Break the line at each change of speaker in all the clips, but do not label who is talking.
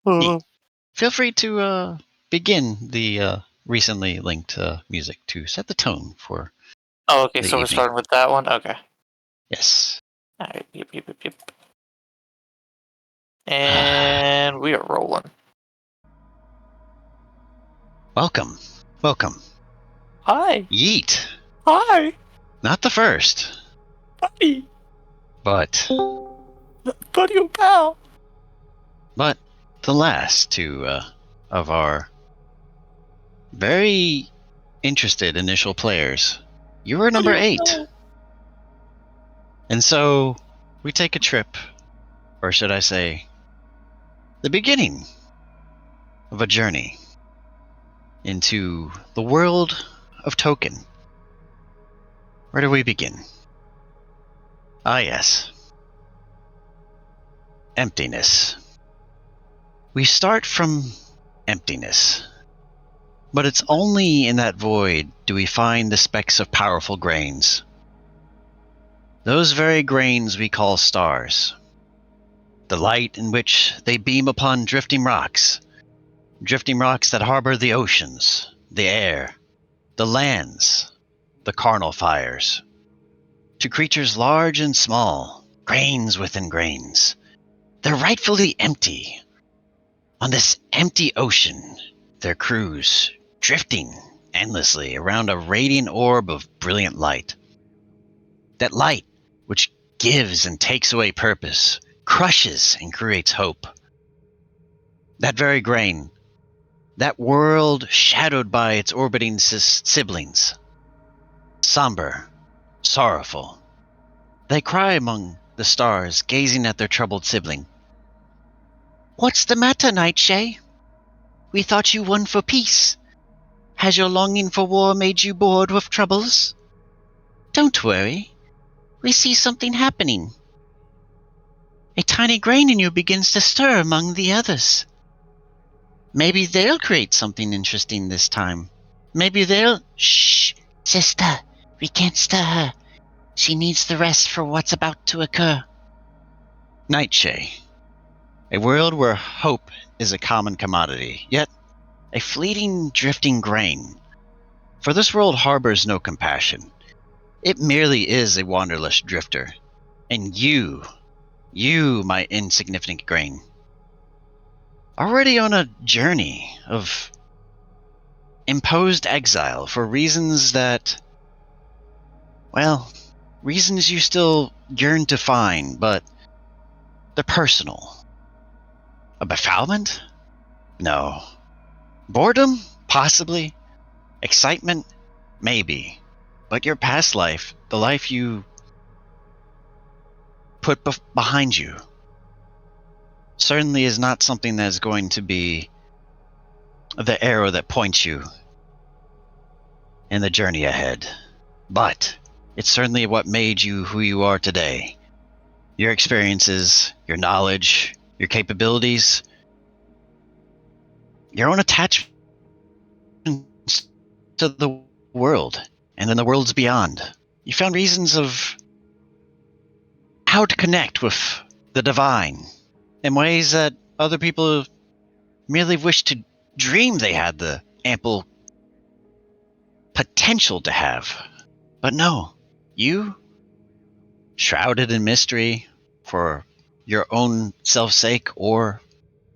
Yeet. Feel free to begin the recently linked music to set the tone for
Oh, okay,
the
so we're
evening.
starting with that one? Okay.
Yes.
Alright, yep. And we are rolling.
Welcome.
Hi.
Yeet.
Hi.
Not the first,
Buddy.
but
Buddy, oh, pal.
the last of our very interested initial players. You were number 8. And so we take a trip, or should I say, the beginning of a journey into the world of Toukin. Where do we begin? Ah, yes. Emptiness. We start from emptiness. But it's only in that void do we find the specks of powerful grains. Those very grains we call stars. The light in which they beam upon drifting rocks that harbor the oceans, the air, the lands, the carnal fires. To creatures large and small, grains within grains. They're rightfully empty. On this empty ocean, their crews, drifting endlessly around a radiant orb of brilliant light. That light, which gives and takes away purpose, crushes and creates hope. That very grain, that world shadowed by its orbiting siblings. Somber, sorrowful. They cry among the stars, gazing at their troubled sibling. "What's the matter, Nightshade? We thought you won for peace. Has your longing for war made you bored with troubles? Don't worry. We see something happening. A tiny grain in you begins to stir among the others. Maybe they'll create something interesting this time. Maybe they'll..." "Shh, sister. We can't stir her. She needs the rest for what's about to occur." Nightshade. A world where hope is a common commodity, yet a fleeting, drifting grain. For this world harbors no compassion. It merely is a wanderless drifter. And you, my insignificant grain, already on a journey of imposed exile for reasons that, well, reasons you still yearn to find, but they're personal. A befoulment? No. Boredom? Possibly. Excitement? Maybe. But your past life, the life you put behind you, certainly is not something that is going to be the arrow that points you in the journey ahead. But it's certainly what made you who you are today. Your experiences, your knowledge, your capabilities, your own attachment to the world, and then the worlds beyond. You found reasons of how to connect with the divine in ways that other people merely wish to dream they had the ample potential to have. But no, you, shrouded in mystery for your own self's sake or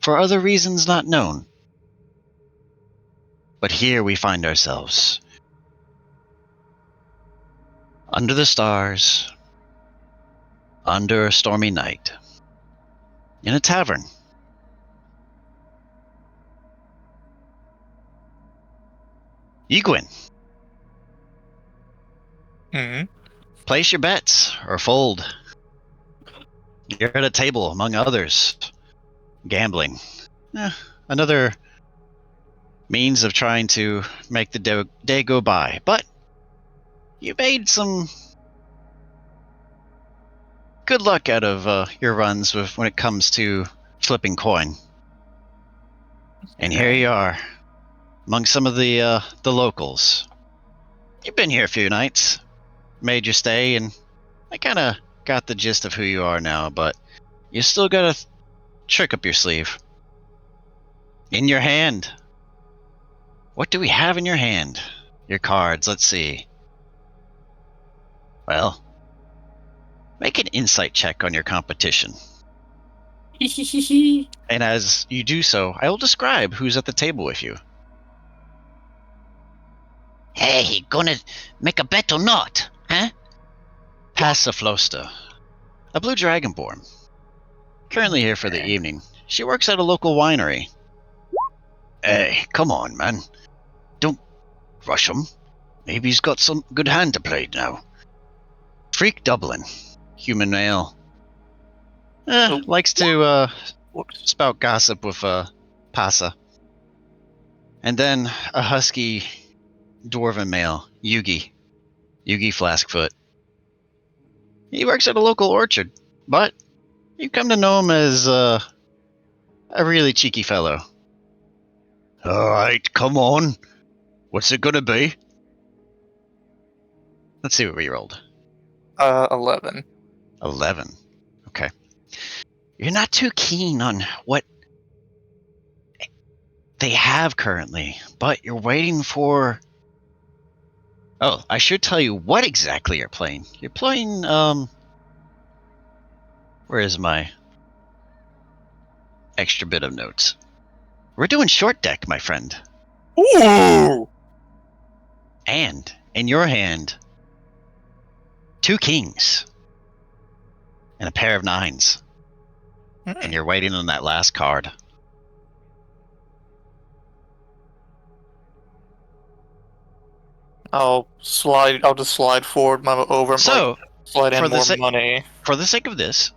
for other reasons not known. But here we find ourselves, under the stars, under a stormy night, in a tavern. Yiguin. Place your bets or fold. You're at a table among others, gambling. Another means of trying to make the day go by. But you made some good luck out of your runs when it comes to flipping coin. And here you are, among some of the locals. You've been here a few nights, made your stay, and I kind of got the gist of who you are now, but you still got a trick up your sleeve. In your hand. What do we have in your hand? Your cards, let's see. Well, make an insight check on your competition. And as you do so, I will describe who's at the table with you. Hey, gonna make a bet or not, huh? Passiflosta, a blue dragonborn. Currently here for the evening. She works at a local winery. Hey, come on, man. Don't rush him. Maybe he's got some good hand to play now. Freak Dublin, human male. Likes to spout gossip with Pasa. And then a husky dwarven male, Yugi Flaskfoot. He works at a local orchard, but you come to know him as a really cheeky fellow. Alright, come on. What's it gonna be? Let's see what we rolled.
11.
11. Okay. You're not too keen on what they have currently, but you're waiting for... Oh, I should tell you what exactly you're playing. You're playing, where is my extra bit of notes? We're doing short deck, my friend.
Ooh!
And, in your hand, 2 kings. And a pair of 9s. And you're waiting on that last card.
I'll just slide forward over and
So,
slide in
for
more money.
For the sake of this,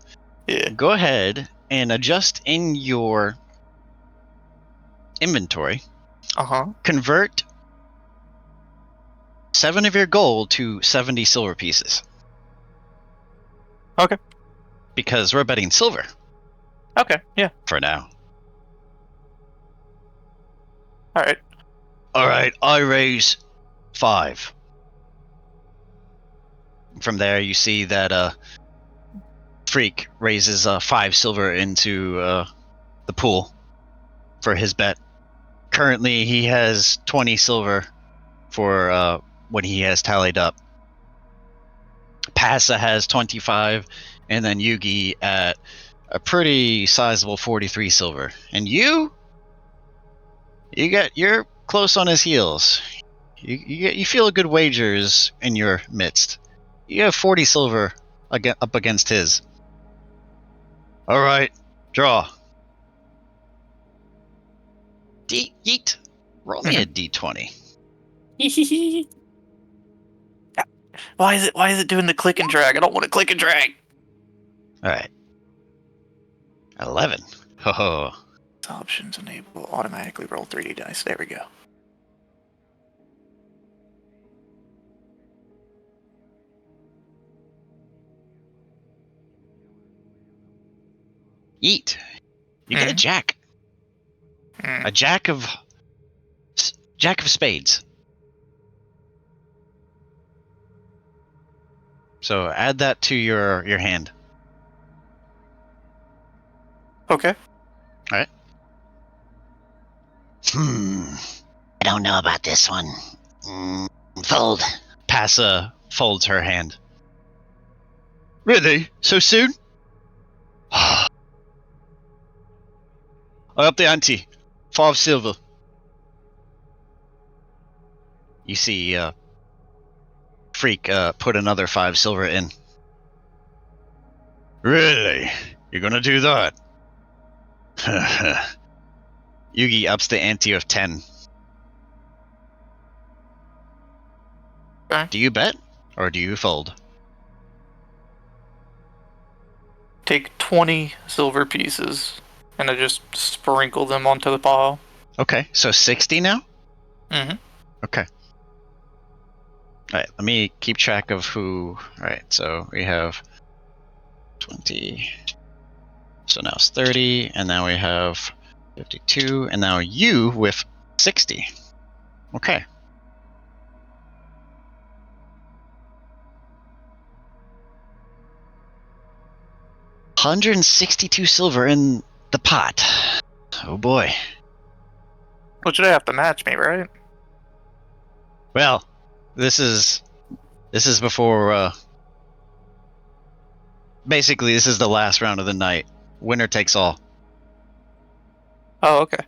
Yeah.
go ahead and adjust in your inventory. Convert 7 of your gold to 70 silver pieces.
Okay.
Because we're betting silver.
Okay, yeah.
For now.
Alright,
I raise 5. From there, you see that Freak raises 5 silver into the pool for his bet. Currently, he has 20 silver for what he has tallied up. Pasa has 25, and then Yugi at a pretty sizable 43 silver. And you're close on his heels. You feel a good wagers in your midst. You have 40 silver up against his. All right, draw. Yeet, roll me a d20.
Why is it doing the click and drag? I don't want to click and drag.
All right. 11. Ho.
Options enable automatically roll 3D dice. There we go.
Yeet. You get a jack. A jack of spades. So add that to your hand.
Okay.
All right. I don't know about this one. Fold. Pasa folds her hand. Really? So soon? I up the ante. 5 silver. You see, Freak put another 5 silver in. Really? You're gonna do that? Yugi ups the ante of 10.
Okay.
Do you bet, or do you fold?
Take 20 silver pieces, and I just sprinkle them onto the pile.
Okay, so 60 now?
Mm-hmm.
Okay. Alright, let me keep track of who... Alright, so we have 20... So now it's 30, and now we have 52, and now you with 60. Okay. $162 silver in the pot. Oh boy.
Well, should I have to match me, right?
Well, this is before. Basically, this is the last round of the night. Winner takes all.
Oh, okay.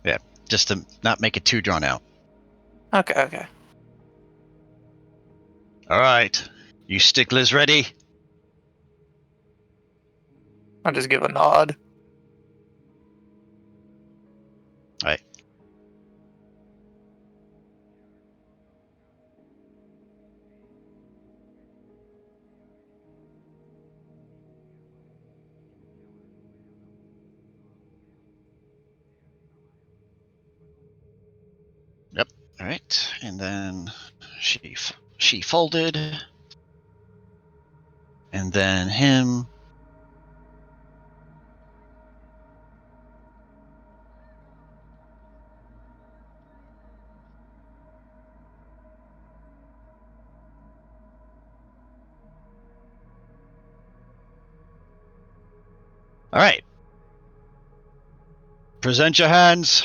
Yeah, just to not make it too drawn out.
Okay.
All right, you sticklers ready?
I'll just give a nod.
All right. Yep. All right, and then she folded, and then him. All right. Present your hands.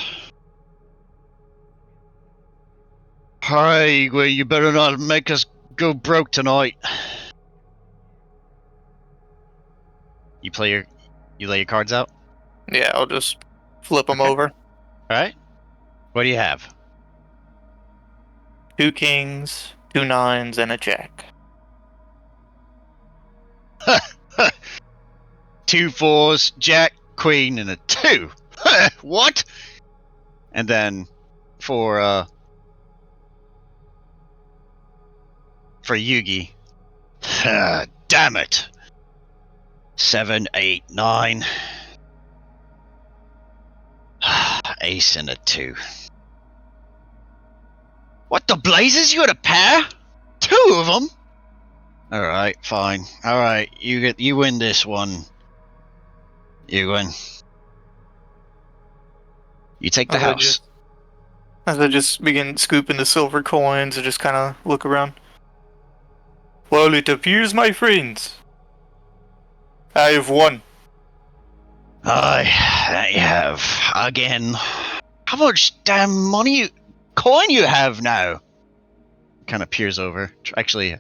All right, well, you better not make us go broke tonight. You lay your cards out.
Yeah, I'll just flip them
Okay.
over.
All right. What do you have?
2 kings, 2 nines, and a jack.
2 4s, Jack, Queen, and a 2. What? And then for Yugi. Damn it. 7, 8, 9. Ace and a 2. What the blazes? You had a pair? 2 of them? All right, fine. All right, you win this one. You win. You take the house.
As I just begin scooping the silver coins and just kind of look around. Well, it appears, my friends, I have won.
I have again. How much damn coin you have now? Kind of peers over, actually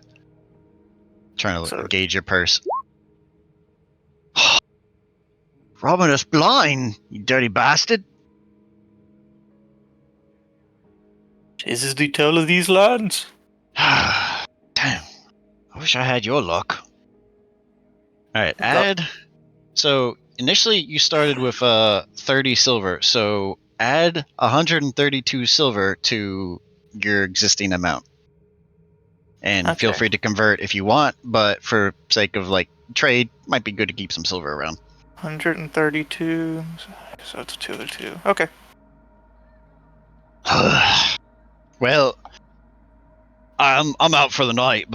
trying to gauge your purse. Robbing us blind, you dirty bastard.
This is the tale of these lands.
Damn, I wish I had your luck. Alright, add. So initially you started with 30 silver, so add 132 silver to your existing amount. And feel free to convert if you want, but for sake of like trade, might be good to keep some silver around.
132, so it's 2 to 2. Okay.
Well, I'm out for the night,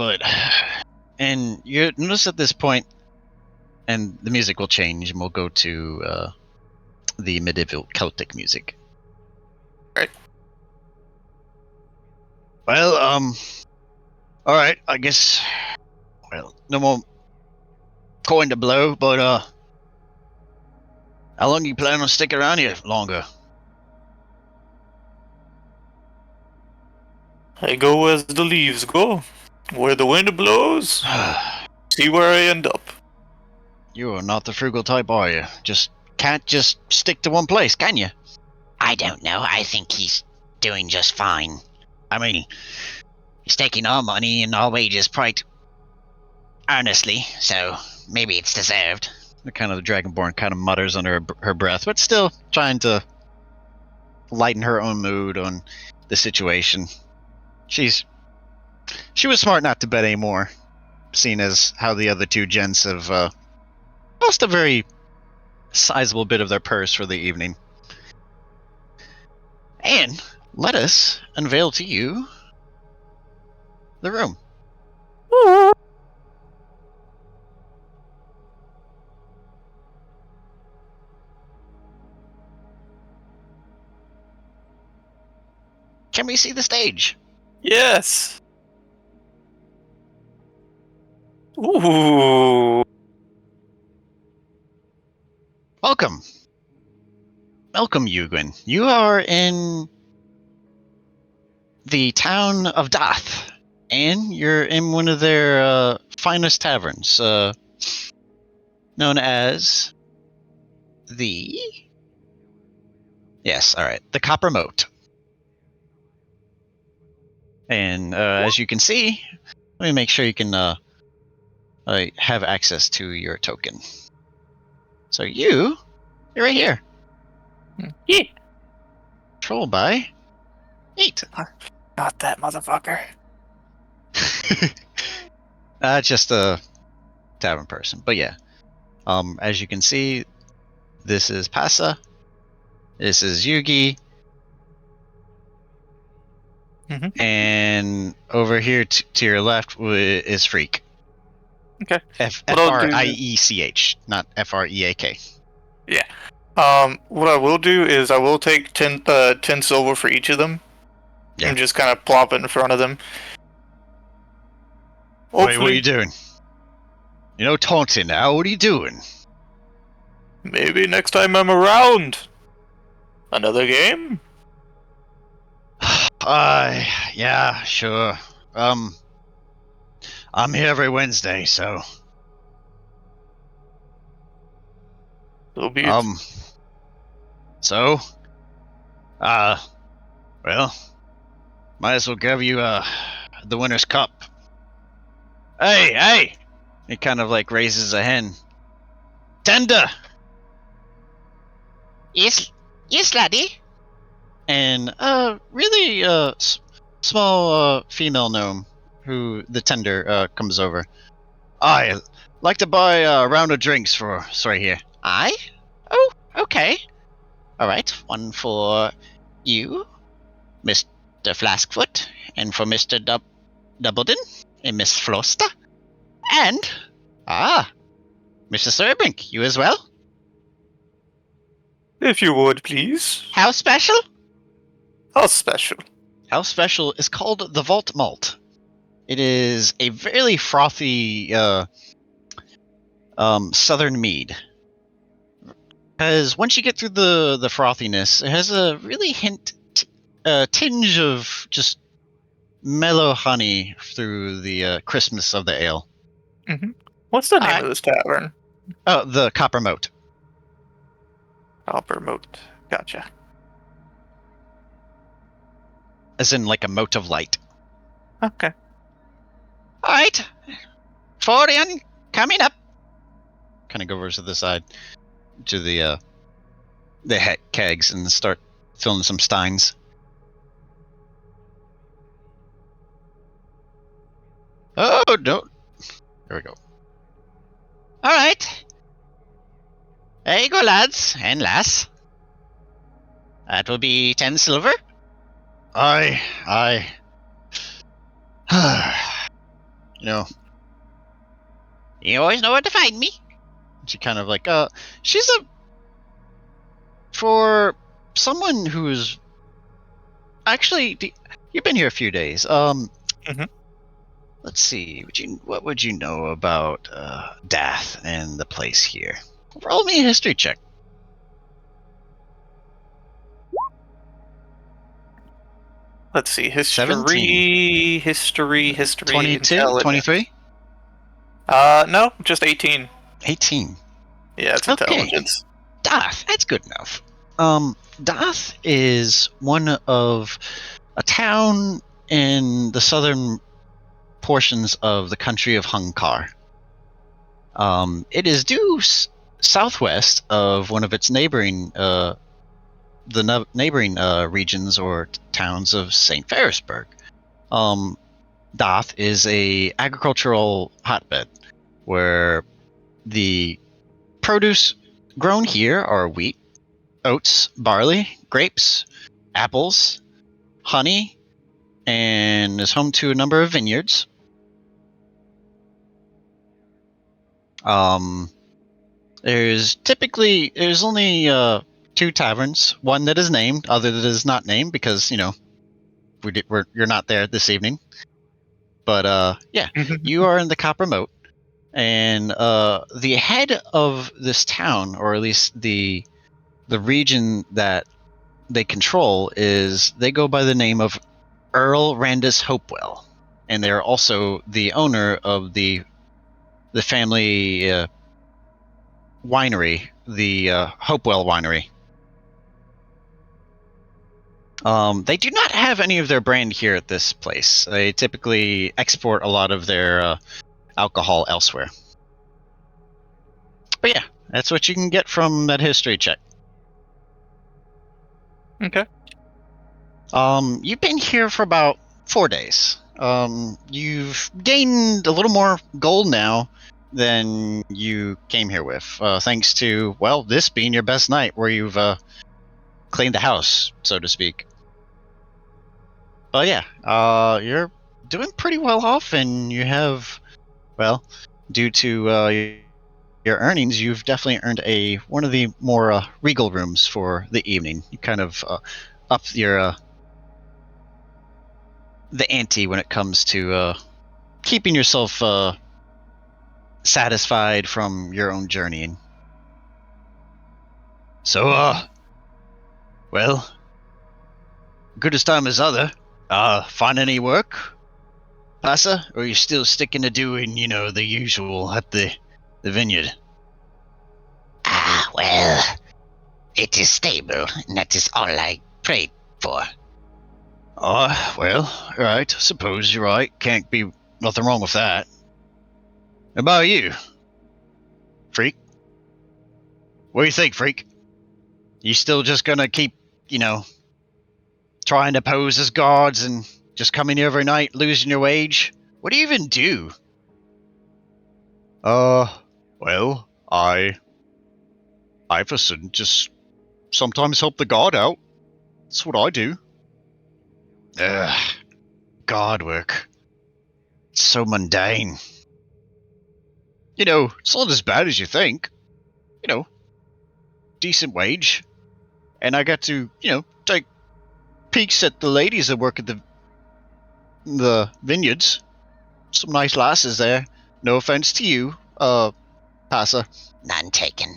and you notice at this point, and the music will change, and we'll go to the medieval Celtic music.
Right.
Well, all right, I guess. Well, no more coin to blow, but how long you plan on sticking around here longer?
I go as the leaves go, where the wind blows. See where I end up.
You are not the frugal type, are you? Can't just stick to one place, can you?
I don't know. I think he's doing just fine.
I mean,
he's taking our money and our wages quite earnestly, so maybe it's deserved.
The Dragonborn kind of mutters under her breath, but still trying to lighten her own mood on the situation. She was smart not to bet anymore, seeing as how the other 2 gents have lost a very sizable bit of their purse for the evening. And let us unveil to you the room. Can we see the stage?
Yes. Ooh.
Welcome, Yiguin. You are in the town of Dath, and you're in one of their finest taverns, known as the... Yes, all right, the Copper Moat. And as you can see, let me make sure you can have access to your token. So you're right here.
Yeah.
Controlled by Yeet.
Not that motherfucker.
Just a tavern person, but yeah. As you can see, this is Pasa. This is Yugi.
Mhm.
And over here to your left is Freak.
Okay.
F R I E C H, not F-R-E-A-K.
Yeah. What I will do is I will take 10 silver for each of them.
Yeah.
And just kind of plop it in front of them.
Wait, what are you doing? You know, taunting now. What are you doing?
Maybe next time I'm around. Another game?
Yeah, sure. I'm here every Wednesday, so...
So be it.
So... well... Might as well give you, the winner's cup. Hey! He kind of, like, raises a hen. Tender!
Yes, laddie.
And, really, small, female gnome, who the tender, comes over. I'd like to buy a round of drinks for us right here.
Aye? Oh, okay. Alright, one for you, Mr. Flaskfoot, and for Mr. Doubledon, and Miss Floster, and, Mr. Suirbrinc, you as well?
If you would, please.
How special?
How special?
How special is called the Vault Malt. It is a very frothy southern mead. Because once you get through the frothiness, it has a really tinge of just mellow honey through the crispness of the ale.
Mm-hmm. What's the name of this tavern?
Oh, the Copper Moat.
Copper Moat. Gotcha.
As in, like, a moat of light.
Okay.
Alright. Florian, coming up.
Kind of go over to the side to the kegs and start filling some steins. Oh, no. There we go.
Alright. There you go, lads and lass. That will be 10 silver.
I you know,
You always know where to find me.
she kind of like she's for someone who's actually you've been here a few days.
Mhm.
Let's see, what would you know about Dath and the place here? Roll me a history check.
Let's see. History.
17.
History.
22, 23?
No, just 18.
18.
Yeah, it's
Okay.
intelligence.
Dath, that's good enough. Dath is one of a town in the southern portions of the country of Hunkar. It is due southwest of one of its neighboring regions or towns of St. Ferrisburg. Dath is a agricultural hotbed where the produce grown here are wheat, oats, barley, grapes, apples, honey, and is home to a number of vineyards. There's only 2 taverns, one that is named, other that is not named because, you know, you're not there this evening. But yeah, you are in the Copper Moat, and the head of this town, or at least the region that they control, they go by the name of Earl Randus Hopewell, and they're also the owner of the family winery, the Hopewell Winery. They do not have any of their brand here at this place. They typically export a lot of their alcohol elsewhere. But yeah, that's what you can get from that history check.
Okay.
You've been here for about 4 days. You've gained a little more gold now than you came here with, thanks to, well, this being your best night where you've cleaned the house, so to speak. But yeah, you're doing pretty well off, and you have, well, due to your earnings, you've definitely earned one of the more regal rooms for the evening. You kind of up your the ante when it comes to keeping yourself satisfied from your own journeying. So, well, good as time as other. Find any work, Passa? Or are you still sticking to doing, the usual at the vineyard?
Well, it is stable, and that is all I prayed for.
Well, right, suppose you're right. Can't be nothing wrong with that. How about you, Freak? What do you think, Freak? You still just gonna keep, trying to pose as gods and just coming here every night, losing your wage? What do you even do? Well, I just sometimes help the god out. That's what I do. God work. It's so mundane. It's not as bad as you think. Decent wage. And I got to, take peeks at the ladies that work at the vineyards. Some nice lasses there. No offense to you, Passa.
None taken.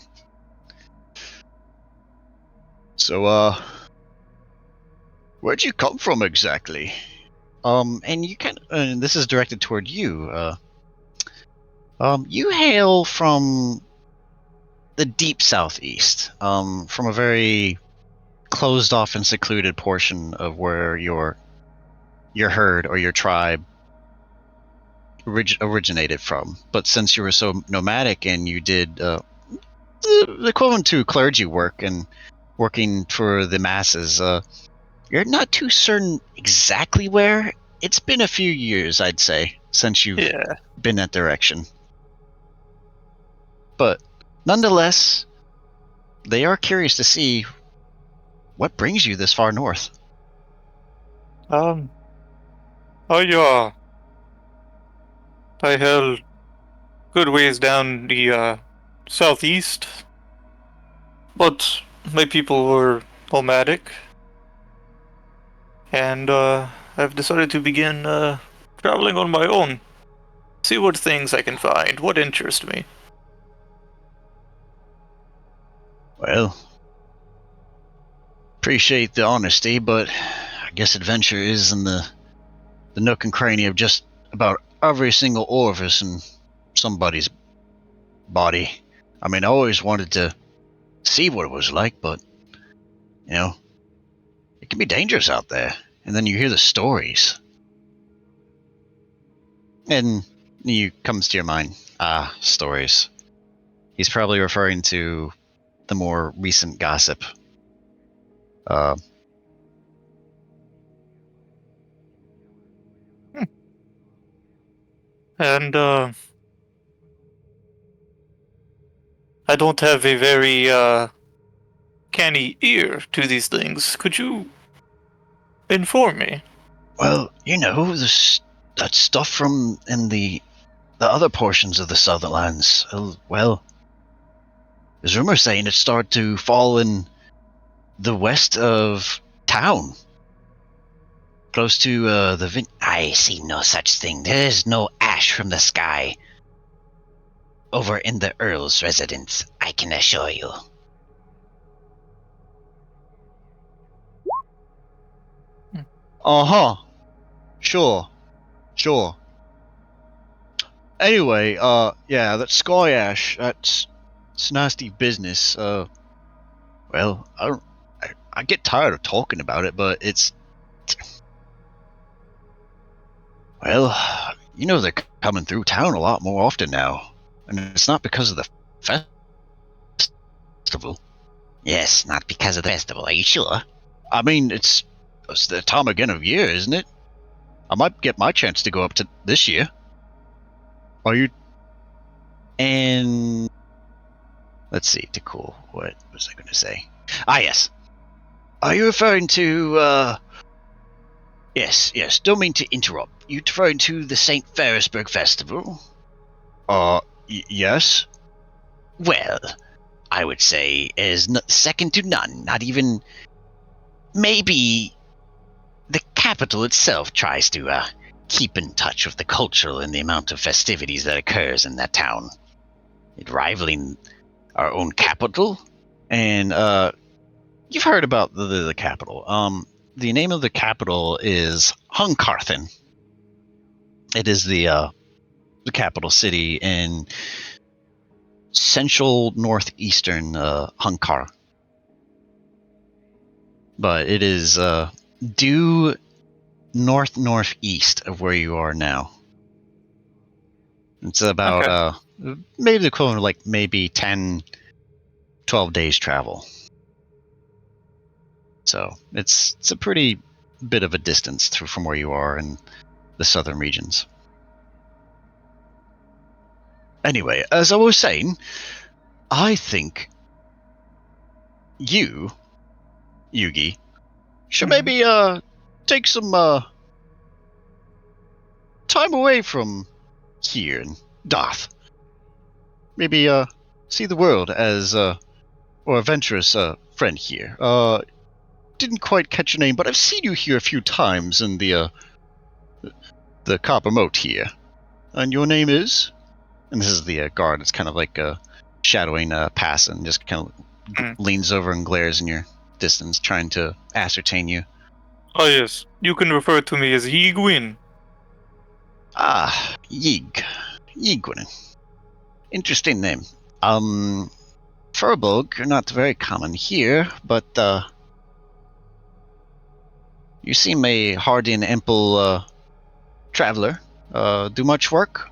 So, where'd you come from exactly? And you and this is directed toward you. You hail from the deep southeast, from a very closed off and secluded portion of where your herd or your tribe originated from. But since you were so nomadic and you did the equivalent to clergy work and working for the masses, you're not too certain exactly where. It's been a few years, I'd say, since you've been that direction. But nonetheless, they are curious to see what brings you this far north.
I held good ways down the southeast, but my people were nomadic, and I've decided to begin traveling on my own. See what things I can find, what interest me.
Well, appreciate the honesty, but I guess adventure is in the nook and cranny of just about every single orifice in somebody's body. I mean, I always wanted to see what it was like, but, it can be dangerous out there. And then you hear the stories. And you comes to your mind, stories. He's probably referring to the more recent gossip.
And I don't have a very canny ear to these things. Could you inform me?
Well, that stuff from in the other portions of the Sutherlands. Well, there's rumors saying it started to fall in the west of town, close to the
I see no such thing. There is no ash from the sky over in the Earl's residence, I can assure you.
Uh-huh. sure. Anyway, yeah, that sky ash, it's nasty business. Well, I get tired of talking about it, but well, you know they're coming through town a lot more often now, and it's not because of the festival.
Yes, not because of the festival, are you sure?
I mean, it's the time again of year, isn't it? I might get my chance to go up to this year. Are you? And let's see, Takkul, what was I going to say? Ah, yes. Are you referring to? Yes. Don't mean to interrupt. You referring to the St. Ferrisburg Festival? Yes.
Well, I would say is second to none. Not even. Maybe the capital itself tries to keep in touch with the cultural and the amount of festivities that occurs in that town. It rivaling our own capital.
And you've heard about the capital. The name of the capital is Hunkarthen. It is the capital city in central northeastern Hunkar. But it is due northeast of where you are now. It's about maybe the equivalent of like maybe 10, 12 days travel. So it's a pretty bit of a distance from where you are in the southern regions. Anyway, as I was saying, I think you, Yugi, should maybe take some time away from here in Darth. Maybe see the world as or adventurous friend here. Didn't quite catch your name, but I've seen you here a few times in the copper moat here. And your name is? And this is the guard. It's kind of like shadowing pass and just kind of leans over and glares in your distance, trying to ascertain you.
Oh yes, you can refer to me as Yiguin.
Ah, Yiguin. Interesting name. Furbolg, not very common here, but you seem a hardy and ample traveler. Do much work?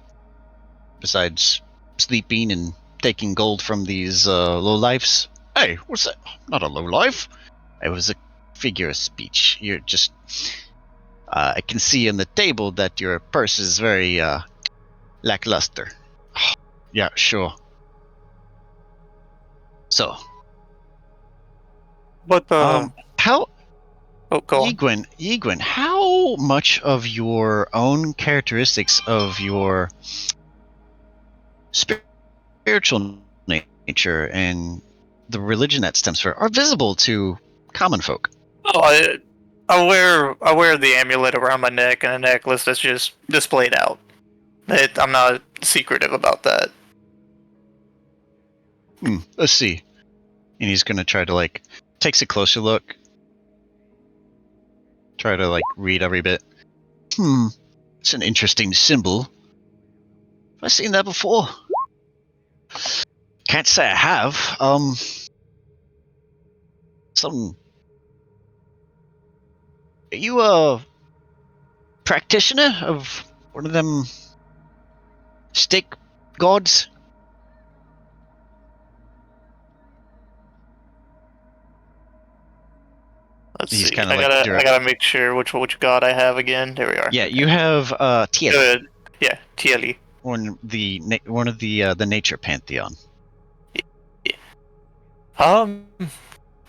Besides sleeping and taking gold from these lowlifes? Hey, what's that? Not a lowlife. It was a figure of speech. You're just... I can see on the table that your purse is very lackluster. Yeah, sure. So...
But
how...
oh, go on.
Yiguin, how much of your own characteristics of your spiritual nature and the religion that stems from it are visible to common folk?
Oh, I wear the amulet around my neck and a necklace that's just displayed out. I'm not secretive about that.
Let's see. And he's gonna try to takes a closer look. Try to read every bit. It's an interesting symbol. Have I seen that before? Can't say I have. Are you a practitioner of one of them stake gods?
Let's
He's
see.
kinda
I gotta make sure which god I have again. There we are.
Yeah, you have Tieli.
Good. Yeah, Tieli.
One of the nature pantheon.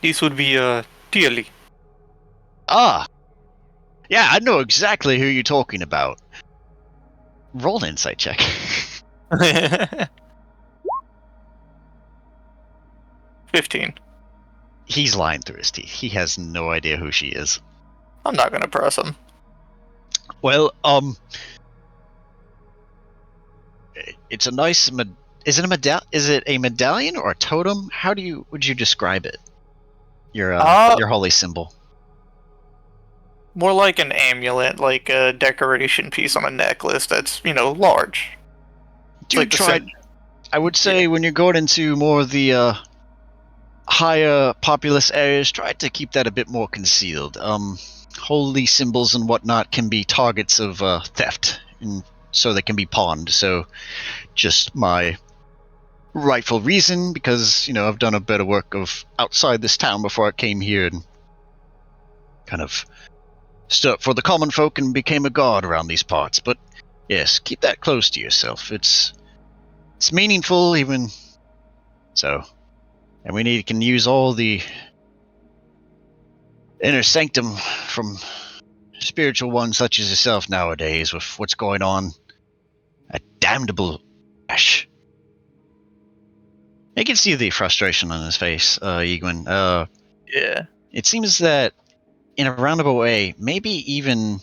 This would be Tieli.
Ah, yeah, I know exactly who you're talking about. Roll an insight check.
15.
He's lying through his teeth. He has no idea who she is.
I'm not gonna press him.
Well, it's a nice. Is it a medallion or a totem? How would you describe it? Your holy symbol.
More like an amulet, like a decoration piece on a necklace that's, large.
Do
like the
try.
sim-
I would say when you're going into more of the higher populous areas, try to keep that a bit more concealed. Holy symbols and whatnot can be targets of theft, and so they can be pawned. So, just my rightful reason, because I've done a bit of work of outside this town before I came here, and kind of stood up for the common folk and became a god around these parts. But yes, keep that close to yourself. It's meaningful, even so. And we can use all the inner sanctum from spiritual ones such as yourself nowadays with what's going on. A damnable Ash. I can see the frustration on his face, Yiguin.
Yeah.
It seems that in a roundabout way, maybe even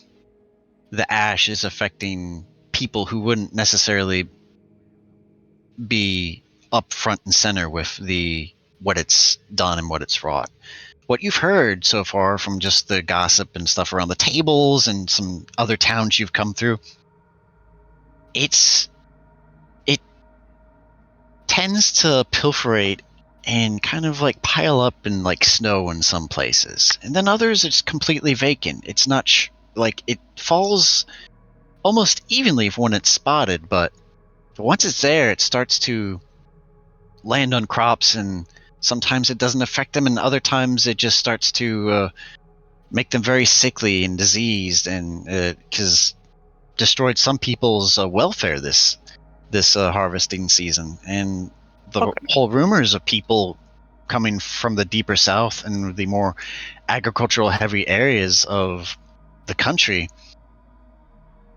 the ash is affecting people who wouldn't necessarily be up front and center with what it's done and what it's wrought. What you've heard so far from just the gossip and stuff around the tables and some other towns you've come through, it tends to pilferate and kind of like pile up in like snow in some places, and then others it's completely vacant. It's not like it falls almost evenly when it's spotted, but once it's there, it starts to land on crops, and sometimes it doesn't affect them, and other times it just starts to make them very sickly and diseased, and because destroyed some people's welfare this harvesting season, and the whole rumors of people coming from the deeper south and the more agricultural heavy areas of the country.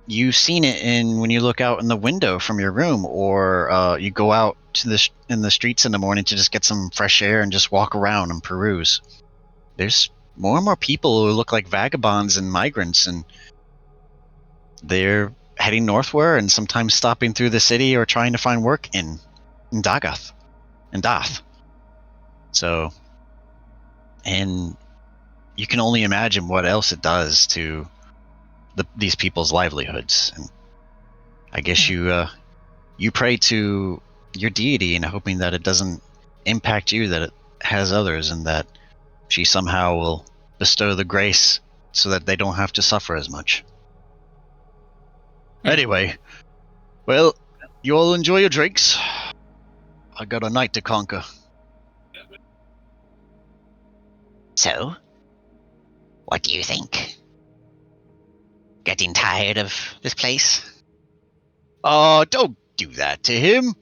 You've seen it when you look out in the window from your room, or you go out to in the streets in the morning to just get some fresh air and just walk around and peruse. There's more and more people who look like vagabonds and migrants, and they're heading northward and sometimes stopping through the city or trying to find work in Dagath and Dath. So, and you can only imagine what else it does to these people's livelihoods. And I guess you pray to your deity and hoping that it doesn't impact you, that it has others, and that she somehow will bestow the grace so that they don't have to suffer as much. Anyway, well, you all enjoy your drinks. I got a night to conquer.
So, what do you think? Getting tired of this place?
Oh, don't do that to him.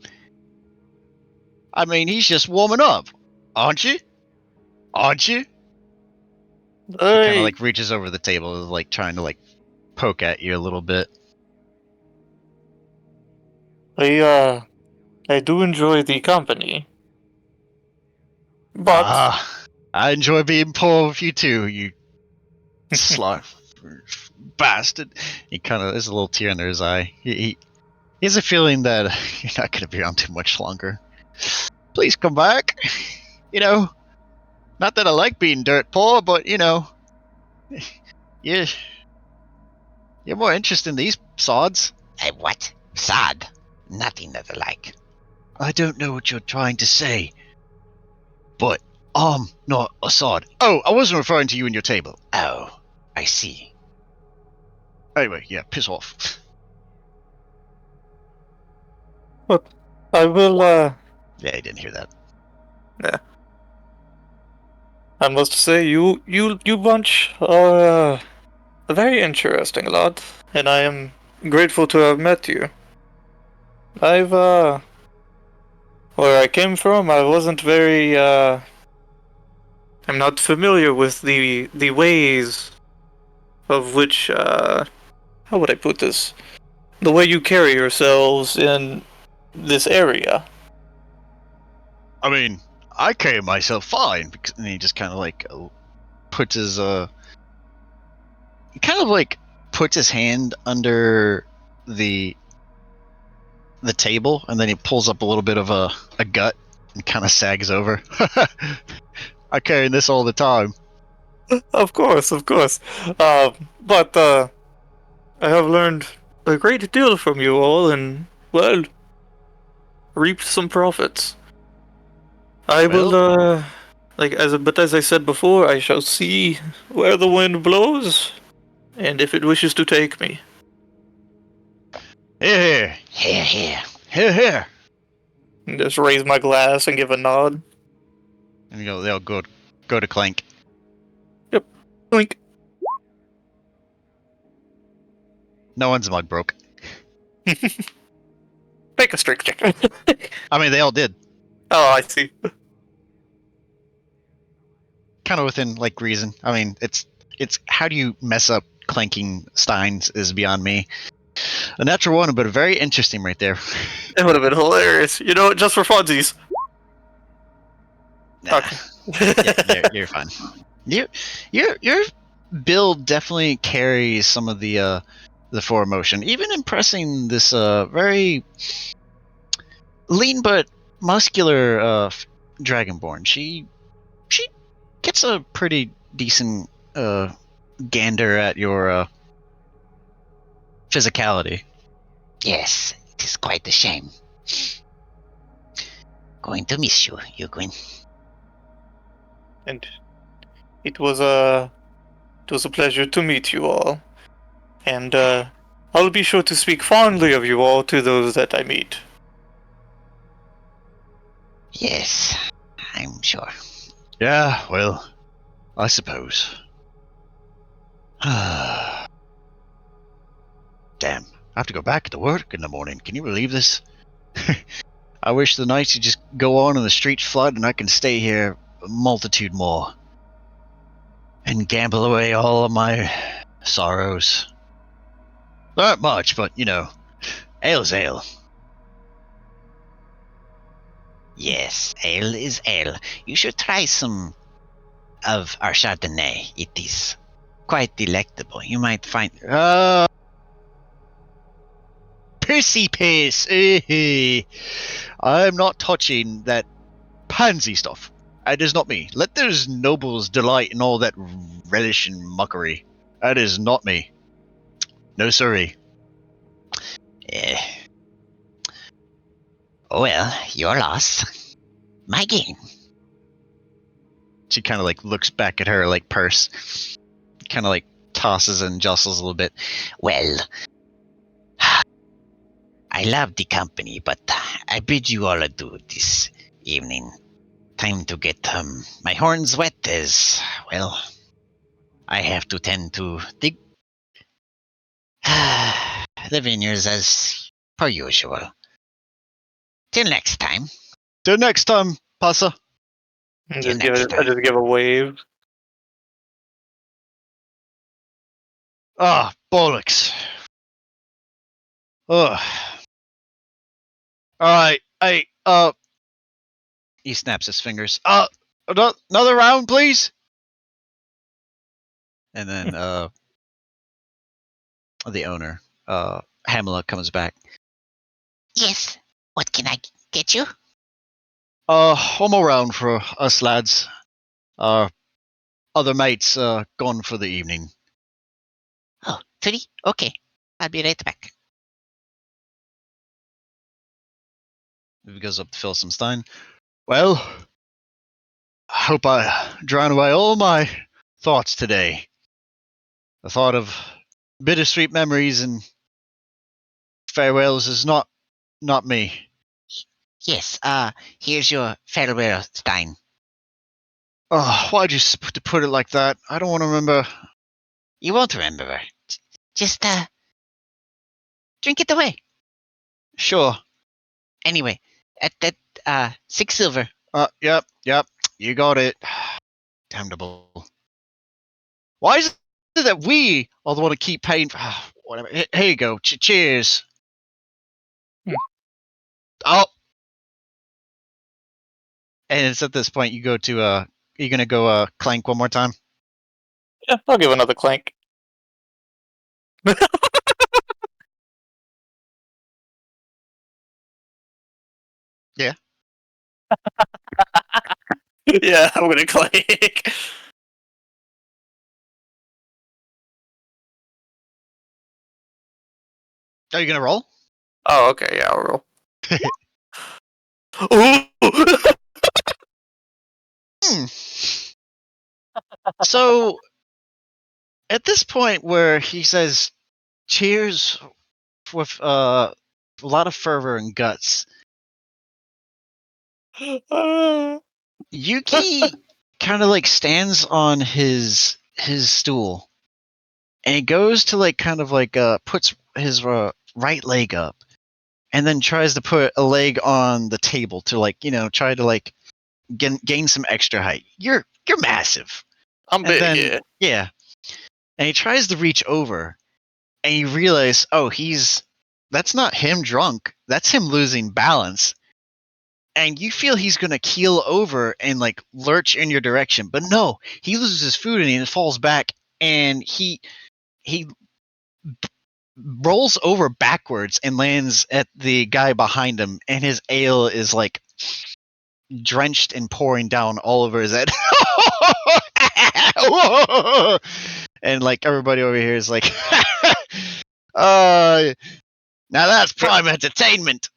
I mean, he's just warming up, aren't you? Aren't you? He kind of like reaches over the table, like trying to like poke at you a little bit.
I do enjoy the company. But
I enjoy being poor with you too, you slut bastard. He kind of, there's a little tear under his eye. He has a feeling that you're not going to be around too much longer. Please come back. Not that I like being dirt poor, but you're more interested in these sods.
What? Sod? Nothing that I like.
I don't know what you're trying to say, but not a sod. Oh, I wasn't referring to you and your table.
Oh, I see.
Anyway, yeah, piss off.
But I will,
Yeah, I didn't hear that.
Yeah. I must say, you bunch are a very interesting lot, and I am grateful to have met you. Where I came from, I wasn't very, I'm not familiar with the ways of which, how would I put this? The way you carry yourselves in this area.
I mean, I carry myself fine, and he just kind of like puts his puts his hand under the table, and then he pulls up a little bit of a gut and kind of sags over. I carry this all the time.
Of course, of course. But I have learned a great deal from you all, and well, reaped some profits. I will, but as I said before, I shall see where the wind blows, and if it wishes to take me.
Here,
Here, here.
here.
And just raise my glass and give a nod.
And they'll go to clank.
Yep. Blink.
No one's mug broke.
Make a strength check.
I mean, they all did.
Oh, I see.
Kind of within like reason. I mean, it's how do you mess up clanking steins is beyond me. A natural one, but very interesting right there.
It would have been hilarious. You know, just for funsies.
Nah.
Okay.
Yeah, you're fine. Your build definitely carries some of the forward motion, even impressing this very lean but muscular dragonborn. She gets a pretty decent gander at your physicality.
Yes, it is quite a shame. Going to miss you, Yiguin.
And it was a pleasure to meet you all. And I'll be sure to speak fondly of you all to those that I meet.
Yes, I'm sure.
Yeah, well, I suppose. Damn, I have to go back to work in the morning. Can you believe this? I wish the nights could just go on and the streets flood and I can stay here a multitude more. And gamble away all of my sorrows. Not much, but, ale's ale.
Yes, ale is ale. You should try some of our Chardonnay. It is quite delectable. You might find...
Pissy piss! I'm not touching that pansy stuff. It is not me. Let those nobles delight in all that relish and muckery. That is not me. No siree.
Eh. Well, your loss. My gain.
She kind of like looks back at her like purse. Kind of like tosses and jostles a little bit.
Well, I love the company, but I bid you all adieu this evening. Time to get my horns wet as, well, I have to tend to the vineyards as per usual. Till next time.
Till next time, Pasa.
And
Till
just
next time.
I just give a wave.
Ah, bollocks. Ugh. Alright, hey, he snaps his fingers. Another round, please? And then, the owner, Hamela comes back.
Yes. What can I get you?
One more round for us lads. Our other mates, gone for the evening.
Oh, 3? Okay. I'll be right back.
He goes up to fill some stein. Well, I hope I drown away all my thoughts today. The thought of bittersweet memories and farewells is not me.
Yes, here's your farewell stein.
Oh, why'd you put it like that? I don't want to remember.
You won't remember her. Just, drink it away.
Sure.
Anyway, at that, 6 silver.
Yep. You got it. Damnable. Why is it that we are the one to keep paying for... whatever. Here you go. Cheers. Oh. And it's at this point you go to, you gonna go, clank one more time?
Yeah, I'll give another clank.
Yeah.
Yeah, I'm gonna clank.
Are you gonna roll?
Oh, okay, yeah, I'll roll. Ooh!
So, at this point where he says, cheers with a lot of fervor and guts, Yuki kind of like stands on his stool, and he goes to like kind of like puts his right leg up, and then tries to put a leg on the table to like try to like gain some extra height. You're massive,
I'm
and
big,
then
yeah.
yeah, and he tries to reach over, and you realize, oh, that's not him drunk, that's him losing balance. And you feel he's gonna keel over and like lurch in your direction, but no, he loses his food and he falls back, and he rolls over backwards and lands at the guy behind him, and his ale is like drenched and pouring down all over his head. And like everybody over here is like, now that's prime entertainment.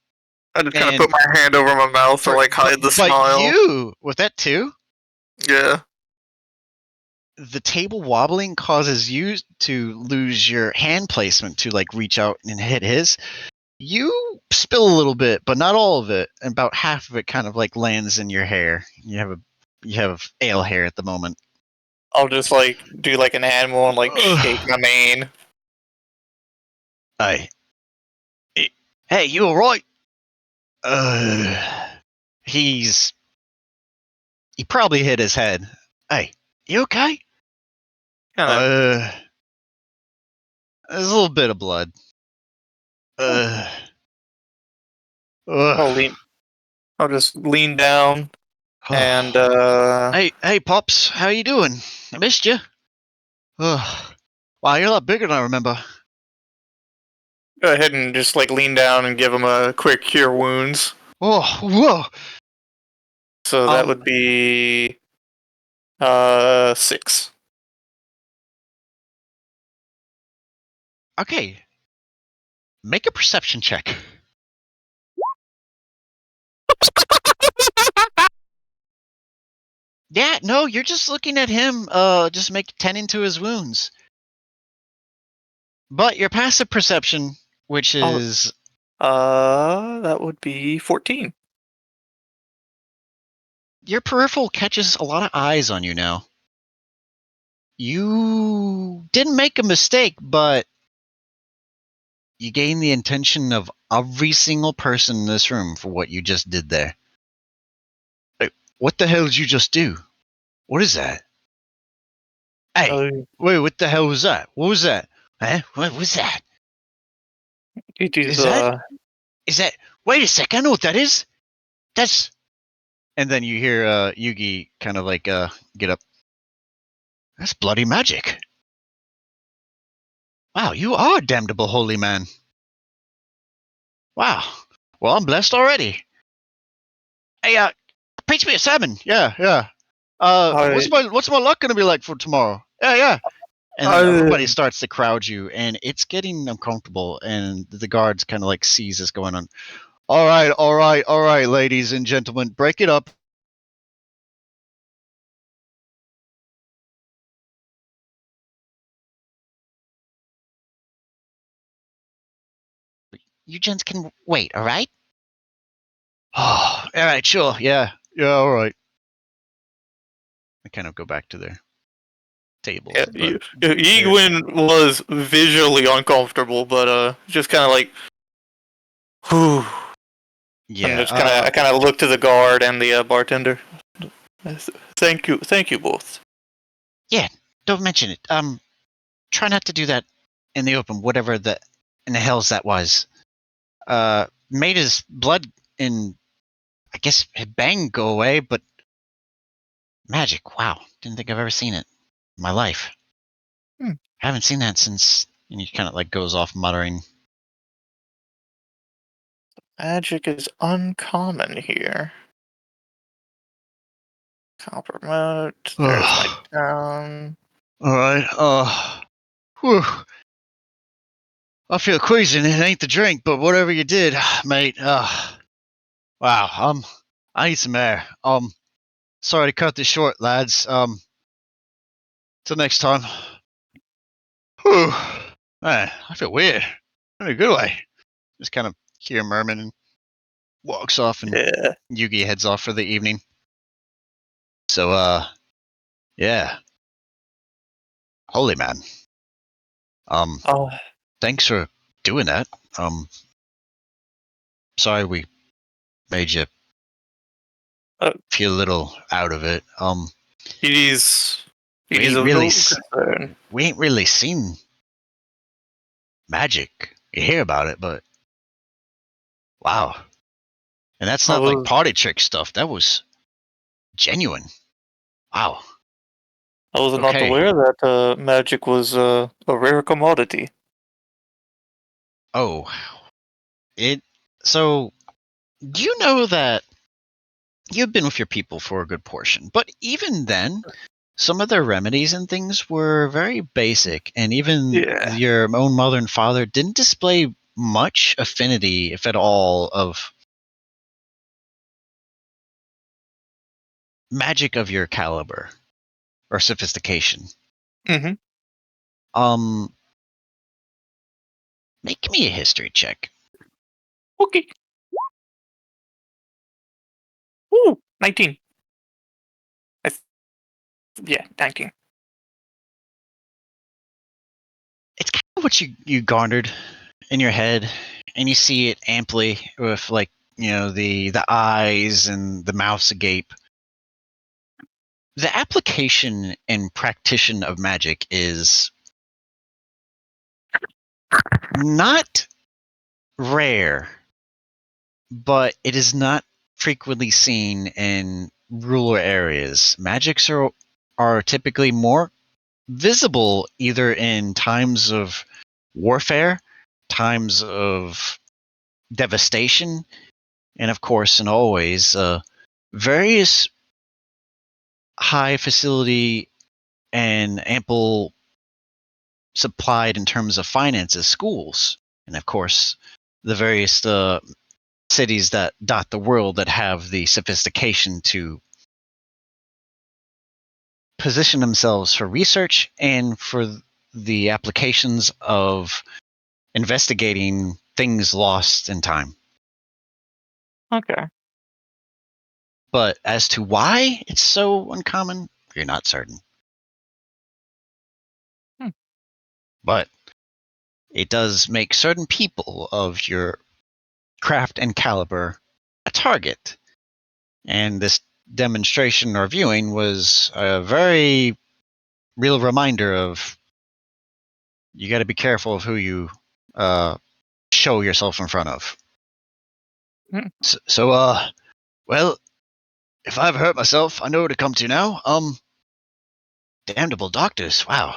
I just kind of
And
put my hand over my mouth to like hide the
but
smile.
you, with that too,
Yeah.
the table wobbling causes you to lose your hand placement to like reach out and hit his. You spill a little bit, but not all of it, and about half of it kind of like lands in your hair. You have ale hair at the moment.
I'll just like do like an animal and like shake my mane.
Hey, hey, you all right? He probably hit his head. Hey, you okay?
Kinda.
There's a little bit of blood.
I'll
Ugh.
I'll just lean down and
Hey, pops, how you doing? I missed you. Wow, you're a lot bigger than I remember.
go ahead and just like lean down and give him a quick cure wounds.
Oh, whoa.
So that would be 6.
Okay. Make a perception check. Yeah, no, you're just looking at him just make tending to his wounds. But your passive perception, which is
That would be 14.
your peripheral catches a lot of eyes on you now. You didn't make a mistake, but you gain the attention of every single person in this room for what you just did there. Like, what the hell did you just do? What is that? Hey, wait, what the hell was that? What was that? Huh? What was that?
It is
Is that? Wait a sec, I know what that is. That's. And then you hear Yugi kind of like get up. That's bloody magic. Wow, you are a damnable holy man. Wow. Well, I'm blessed already. Hey, preach me a sermon. Yeah. What's my luck gonna be like for tomorrow? Yeah. And then everybody starts to crowd you, and it's getting uncomfortable. And the guards kind of like sees this going on. All right, ladies and gentlemen, break it up. You gents can wait, all right? Oh, all right, sure, yeah, all right. I kind of go back to their tables.
Yeah, Yiguin was visually uncomfortable, but just kind of like, whew.
Yeah,
and just I kind of look to the guard and the bartender. Thank you both.
Yeah, don't mention it. Try not to do that in the open, whatever in the hells that was. Made his blood and I guess his bang go away, but magic, wow. Didn't think I've ever seen it in my life. I haven't seen that since, and he kind of like goes off muttering.
Magic is uncommon here. Compromote. There's my town.
All right. Whew. I feel queasy and it ain't the drink, but whatever you did, mate, wow, I need some air. Sorry to cut this short, lads. Till next time. Whew. Man, I feel weird. In a good way. Just kind of hear Merman and walks off, and
Yeah.
Yugi heads off for the evening. So, yeah. Holy man.
Oh,
Thanks for doing that. Sorry we made you feel a little out of it.
it is
We ain't
of
really
no concern.
we ain't really seen magic. You hear about it, but wow. And that's not like party trick stuff. That was genuine. Wow.
I was not
Okay.
aware that magic was a rare commodity.
Oh. So you know that you've been with your people for a good portion, but even then, some of their remedies and things were very basic, and even
Yeah.
your own mother and father didn't display much affinity, if at all, of magic of your caliber or sophistication.
Mm-hmm.
Make me a history check.
Okay. Ooh, 19. Yeah, 19.
It's kind of what you garnered in your head, and you see it amply with, like, the eyes and the mouths agape. The application and practition of magic is not rare, but it is not frequently seen in rural areas. Magics are typically more visible either in times of warfare, times of devastation, and of course, and always, various high facility and ample supplied in terms of finances schools, and of course, the various cities that dot the world that have the sophistication to position themselves for research and for the applications of investigating things lost in time.
Okay.
But as to why it's so uncommon, you're not certain. But it does make certain people of your craft and caliber a target. And this demonstration or viewing was a very real reminder of you got to be careful of who you show yourself in front of. So, well, if I ever hurt myself, I know where to come to now. Damnable doctors. Wow.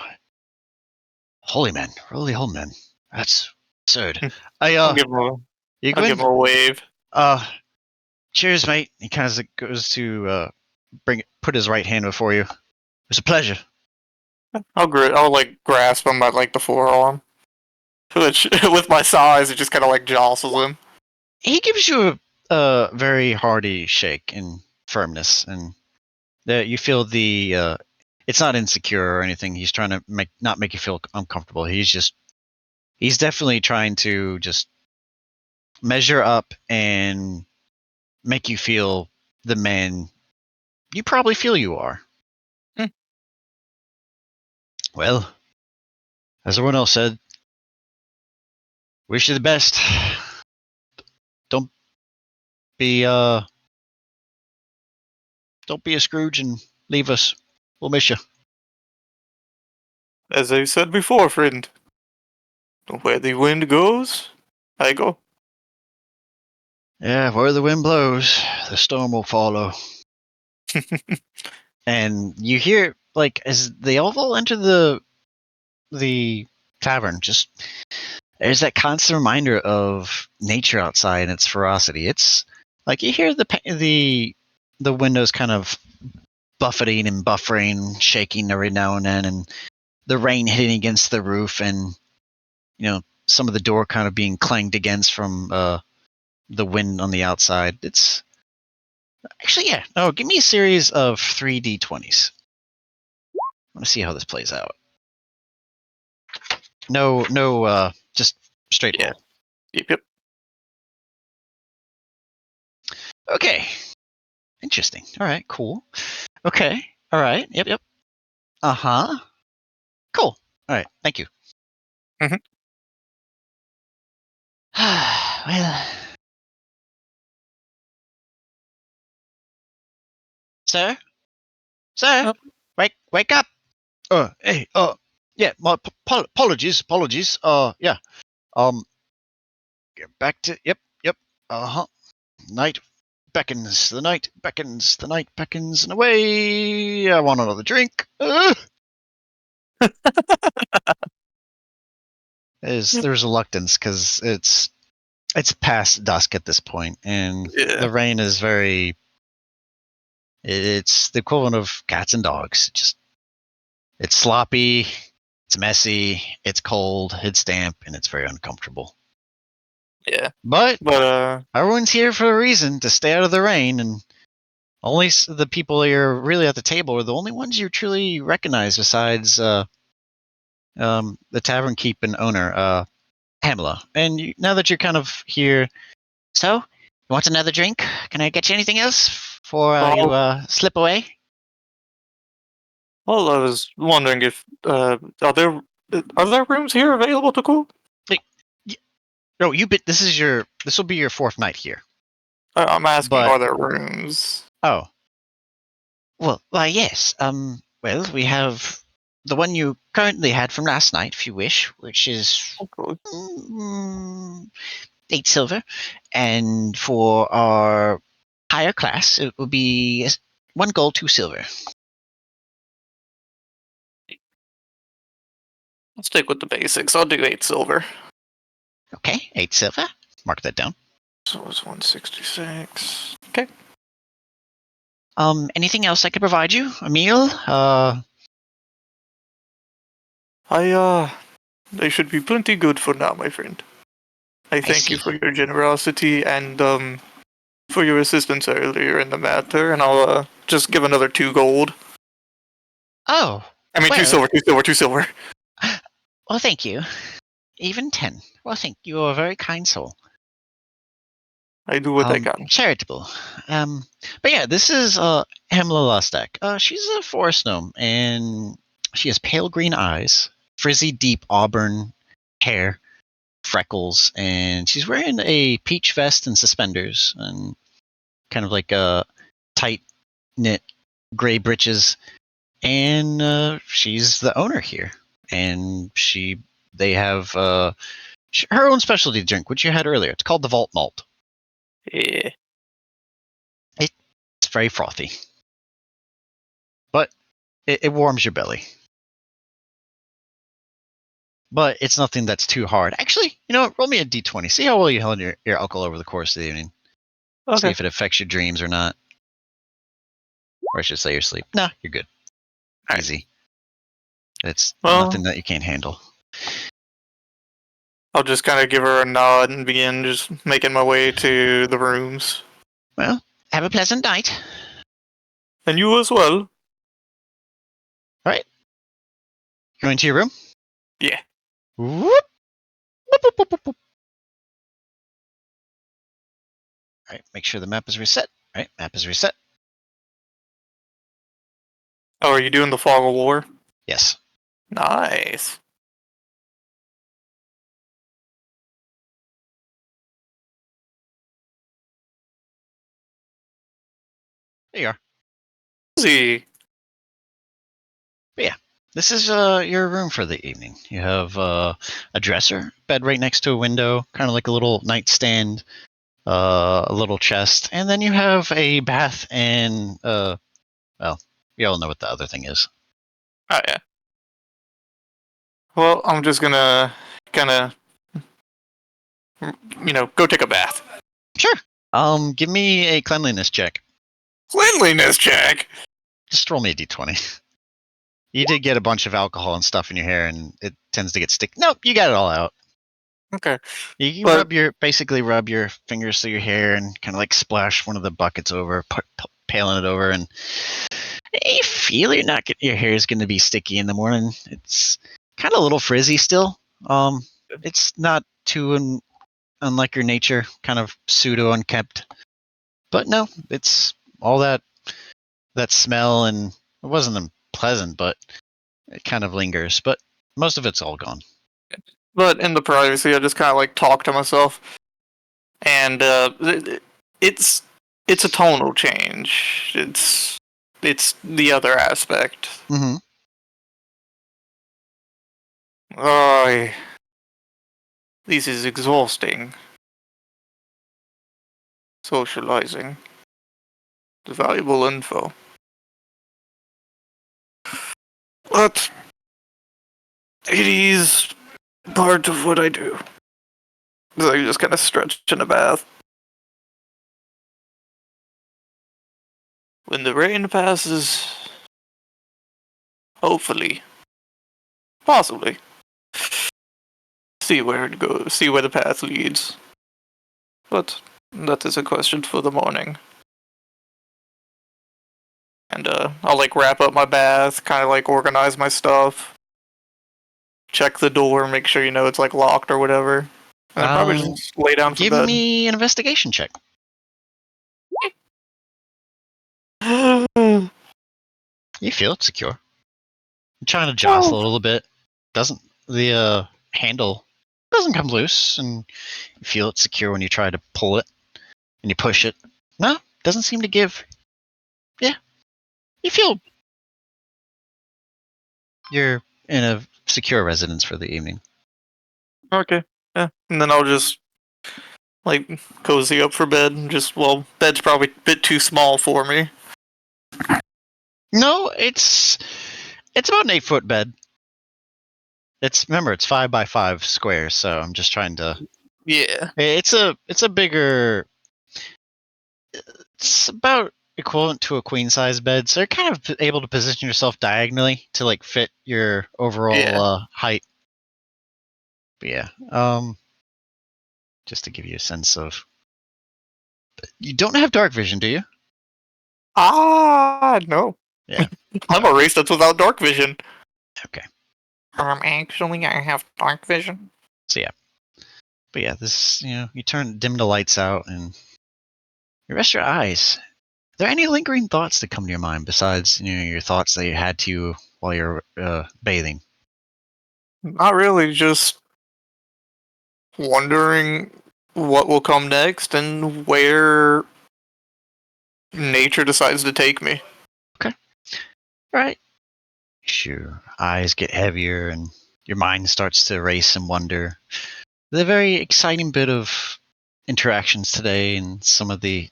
Holy man. Holy holy man. That's absurd.
I'll give him
Yiguin?
a wave.
Cheers, mate. He kind of goes to put his right hand before you. It was a pleasure.
I'll like grasp him at like the forearm, which with my size, it just kind of like jostles him.
He gives you a very hearty shake and firmness, and you feel the. It's not insecure or anything. He's trying to not make you feel uncomfortable. He's definitely trying to just measure up and make you feel the man you probably feel you are. Well, as everyone else said, wish you the best. Don't be a Scrooge and leave us. We'll miss you.
As I said before, friend, where the wind goes, I go.
Yeah, where the wind blows, the storm will follow. And you hear, like, as they all enter the tavern, just there's that constant reminder of nature outside and its ferocity. It's like you hear the windows kind of buffeting and buffering, shaking every now and then, and the rain hitting against the roof, and some of the door kind of being clanged against from the wind on the outside. It's actually, yeah. No, give me a series of 3d20s. I want to see how this plays out. No, just straight
Yeah.
roll.
Yep.
Okay. Interesting. All right, cool. Okay. All right. Yep. Uh-huh. Cool. All right. Thank you.
Mhm.
Well, sir? Sir?
Yep.
Wake up. Hey, yeah, my apologies. Yeah. Get back to, yep. Uh-huh. Night beckons, the night beckons, and away. I want another drink. There's reluctance because it's past dusk at this point, and
Yeah.
the rain is very. It's the equivalent of cats and dogs. It's sloppy, it's messy, it's cold, it's damp, and it's very uncomfortable.
Yeah.
But
But
everyone's here for a reason, to stay out of the rain, and only the people you're really at the table are the only ones you truly recognize besides the tavern keep and owner, Pamela. And now that you're kind of here, so you want another drink? Can I get you anything else before you slip away?
well, I was wondering if are there rooms here available to cool?
No, this will be your fourth night here.
I'm asking,
But
are there rooms?
oh, well, why yes. Well, we have the one you currently had from last night, if you wish, which is
Oh, cool.
8 silver, and for our higher class, it will be 1 gold, 2 silver.
I'll stick with the basics. I'll do 8 silver.
Okay, 8 silver. Mark that down.
So it's 166. Okay.
Anything else I could provide you? A meal?
They should be plenty good for now, my friend. I thank you
see.
for your generosity and for your assistance earlier in the matter, and I'll just give another 2 gold.
Oh,
I mean,
well,
2 silver.
well, thank you. Even 10. Well, thank you. You're a very kind soul.
I do what I can.
Charitable. But yeah, this is Hemla Lustak. She's a forest gnome, and she has pale green eyes, frizzy, deep auburn hair, freckles, and she's wearing a peach vest and suspenders, and kind of like a tight knit gray breeches. And she's the owner here, and they have her own specialty drink, which you had earlier. It's called the Vault Malt.
Yeah.
It's very frothy, but it warms your belly. But it's nothing that's too hard. Actually, you know what? Roll me a d20. See how well you held your alcohol over the course of the evening. See
Okay.
if it affects your dreams or not. Or I should say your sleep. Nah, you're good.
Right.
Easy. It's
Well,
nothing that you can't handle.
I'll just kind of give her a nod and begin just making my way to the rooms.
Well, have a pleasant night.
And you as well.
Going to your room?
Yeah.
Whoop. Whoop, whoop, whoop, whoop, whoop. All right, make sure the map is reset. All right, map is reset.
Oh, are you doing the Fog of War?
Yes.
Nice.
There you are.
Easy.
This is your room for the evening. You have a dresser, bed right next to a window, kind of like a little nightstand, a little chest, and then you have a bath and well, you all know what the other thing is.
Oh, yeah. Well, I'm just gonna kind of, go take a bath.
Sure. Give me a cleanliness check.
Cleanliness check.
Just roll me a d20. You did get a bunch of alcohol and stuff in your hair, and it tends to get sticky. Nope, you got it all out.
Okay.
You can
But
basically rub your fingers through your hair and kind of like splash one of the buckets over, paling it over, and you feel your hair is going to be sticky in the morning. It's kind of a little frizzy still. It's not too unlike your nature, kind of pseudo unkept. But no, it's all that smell, and it wasn't unpleasant, but it kind of lingers. But most of it's all gone.
But in the privacy, I just kind of like talk to myself, and it's a tonal change. It's the other aspect.
Mm-hmm.
Oh, this is exhausting. Socializing. The valuable info. But it is part of what I do. So you just kind of stretch in a bath. When the rain passes, hopefully, possibly, see where it goes, see where the path leads. But that is a question for the morning. And I'll like wrap up my bath, kind of like organize my stuff, check the door, make sure it's like locked or whatever, and then probably just lay down for
Give
bed.
me an investigation check. You feel it's secure. You're trying to jostle a little bit. Doesn't the handle doesn't come loose, and you feel it's secure when you try to pull it and you push it. No, doesn't seem to give. Yeah, you feel you're in a secure residence for the evening.
Okay, yeah, and then I'll just like cozy up for bed. Bed's probably a bit too small for me.
No, it's about an 8-foot bed. It's 5x5 squares, so I'm just trying to.
Yeah.
It's a bigger. It's about equivalent to a queen size bed, so you're kind of able to position yourself diagonally to like fit your overall height. But yeah, just to give you a sense of. You don't have dark vision, do you?
No.
Yeah.
I'm a race that's without dark vision.
Okay.
Actually, I have dark vision.
So yeah. But yeah, this you dim the lights out and you rest your eyes. Are there any lingering thoughts that come to your mind besides your thoughts that you had to while you're bathing?
Not really, just wondering what will come next and where nature decides to take me.
Okay. All right. Your eyes get heavier and your mind starts to race and wonder. The very exciting bit of interactions today and some of the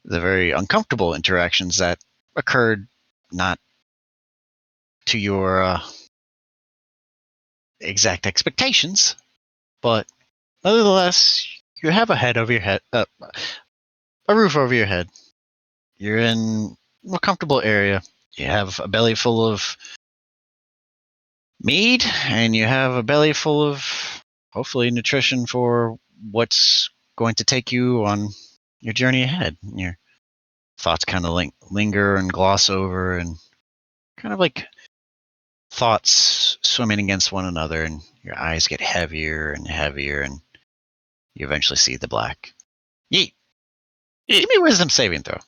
very uncomfortable interactions that occurred not to your exact expectations, but nevertheless, you have a head over your head, a roof over your head. You're in a comfortable area. You have a belly full of mead, and you have a belly full of hopefully nutrition for what's going to take you on your journey ahead. Your thoughts kind of linger and gloss over, and kind of like thoughts swimming against one another, and your eyes get heavier and heavier, and you eventually see the black. Yeet! Give me a wisdom saving throw.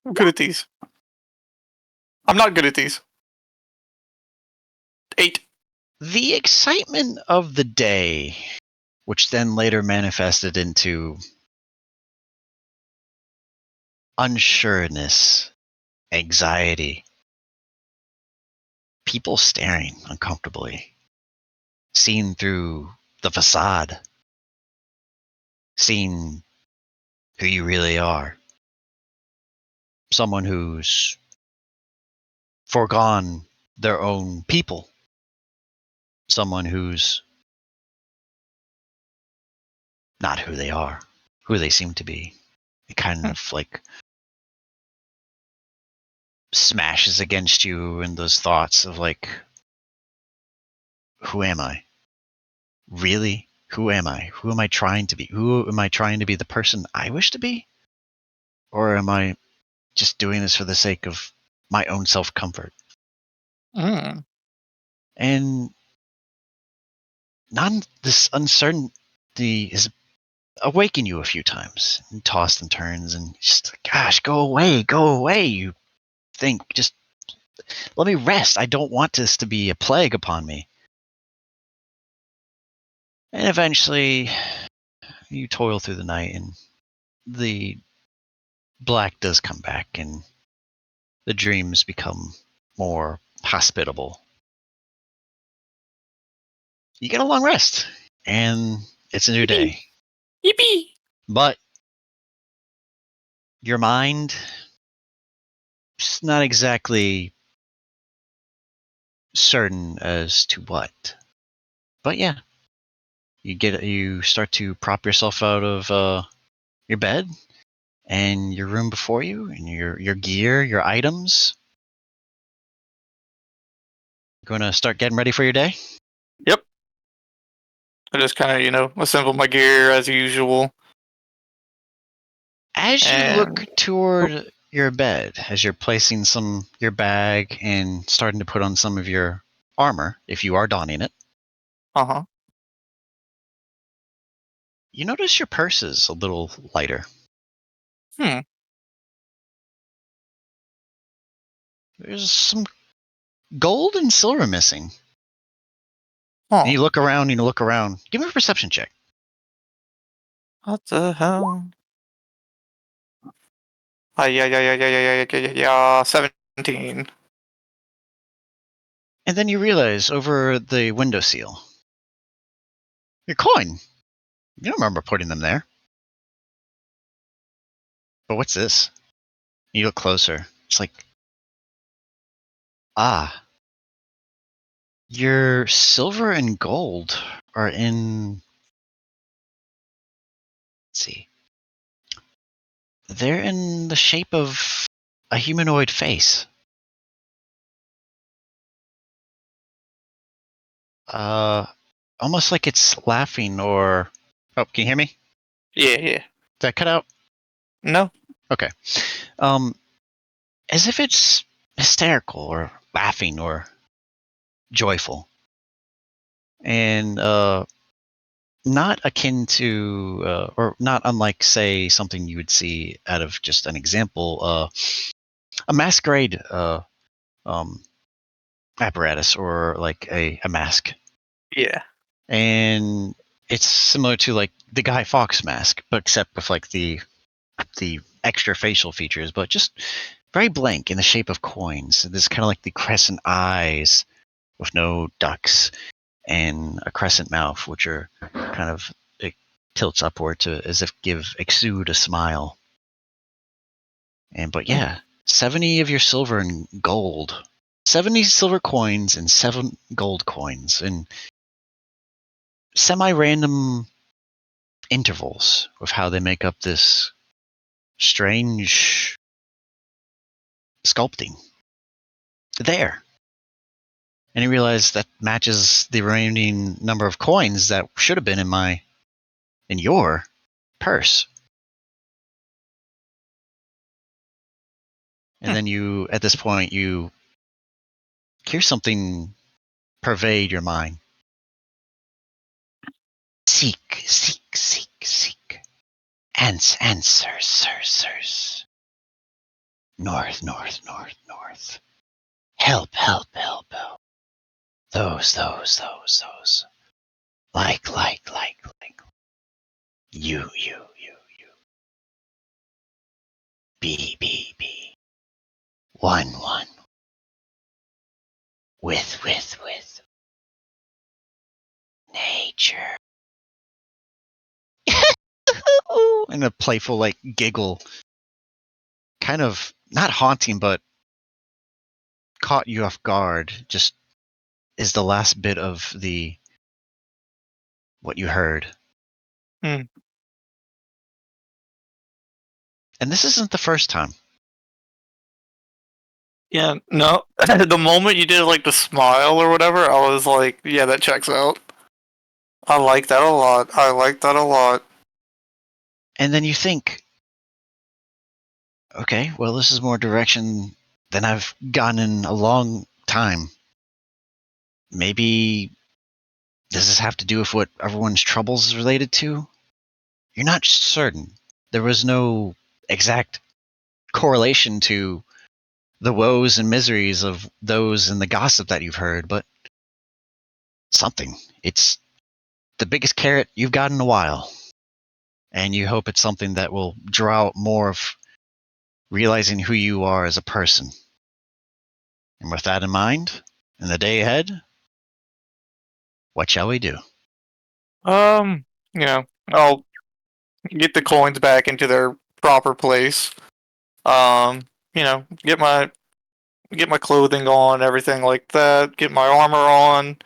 I'm good at these. I'm not good at these. 8.
The excitement of the day, which then later manifested into unsureness, anxiety, people staring uncomfortably, seeing through the facade, seeing who you really are. Someone who's foregone their own people. Someone who's not who they are, who they seem to be. It kind of like smashes against you in those thoughts of like, who am I? Really? Who am I? Who am I trying to be? Who am I trying to be, the person I wish to be? Or am I just doing this for the sake of my own self-comfort?
Mm.
And this uncertainty has awakened you a few times and tossed and turns and just, gosh, go away, you think, just let me rest. I don't want this to be a plague upon me. And eventually, you toil through the night, and the black does come back, and the dreams become more hospitable. You get a long rest, and it's a new day.
Yippee!
But your mind is not exactly certain as to what. But yeah, you start to prop yourself out of your bed and your room before you, and your gear, your items. Going to start getting ready for your day?
Yep. I just kind of, assemble my gear as usual.
As you look
And
toward your bed, as you're placing your bag and starting to put on some of your armor, if you are donning it, you notice your purse is a little lighter. There's some gold and silver missing. And you look around, Give me a perception check.
What the hell? Yeah, 17.
And then you realize over the windowsill, your coin. You don't remember putting them there. But what's this? You look closer. It's like, your silver and gold are in. Let's see. They're in the shape of a humanoid face. Almost like it's laughing or. Oh, can you hear me?
Yeah.
Did that cut out?
No.
Okay. As if it's hysterical or laughing or joyful. And not akin to, or not unlike, say, something you would see out of just an example, a masquerade apparatus or like a mask.
Yeah.
And it's similar to like the Guy Fawkes mask, but except with like the extra facial features, but just very blank in the shape of coins. This kind of like the crescent eyes with no ducts and a crescent mouth, which are kind of, it tilts upward to as if exude a smile. But yeah, 70 of your silver and gold, 70 silver coins and 7 gold coins, and semi-random intervals with how they make up this strange sculpting. There. And you realize that matches the remaining number of coins that should have been in your purse. And then you, at this point, you hear something pervade your mind. Seek, seek, seek, seek. Answers. North, north, north, north. Help, help, help, help. Those. Like. You. Be. One. With. Nature. And a playful, like, giggle. Kind of, not haunting, but caught you off guard. Just is the last bit of what you heard.
Hmm.
And this isn't the first time.
Yeah, no. The moment you did like the smile or whatever, I was like, yeah, that checks out. I like that a lot. I like that a lot.
And then you think, okay, well, this is more direction than I've gone in a long time. Maybe does this have to do with what everyone's troubles is related to? You're not certain. There was no exact correlation to the woes and miseries of those and the gossip that you've heard, but something. It's the biggest carrot you've got in a while. And you hope it's something that will draw out more of realizing who you are as a person. And with that in mind, in the day ahead, what shall we do?
You know, I'll get the coins back into their proper place. You know, get my clothing on, everything like that. Get my armor on,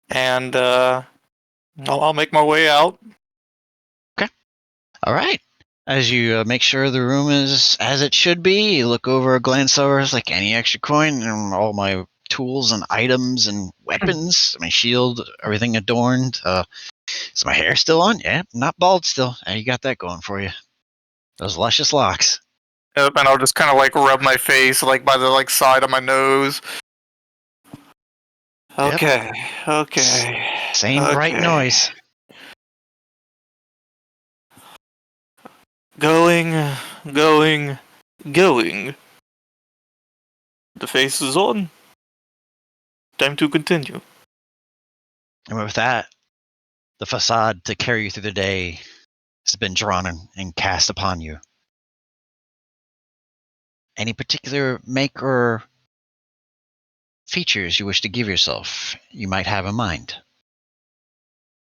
and I'll make my way out.
Okay. All right. As you make sure the room is as it should be, you look over, glance over, it's like any extra coin, and all my tools and items and weapons, my shield, everything adorned. Is my hair still on? Yeah, not bald still. You got that going for you. Those luscious locks.
Yep, and I'll just kind of like rub my face like by the like side of my nose.
Yep.
Okay, okay,
Same bright noise.
Going, going, going. The face is on. Time to continue.
And with that, the facade to carry you through the day has been drawn and cast upon you. Any particular make or features you wish to give yourself you might have in mind?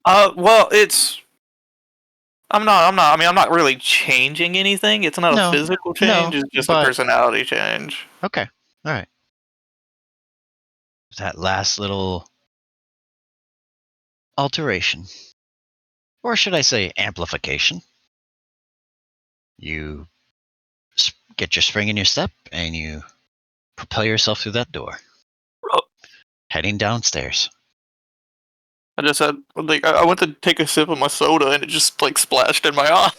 Well, it's. I'm not really changing anything. It's not a
No,
physical
no,
change. It's just a
but
personality change.
okay, all right. That last little alteration, or should I say amplification. You get your spring in your step and you propel yourself through that door,
Oh,
heading downstairs.
I just had like I went to take a sip of my soda and it just like splashed in my eye.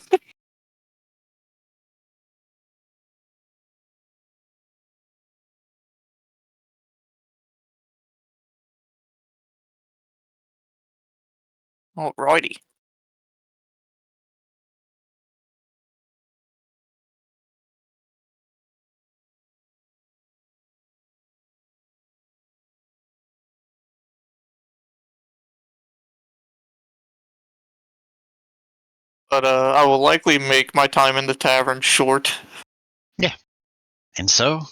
Alrighty. But I will likely make my time in the tavern short.
Yeah. And so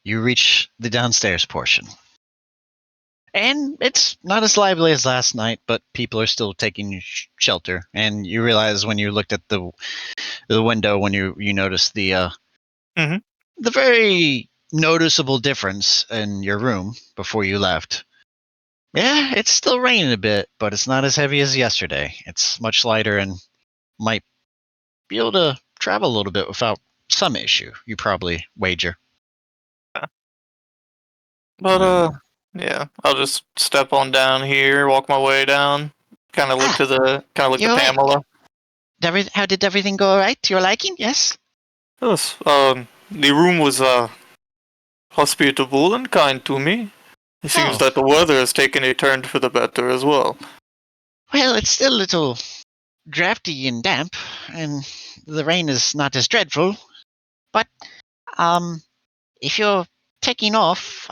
you reach the downstairs portion. And it's not as lively as last night, but people are still taking shelter. And you realize when you looked at the window, when you noticed the the very noticeable difference in your room before you left. Yeah, it's still raining a bit, but it's not as heavy as yesterday. It's much lighter and might be able to travel a little bit without some issue. You probably wager.
But yeah, I'll just step on down here, walk my way down, kind of look to
You're right.
Pamela.
How did everything go? All right to your liking? Yes.
Yes, the room was hospitable and kind to me. It seems
Oh,
that the weather has taken a turn for the better as well.
well, it's still a little drafty and damp, and the rain is not as dreadful. But if you're taking off,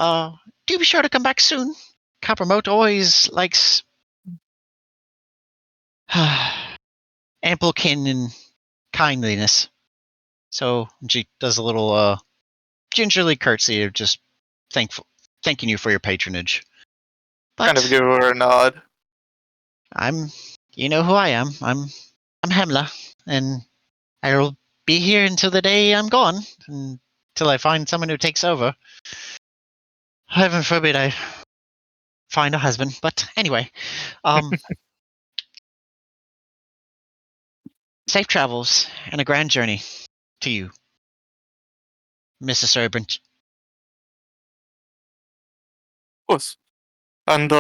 do be sure to come back soon. Coppermote always likes ample kin and kindliness. So she does a little gingerly curtsy of just thanking you for your patronage. But
Kind of give her a nod.
you know who I am. I'm Hemla, and I'll be here until the day I'm gone, until I find someone who takes over. Heaven forbid I find a husband. But anyway, safe travels and a grand journey to you, Mrs. Suirbrinch.
course. And,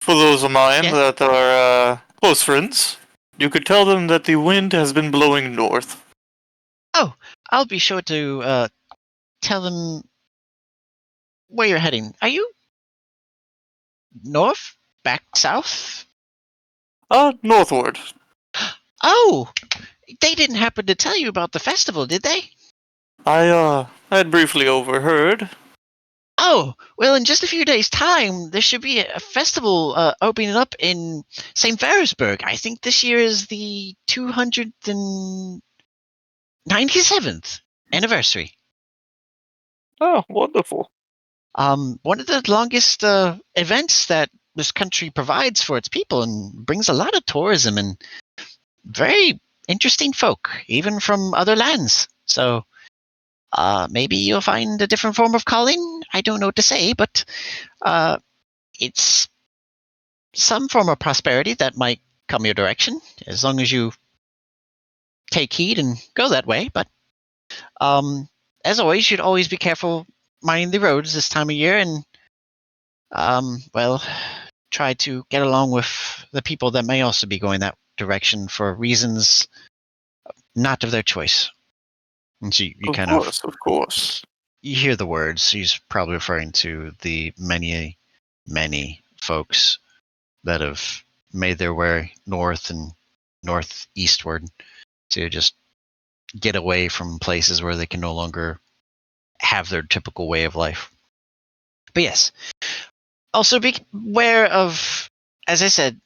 for those of mine
Yeah.
that are, close friends, you could tell them that the wind has been blowing north.
Oh, I'll be sure to tell them where you're heading. Are you north? Back south?
Northward.
Oh, they didn't happen to tell you about the festival, did they?
I had briefly overheard.
Oh, well, in just a few days' time, there should be a festival opening up in St. Ferrisburg. I think this year is the 297th anniversary.
Oh, wonderful.
One of the longest events that this country provides for its people and brings a lot of tourism and very interesting folk, even from other lands. So maybe you'll find a different form of calling. I don't know what to say, but it's some form of prosperity that might come your direction, as long as you take heed and go that way. But as always, you'd always be careful minding the roads this time of year, and well, try to get along with the people that may also be going that direction for reasons not of their choice. And so you kind of
Of course.
you hear the words. He's probably referring to the many folks that have made their way north and northeastward to just get away from places where they can no longer have their typical way of life. But yes, also be aware of, as I said,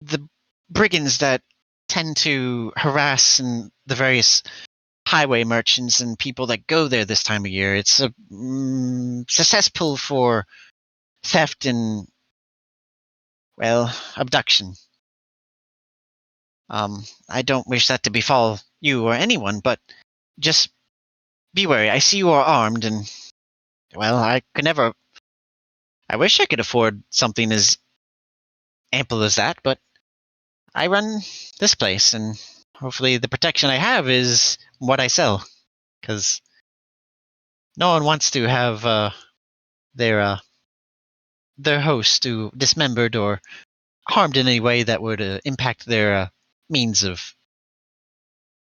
the brigands that tend to harass and the various highway merchants and people that go there this time of year. It's a cesspool for theft and, well, abduction. I don't wish that to befall you or anyone, but just be wary. I see you are armed, and, well, I could never. I wish I could afford something as ample as that, but I run this place, and hopefully the protection I have is what I sell, because no one wants to have their host to dismembered or harmed in any way that would impact their means of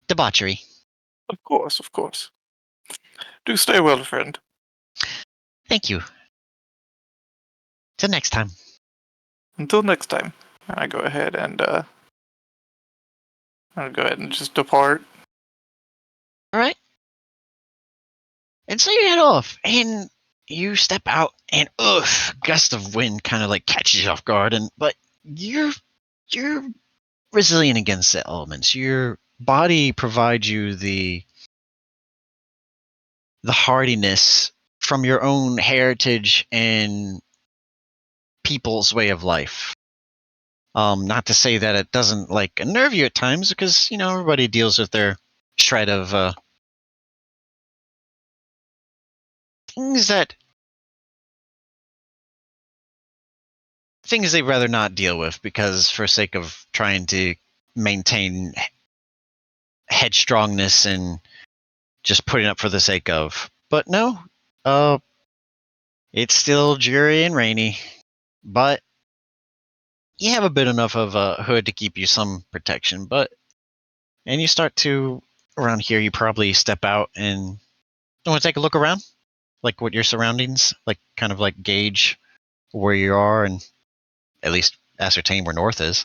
debauchery.
Of course, of course. Do stay well, friend.
Thank you. Till next time.
Until next time. I go ahead and I'll go ahead and just depart.
All right. And so you head off, and you step out, and gust of wind kind of like catches you off guard, but you're resilient against the elements. Your body provides you the hardiness from your own heritage and people's way of life. Not to say that it doesn't like unnerve you at times, because everybody deals with their shred of things they'd rather not deal with, because for sake of trying to maintain headstrongness and just putting up for the sake of. But no, it's still dreary and rainy, but you have a bit enough of a hood to keep you some protection. And you start to, around here, you probably step out and want to take a look around, like what your surroundings, like kind of like gauge where you are and at least ascertain where north is.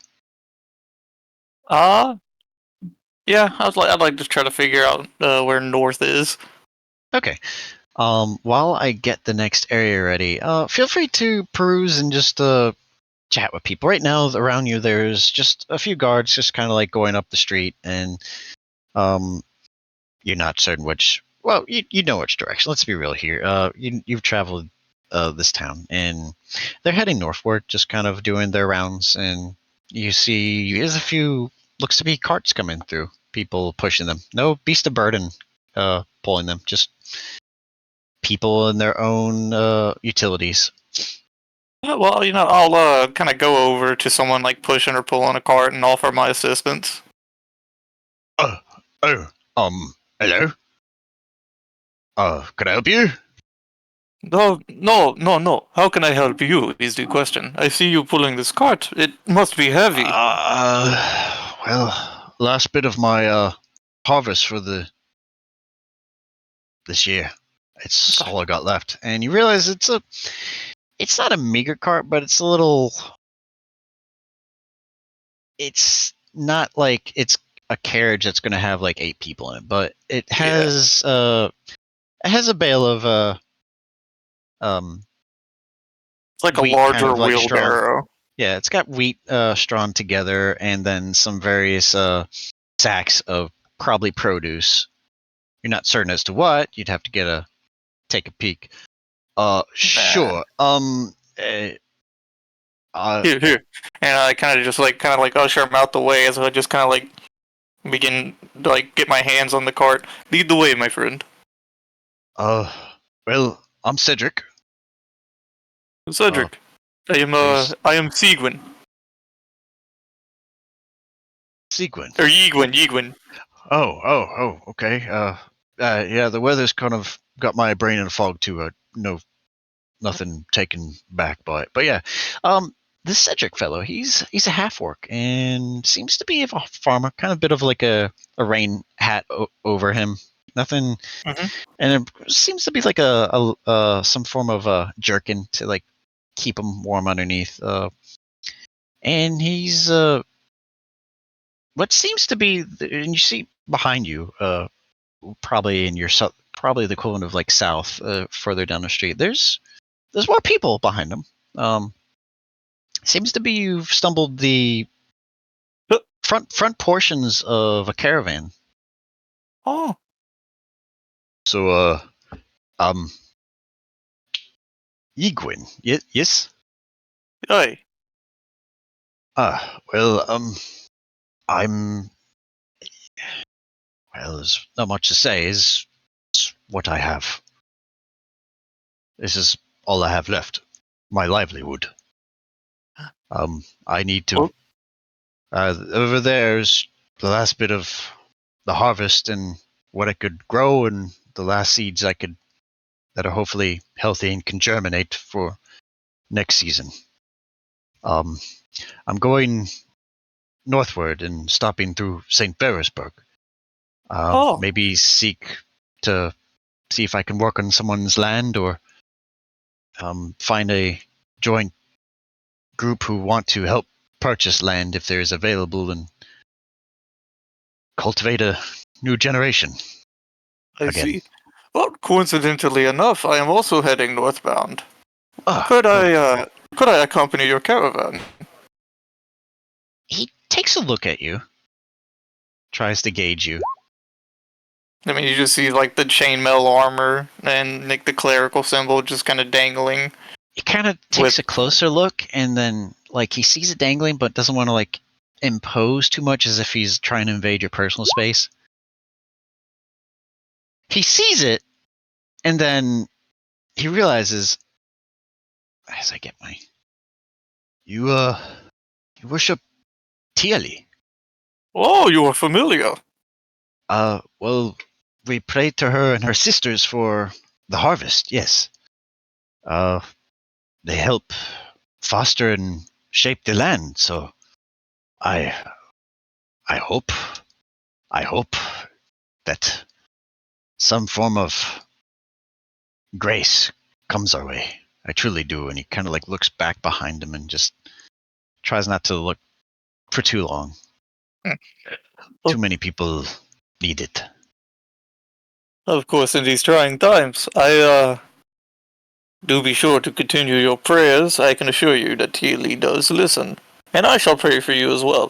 Yeah, I'd like to try to figure out where north is.
Okay. While I get the next area ready, feel free to peruse and just chat with people. Right now, around you, there's just a few guards, just kind of like going up the street, and you're not certain which. Well, you know which direction. Let's be real here. You've traveled this town, and they're heading northward, just kind of doing their rounds, and you see there's a few, looks to be carts coming through, people pushing them. No beast of burden pulling them, just people in their own utilities.
Well, I'll kind of go over to someone like pushing or pulling a cart and offer my assistance.
Hello? Could I help you?
No. How can I help you? Is the question. I see you pulling this cart. It must be heavy.
Well, last bit of my harvest for this year. It's all I got left. And you realize it's not a meager cart, but it's a little. It's not like it's a carriage that's going to have like 8 people in it, but it has a bale of
It's like a
wheat kind
larger
of like straw.
wheelbarrow.
Yeah, it's got wheat strawn together, and then some various sacks of probably produce. You're not certain as to what. You'd have to take a peek. Sure.
Here. And I kind of like usher him out the way as I just kind of like begin to like get my hands on the cart. Lead the way, my friend.
Well, I'm Cedric.
Cedric. I am Seguin.
Seguin.
Or Yiguin.
Oh, okay. Yeah, the weather's kind of got my brain in a fog too. No, nothing taken back by it. But yeah, this Cedric fellow, he's a half orc and seems to be a farmer. Kind of bit of like a rain hat over him. Nothing, and it seems to be like a some form of a jerkin to like keep him warm underneath. And he's what seems to be, and you see behind you, probably in your probably the equivalent of like south, further down the street. There's more people behind them. Seems to be you've stumbled the front portions of a caravan.
Oh.
So Yiguin, yes.
Aye.
Well, there's not much to say. Is what I have. This is all I have left. My livelihood. I need to. Over there's the last bit of the harvest and what I could grow, and the last seeds that are hopefully healthy and can germinate for next season. I'm going northward and stopping through St. Petersburg. Maybe seek to see if I can work on someone's land, or find a joint group who want to help purchase land if there is available, and cultivate a new generation.
I see. Well, coincidentally enough, I am also heading northbound. Could I accompany your caravan?
He takes a look at you, tries to gauge you.
I mean, you just see like the chainmail armor and like the clerical symbol just kind of dangling.
He kind of takes a closer look, and then like he sees it dangling, but doesn't want to like impose too much, as if he's trying to invade your personal space. He sees it, and then he realizes, as I get my, you worship Tiali.
Oh, you are familiar.
Well, we prayed to her and her sisters for the harvest. Yes. They help foster and shape the land. So, I hope that some form of grace comes our way. I truly do. And he kind of like looks back behind him and just tries not to look for too long. Too many people need it.
Of course, in these trying times, I do be sure to continue your prayers. I can assure you that Teely does listen. And I shall pray for you as well.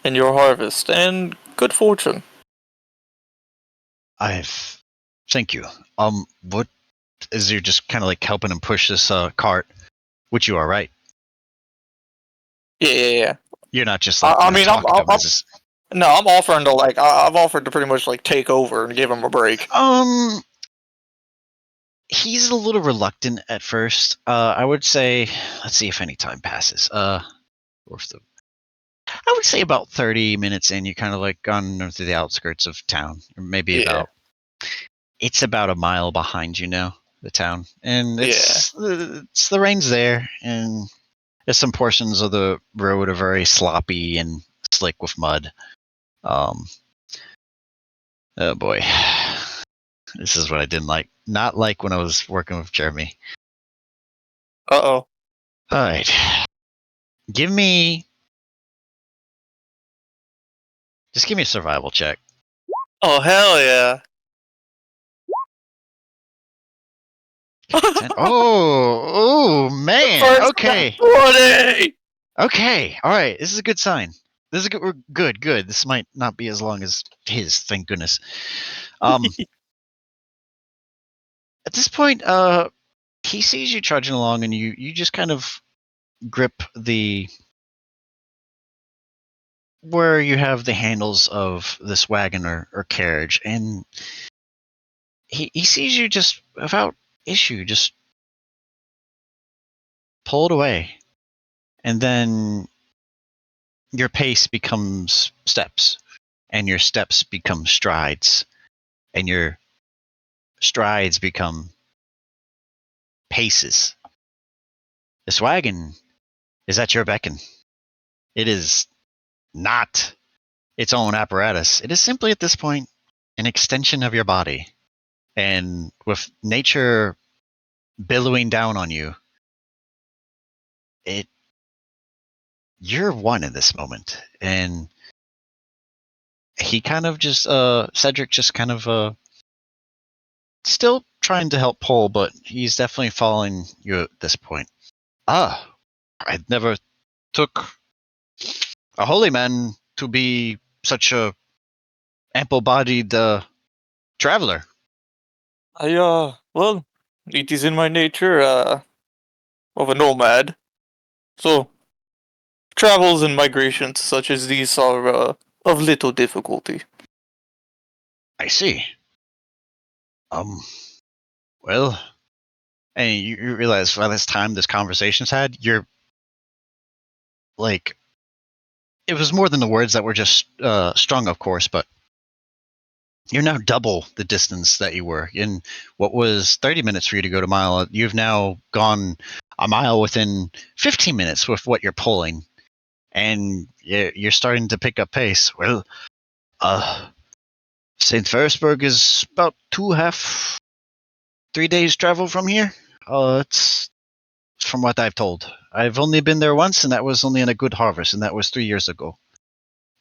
In your harvest, and good fortune.
Thank you. What is you're just kind of like helping him push this cart, which you are, right?
Yeah.
You're not just like
no, I'm offering to like I've offered to pretty much like take over and give him a break.
He's a little reluctant at first. I would say, let's see if any time passes. I would say about 30 minutes in, you kind of like gone through the outskirts of town, or maybe it's about a mile behind you now. the town, and it's the rain's there, and there's some portions of the road are very sloppy and slick with mud. Oh boy, this is what I didn't like. Not like when I was working with Jeremy.
Uh-oh.
All right, give me a survival check.
Oh, hell yeah.
Oh man.
First
Okay.
20!
Okay. All right. This is a good sign. This is a good. We're good. Good. This might not be as long as his. Thank goodness. At this point, he sees you trudging along, and you just kind of grip the where you have the handles of this wagon or carriage, and he sees you just without issue, just pull it away, and then your pace becomes steps, and your steps become strides, and your strides become paces. This wagon is at your beckon. It is not its own apparatus. It is simply at this point an extension of your body. And with nature billowing down on you, you're one in this moment. And he kind of just Cedric just kind of still trying to help pull, but he's definitely following you at this point. I never took a holy man to be such a ample-bodied traveler.
Well, it is in my nature, of a nomad. So, travels and migrations such as these are, of little difficulty.
I see. Well, and you realize by this time this conversation's had, you're like, it was more than the words that were just strung, of course, but you're now double the distance that you were. In what was 30 minutes for you to go to mile, you've now gone a mile within 15 minutes with what you're pulling, and you're starting to pick up pace. Well, St. Ferrisburg is about 3 days travel from here. It's from what I've told. I've only been there once, and that was only in a good harvest, and that was 3 years ago.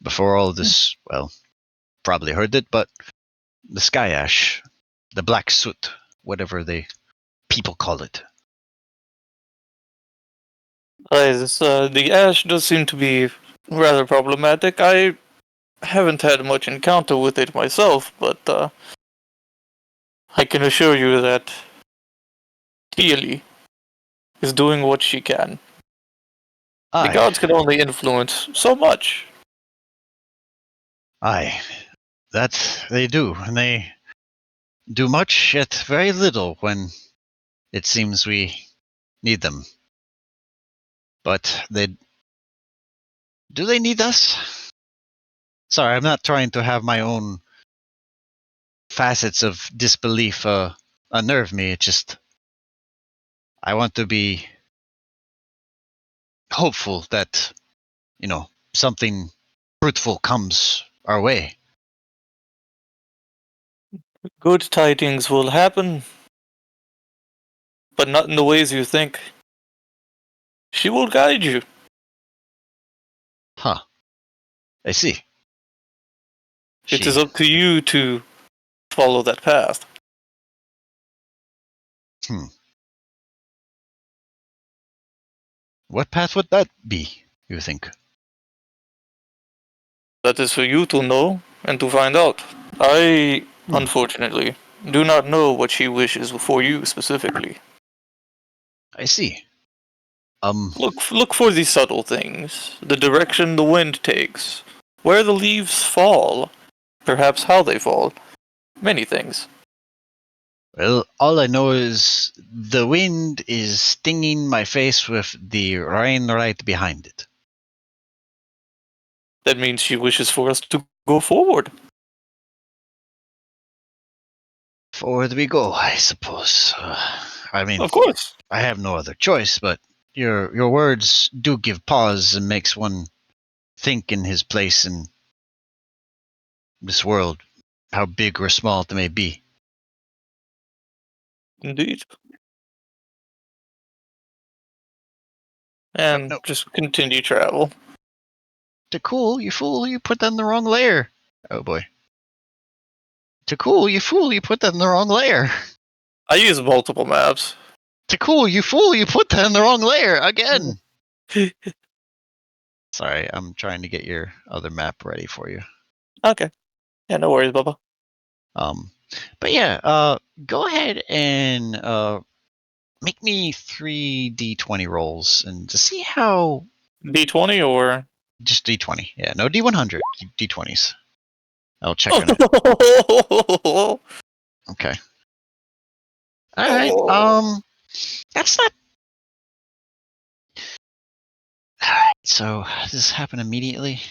Before all this, well, probably heard it, but the sky ash, the black soot, whatever the people call it.
The ash does seem to be rather problematic. I haven't had much encounter with it myself, but I can assure you that Keely is doing what she can. The gods can only influence so much.
Aye, that they do, and they do much yet very little when it seems we need them. But do they need us? Sorry, I'm not trying to have my own facets of disbelief unnerve me. It's just I want to be hopeful that, something fruitful comes our way.
Good tidings will happen, but not in the ways you think. She will guide you.
Huh. I see.
It is up to you to follow that path.
What path would that be, you think?
That is for you to know and to find out. I, unfortunately, do not know what she wishes for you specifically.
I see.
Look for the subtle things. The direction the wind takes. Where the leaves fall. Perhaps how they fall. Many things.
Well, all I know is the wind is stinging my face with the rain right behind it.
That means she wishes for us to go forward.
Forward we go, I suppose. I mean,
Of course.
I have no other choice, but your words do give pause and makes one think in his place in this world, how big or small it may be.
Indeed. And
No,
just continue travel.
Takkul, you fool, you put that in the wrong layer. Oh boy. Takkul, you fool, you put that in the wrong layer.
I use multiple maps.
Takkul, you fool, you put that in the wrong layer again. Sorry, I'm trying to get your other map ready for you.
Okay. Yeah, no worries, Bubba.
But yeah, go ahead and make me 3d20 rolls and to see how.
D20 or?
Just d20. Yeah, no d100. D20s. I'll check on it. Okay. All right. That's not. All right. So does this happen immediately?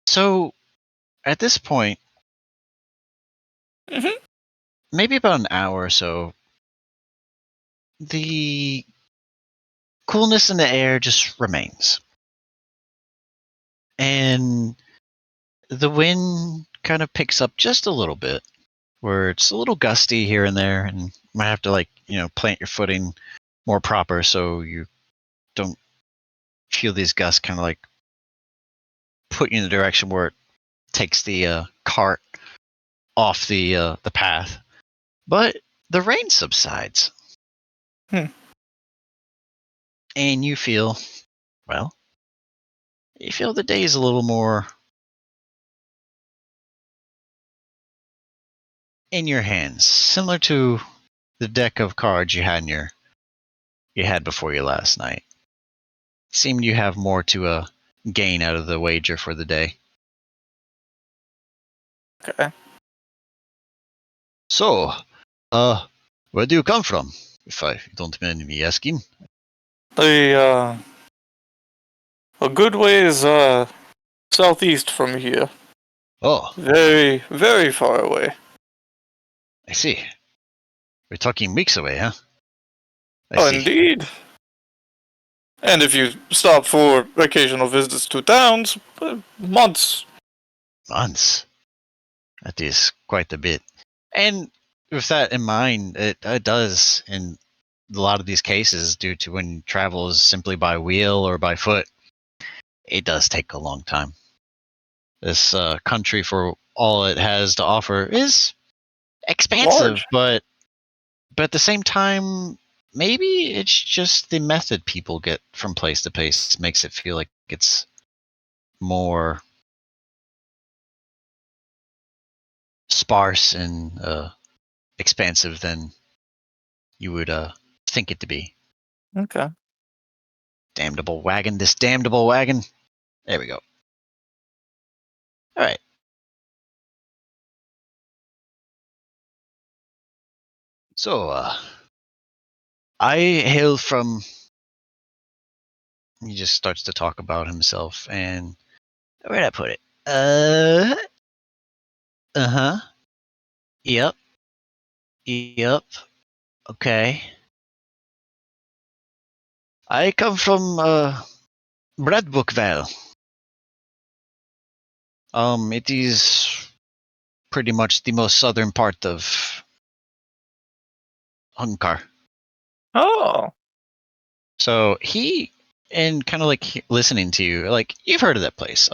So at this point,
Mhm.
maybe about an hour or so, the coolness in the air just remains. And the wind kind of picks up just a little bit, where it's a little gusty here and there, and you might have to plant your footing more proper so you don't feel these gusts kind of like put you in the direction where it takes the cart off the path. But the rain subsides. And you feel, well, you feel the day is a little more in your hands, similar to the deck of cards you had before you last night. It seemed you have more to gain out of the wager for the day.
Okay.
So, where do you come from, if I don't mind me asking?
A good ways southeast from here.
Oh,
Very, very far away.
I see. We're talking weeks away, huh? I
Oh,
see.
indeed. And if you stop for occasional visits to towns, months.
Months. That is quite a bit. And with that in mind, it does in a lot of these cases, due to when travel is simply by wheel or by foot, it does take a long time. This country, for all it has to offer, is expansive,
Large.
but at the same time, maybe it's just the method people get from place to place makes it feel like it's more sparse and expansive than you would think it to be.
Okay.
Damnable wagon, this damnable wagon. There we go. All right. So, I hail from. He just starts to talk about himself, and where'd I put it? Huh. Yep. Yep. Okay. I come from Bradbookvale. It is pretty much the most southern part of Hunkar.
Oh.
So he, and kind of like listening to you, like you've heard of that place.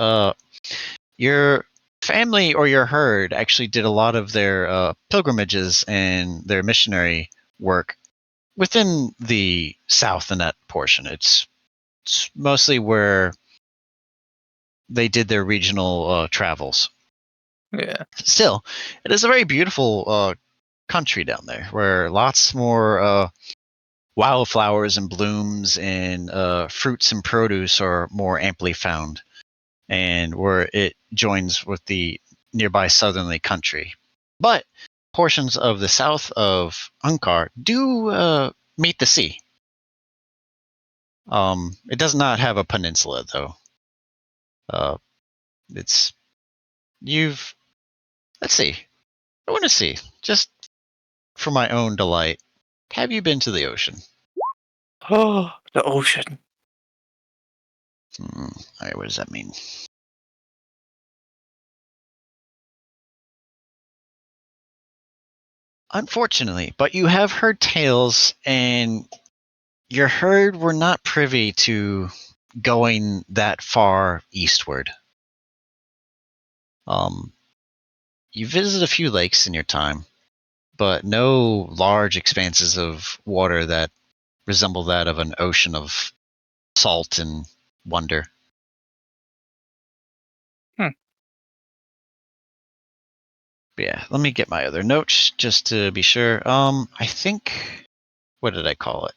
Your family or your herd actually did a lot of their pilgrimages and their missionary work within the south in that portion. It's mostly where they did their regional travels.
Yeah.
Still, it is a very beautiful country down there, where lots more wildflowers and blooms and fruits and produce are more amply found, and where it joins with the nearby southerly country. But portions of the south of Unkar do meet the sea. It does not have a peninsula, though. It's you've Let's see. I want to see, just for my own delight. Have you been to the ocean?
Oh, the ocean.
All right, what does that mean? Unfortunately, but you have heard tales, and your herd were not privy to going that far eastward. You visited a few lakes in your time, but no large expanses of water that resemble that of an ocean of salt and wonder.
Hmm.
But yeah, let me get my other notes just to be sure. I think, what did I call it?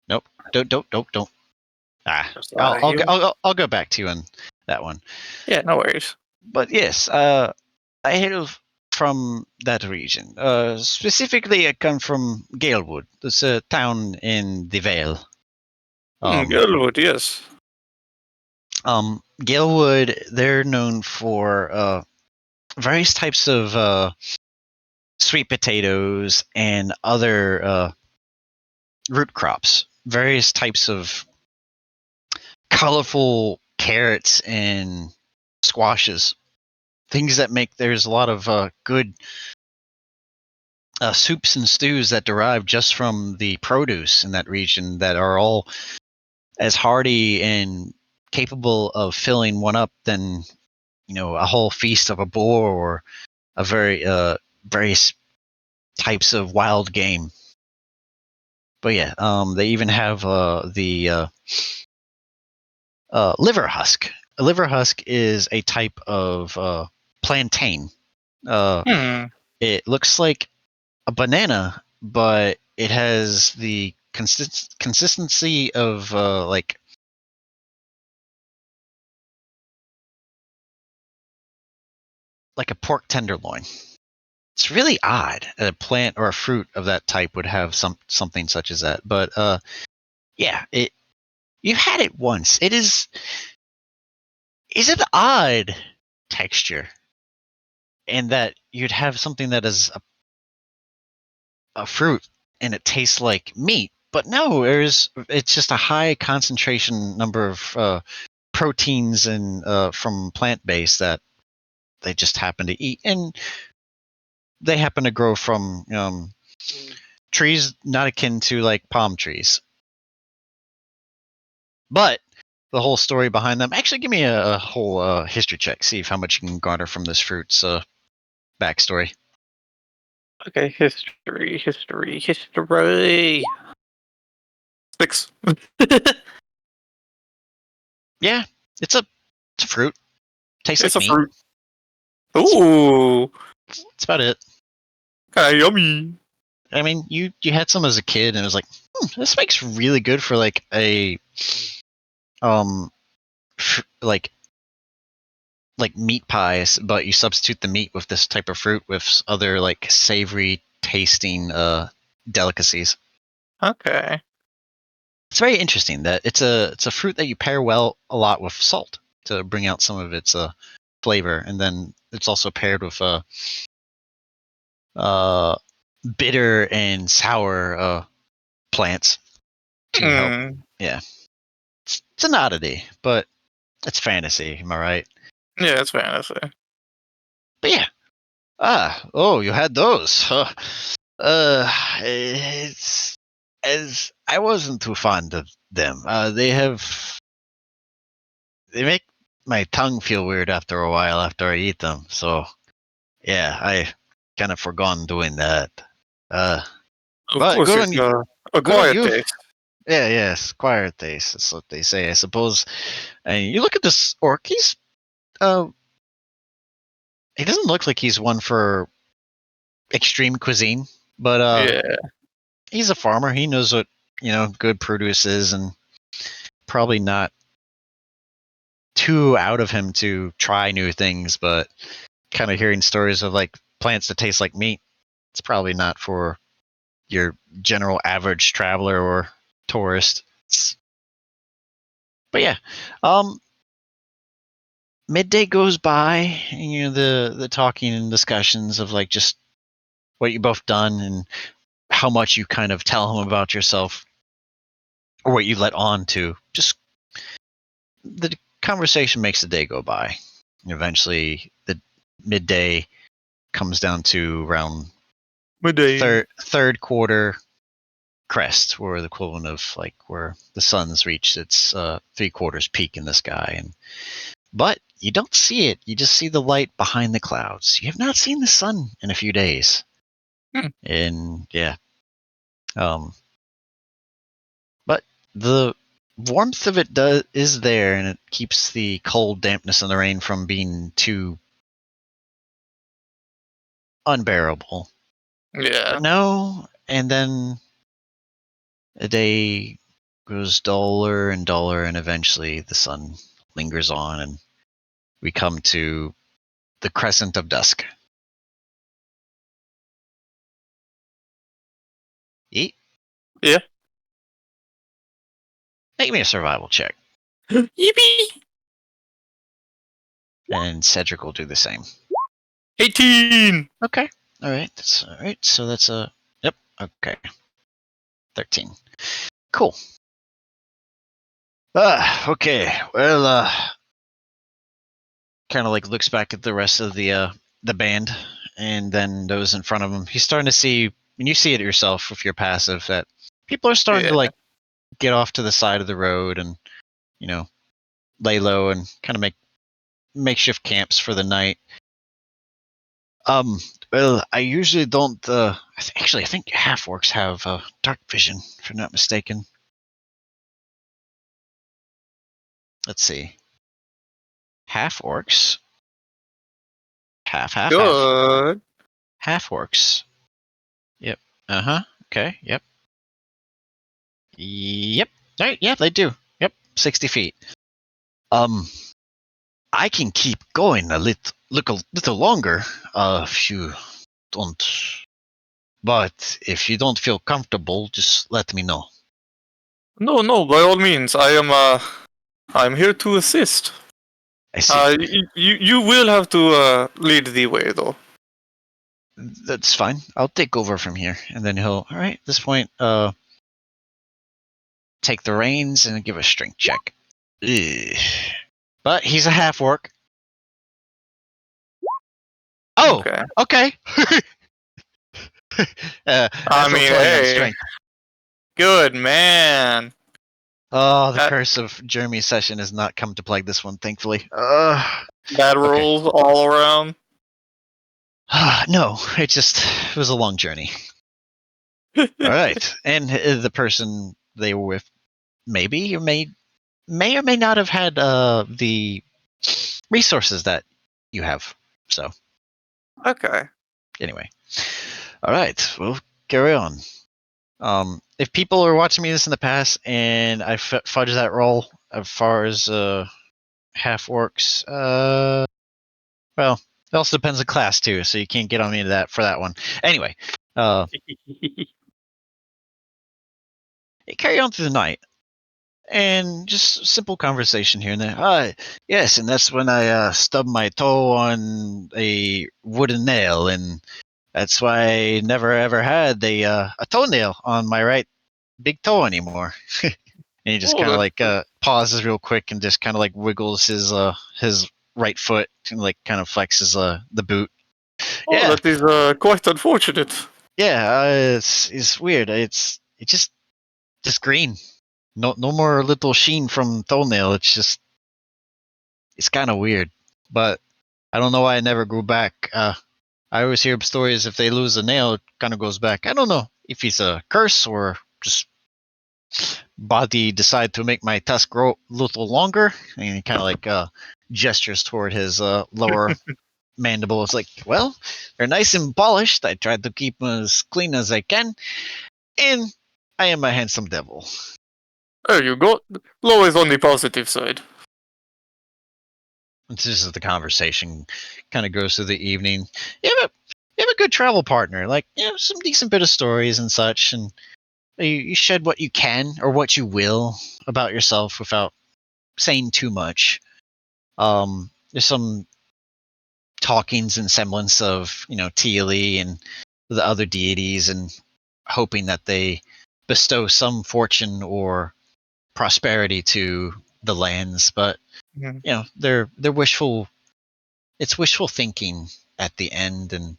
Nope. Don't.
Just
I'll go back to you on that one.
Yeah, no worries.
But yes, I hail from that region. Specifically, I come from Galewood. It's a town in the Vale.
Good, yes.
Galewood, they're known for various types of sweet potatoes and other root crops. Various types of colorful carrots and squashes. Things that make there's a lot of good soups and stews that derive just from the produce in that region that are all as hearty and capable of filling one up than a whole feast of a boar or a various types of wild game. But yeah, they even have the liver husk. A liver husk is a type of plantain.
Hmm.
It looks like a banana, but it has the consistency of like a pork tenderloin. It's really odd. A plant or a fruit of that type would have something such as that. But yeah, you've had it once. Is an odd texture, and that you'd have something that is a fruit and it tastes like meat. But no, it's just a high concentration number of proteins and from plant based that they just happen to eat, and they happen to grow from trees not akin to like palm trees. But the whole story behind them. Actually, give me a whole history check. See if how much you can garner from this fruit's backstory.
Okay, history. 6.
Yeah, it's a fruit. Tastes
It's
like
a
meat.
fruit. Ooh,
That's about it.
kind of yummy.
I mean, you had some as a kid, and it was like, this makes really good for like a um like meat pies, but you substitute the meat with this type of fruit with other like savory tasting delicacies.
Okay.
It's very interesting that it's a fruit that you pair well a lot with salt to bring out some of its flavor, and then it's also paired with uh bitter and sour plants to help.
Hmm.
Yeah, it's an oddity, but it's fantasy. Am I right?
Yeah, it's fantasy.
But yeah. You had those. Huh. It's as I wasn't too fond of them. They make my tongue feel weird after a while after I eat them. So yeah, I kind of forgone doing that. Uh,
Of
but
course,
good
it's
on you.
a
Good on
quiet
you.
taste.
Yeah, yes, quiet taste. That's what they say, I suppose. And you look at this orc. Uh, he doesn't look like he's one for extreme cuisine, but
Yeah.
he's a farmer. He knows what good produce is, and probably not too out of him to try new things. But kind of hearing stories of like plants that taste like meat, it's probably not for your general average traveler or tourist. But yeah, um, midday goes by, and the talking and discussions of like just what you both done and how much you kind of tell him about yourself, or what you let on to. Just the conversation makes the day go by. And eventually, the midday comes down to around
Midday.
third quarter crest, or the equivalent of like where the sun's reached its 3/4 peak in the sky. But you don't see it. You just see the light behind the clouds. You have not seen the sun in a few days. And yeah. But the warmth of it is there, and it keeps the cold dampness and the rain from being too unbearable.
Yeah.
But no, and then a day grows duller and duller, and eventually the sun lingers on, and we come to the crescent of dusk. Yeet.
Yeah.
Make me a survival check,
Yippee!
and Cedric will do the same.
18!
Okay. All right. That's all right. So that's a yep. Okay. 13. Cool. Okay. Well, kind of like looks back at the rest of the band, and then those in front of him. He's starting to see, and you see it yourself if you're passive, that people are starting to
Yeah.
like get off to the side of the road and lay low and kind of make makeshift camps for the night. Well, I usually don't. Actually, I think half orcs have dark vision, if I'm not mistaken. Let's see. Half orcs. Half.
Good.
Half orcs. Yep. Okay. Yep. Yep. All right. Yeah, they do. Yep. 60 feet. I can keep going a little longer. If you don't. But if you don't feel comfortable, just let me know.
No, by all means. I'm here to assist.
I see.
You will have to lead the way, though.
That's fine. I'll take over from here, and then he'll. All right. At this point, take the reins and give a strength check. Ugh. But he's a half orc. Oh,
Okay.
okay. Natural 20 on
hey.
strength.
Good man.
Oh, the curse of Jeremy's session has not come to plague this one, thankfully.
Bad rolls all around.
No, it was a long journey. All right, and the person they were with may or may not have had the resources that you have. So,
Okay.
anyway, all right, we'll carry on. If people are watching me this in the past and I fudge that roll as far as half orcs, well, it also depends on class too, so you can't get on me for that one. Anyway, carry on through the night, and just simple conversation here and there. Yes, and that's when I stubbed my toe on a wooden nail, and that's why I never ever had a toenail on my right big toe anymore. And he just kind of like pauses real quick and just kind of like wiggles his right foot and like kind of flexes the boot. Yeah,
that is quite unfortunate.
yeah, it's weird. It's just green. No more little sheen from toenail. It's kind of weird. But I don't know why it never grew back. I always hear stories if they lose a nail, it kind of goes back. I don't know if it's a curse or just body decide to make my tusk grow a little longer, and he kind of like gestures toward his lower mandible. It's like, well, they're nice and polished. I tried to keep them as clean as I can, and I am a handsome devil.
There you go. Always on the positive side.
This is the conversation kind of goes through the evening. You have a good travel partner, like some decent bit of stories and such, and you shed what you can or what you will about yourself without saying too much. there's some talkings and semblance of, Teali and the other deities, and hoping that they bestow some fortune or prosperity to the lands. But they're wishful. It's wishful thinking at the end, and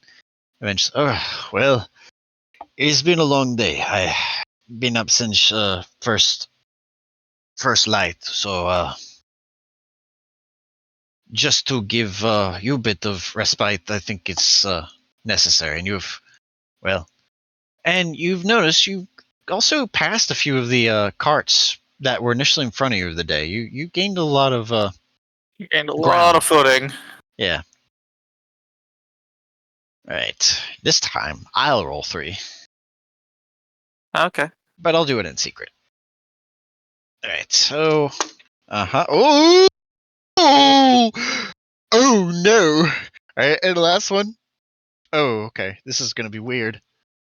eventually, well, it's been a long day. I've been up since first light, so just to give you a bit of respite, I think it's necessary. And you've noticed you also passed a few of the carts that were initially in front of you the day. You gained a lot of
You gained a
ground.
lot of footing.
Yeah. All right. This time I'll roll 3.
Okay.
But I'll do it in secret. All right. So, Oh, oh no! All right, and the last one. Oh, okay. This is gonna be weird.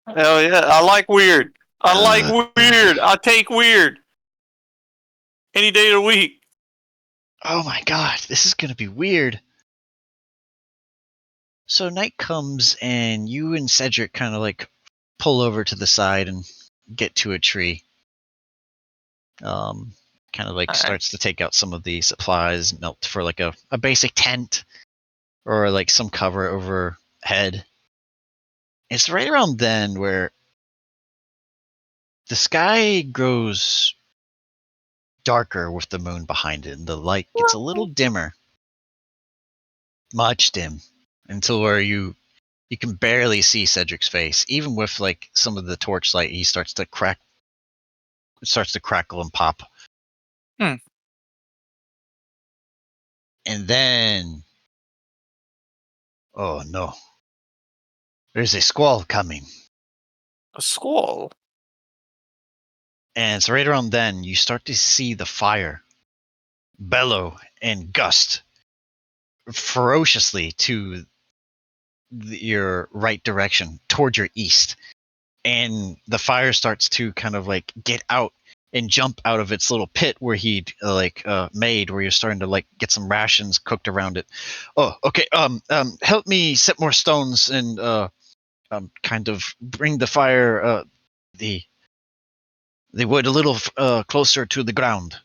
Hell yeah! I like weird. I like weird. I take weird. Any day of the week.
Oh my god, this is gonna be weird. So night comes, and you and Cedric kind of like pull over to the side and get to a tree. Kind of like starts to take out some of the supplies, melt for like a basic tent or like some cover overhead. It's right around then where the sky grows darker with the moon behind it, and the light gets a little dimmer, much dim, until where you can barely see Cedric's face. Even with like some of the torchlight, he starts to crackle and pop. And then, oh no, there's a squall coming.
A squall?
And it's right around then you start to see the fire bellow and gust ferociously to your right direction, toward your east. And the fire starts to kind of like get out and jump out of its little pit where he'd made, where you're starting to like get some rations cooked around it. Oh, okay. Help me set more stones and kind of bring the fire, the wood a little closer to the ground.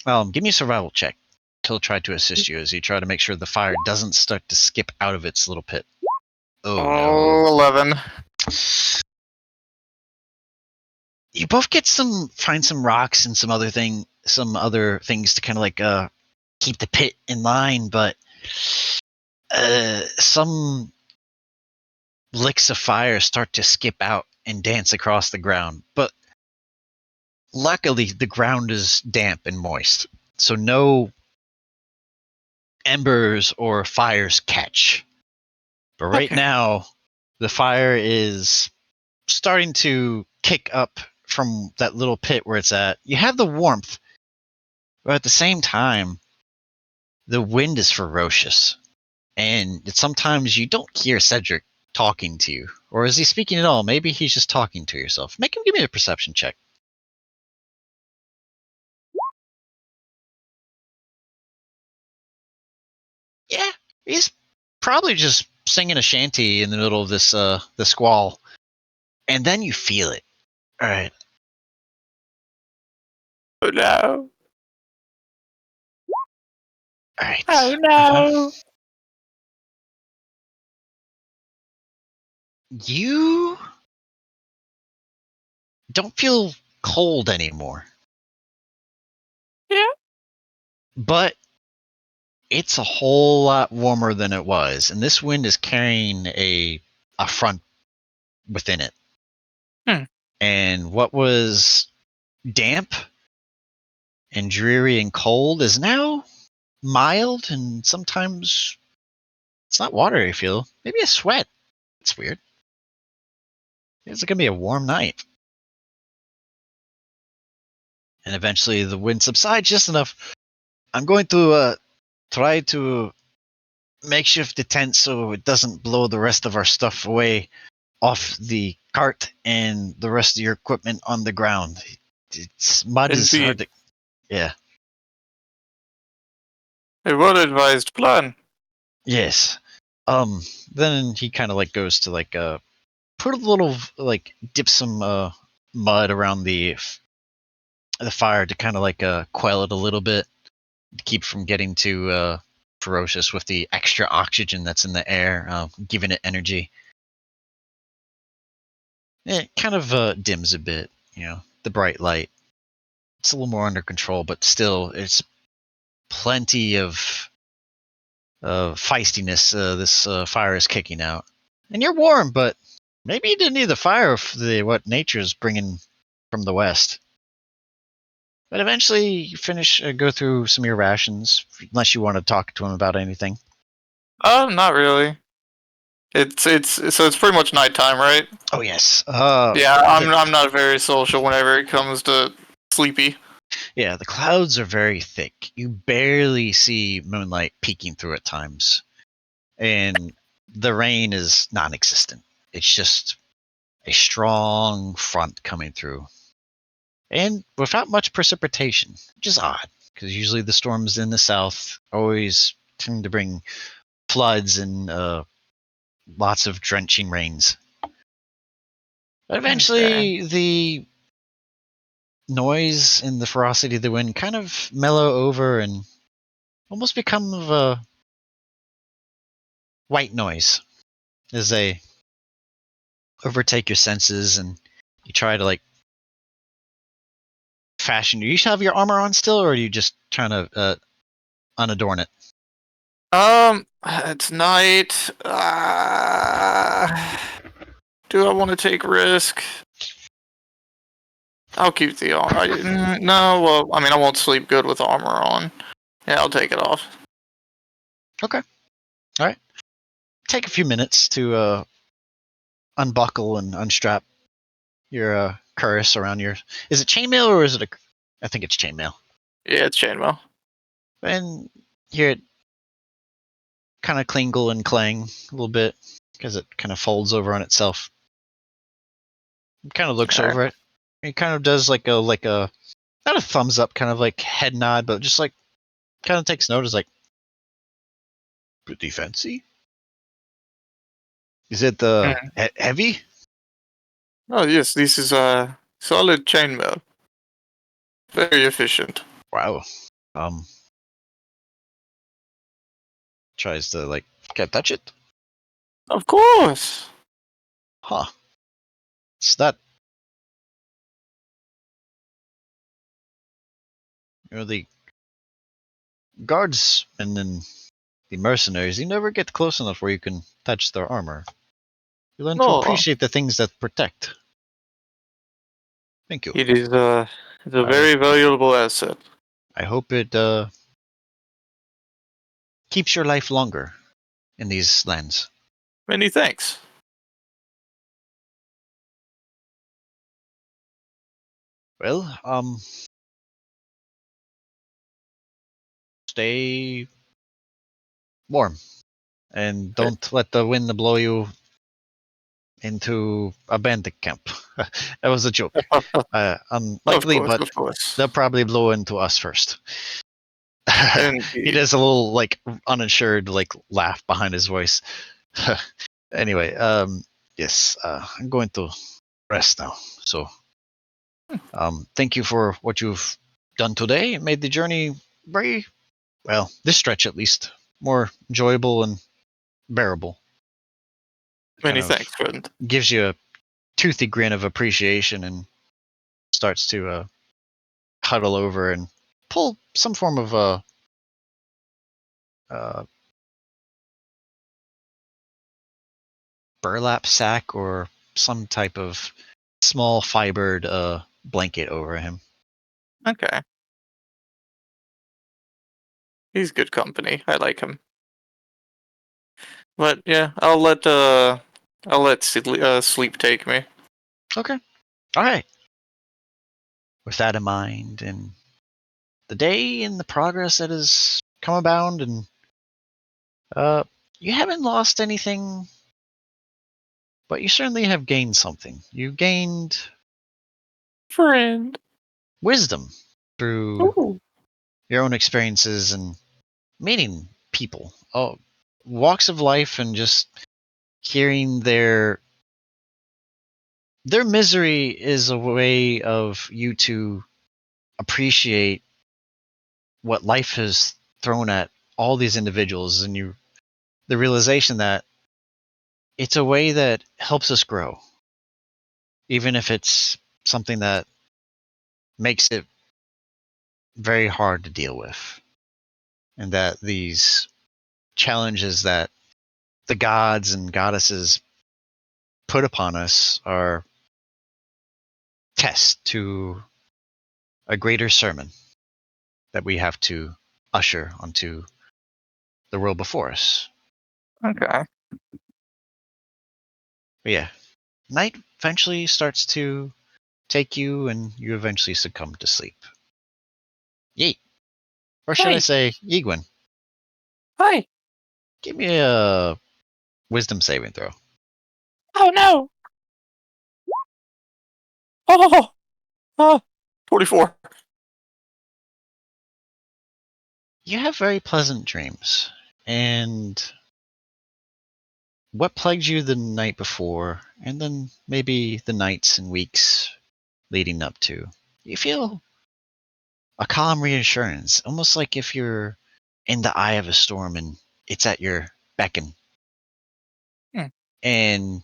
Give me a survival check. He'll try to assist you as you try to make sure the fire doesn't start to skip out of its little pit. Oh no.
11.
You both find some rocks and some other things to kind of like keep the pit in line, but some licks of fire start to skip out and dance across the ground. But luckily the ground is damp and moist, so no embers or fires catch. But right now the fire is starting to kick up from that little pit where it's at. You have the warmth, but at the same time, the wind is ferocious. And sometimes you don't hear Cedric talking to you. Or is he speaking at all? Maybe he's just talking to yourself. Make him give me a perception check. Yeah, he's probably just singing a shanty in the middle of this the squall. And then you feel it. All right.
Oh no.
All right.
Oh no.
You don't feel cold anymore.
Yeah.
But it's a whole lot warmer than it was, and this wind is carrying a front within it. And what was damp and dreary and cold is now mild, and sometimes it's not watery feel, maybe a sweat. It's weird. It's gonna be a warm night. And eventually the wind subsides just enough. I'm going to try to makeshift the tent so it doesn't blow the rest of our stuff away off the cart and the rest of your equipment on the ground. It's mud is hard to, yeah.
A well-advised plan.
Yes. Then he kind of like goes to like put a little like dip some mud around the fire to kind of like quell it a little bit, to keep from getting too ferocious with the extra oxygen that's in the air, giving it energy. It kind of dims a bit, the bright light. It's a little more under control, but still, it's plenty of feistiness this fire is kicking out. And you're warm, but maybe you didn't need the fire of what nature's bringing from the west. But eventually, you finish, go through some of your rations, unless you want to talk to him about anything.
Not really. It's pretty much nighttime, right?
Oh yes.
Yeah, I'm not very social whenever it comes to sleepy.
Yeah, the clouds are very thick. You barely see moonlight peeking through at times, and the rain is non-existent. It's just a strong front coming through, and without much precipitation, which is odd because usually the storms in the south always tend to bring floods and lots of drenching rains. But eventually, the noise and the ferocity of the wind kind of mellow over and almost become of a white noise as they overtake your senses, and you try to like fashion. Do you have your armor on still, or are you just trying to unadorn it?
It's night. Do I want to take risk? I'll keep the armor. No, well, I mean, I won't sleep good with armor on. Yeah, I'll take it off.
Okay. All right. Take a few minutes to unbuckle and unstrap your cuirass around your. Is it chainmail or is it a? I think it's chainmail.
Yeah, it's chainmail.
And hear it kind of clingle and clang a little bit because it kind of folds over on itself. It kind of looks over it. It kind of does like a not a thumbs up, kind of like head nod, but just like kind of takes notice, like pretty fancy. Is it heavy?
Oh yes, this is solid chainmail. Very efficient.
Wow. Tries to like, can I touch it?
Of course.
Huh. It's that. The guards and then the mercenaries, you never get close enough where you can touch their armor. You learn to
No,
appreciate the things that protect. Thank you.
it is it's a very valuable asset.
I hope it keeps your life longer in these lands.
Many thanks.
Well, stay warm and don't let the wind blow you into a bandit camp. That was a joke. Unlikely, but
of course.
they'll probably blow into us first. He
Indeed.
does a little like uninsured like laugh behind his voice. Anyway, yes, I'm going to rest now. So, thank you for what you've done today. It made the journey very well, this stretch at least, more enjoyable and bearable.
Many thanks, friend.
Gives you a toothy grin of appreciation and starts to huddle over and pull some form of burlap sack or some type of small fibered blanket over him.
Okay. He's good company. I like him. But yeah, I'll let sleep take me.
Okay. All right. With that in mind, and the day and the progress that has come about, and you haven't lost anything, but you certainly have gained something. You gained
Friend.
wisdom through
Ooh.
your own experiences and meeting people, walks of life, and just hearing their misery is a way of you to appreciate what life has thrown at all these individuals, and the realization that it's a way that helps us grow, even if it's something that makes it very hard to deal with, and that these challenges that the gods and goddesses put upon us are tests to a greater sermon that we have to usher onto the world before us.
Okay.
But yeah, night eventually starts to take you, and you eventually succumb to sleep. Yeet. Or should I
Hey.
say, Yiguin,
Hi.
give me a wisdom saving throw.
Oh no. Oh. 24.
You have very pleasant dreams, and what plagued you the night before, and then maybe the nights and weeks leading up to, you feel a calm reassurance, almost like if you're in the eye of a storm and it's at your beckon.
Hmm.
And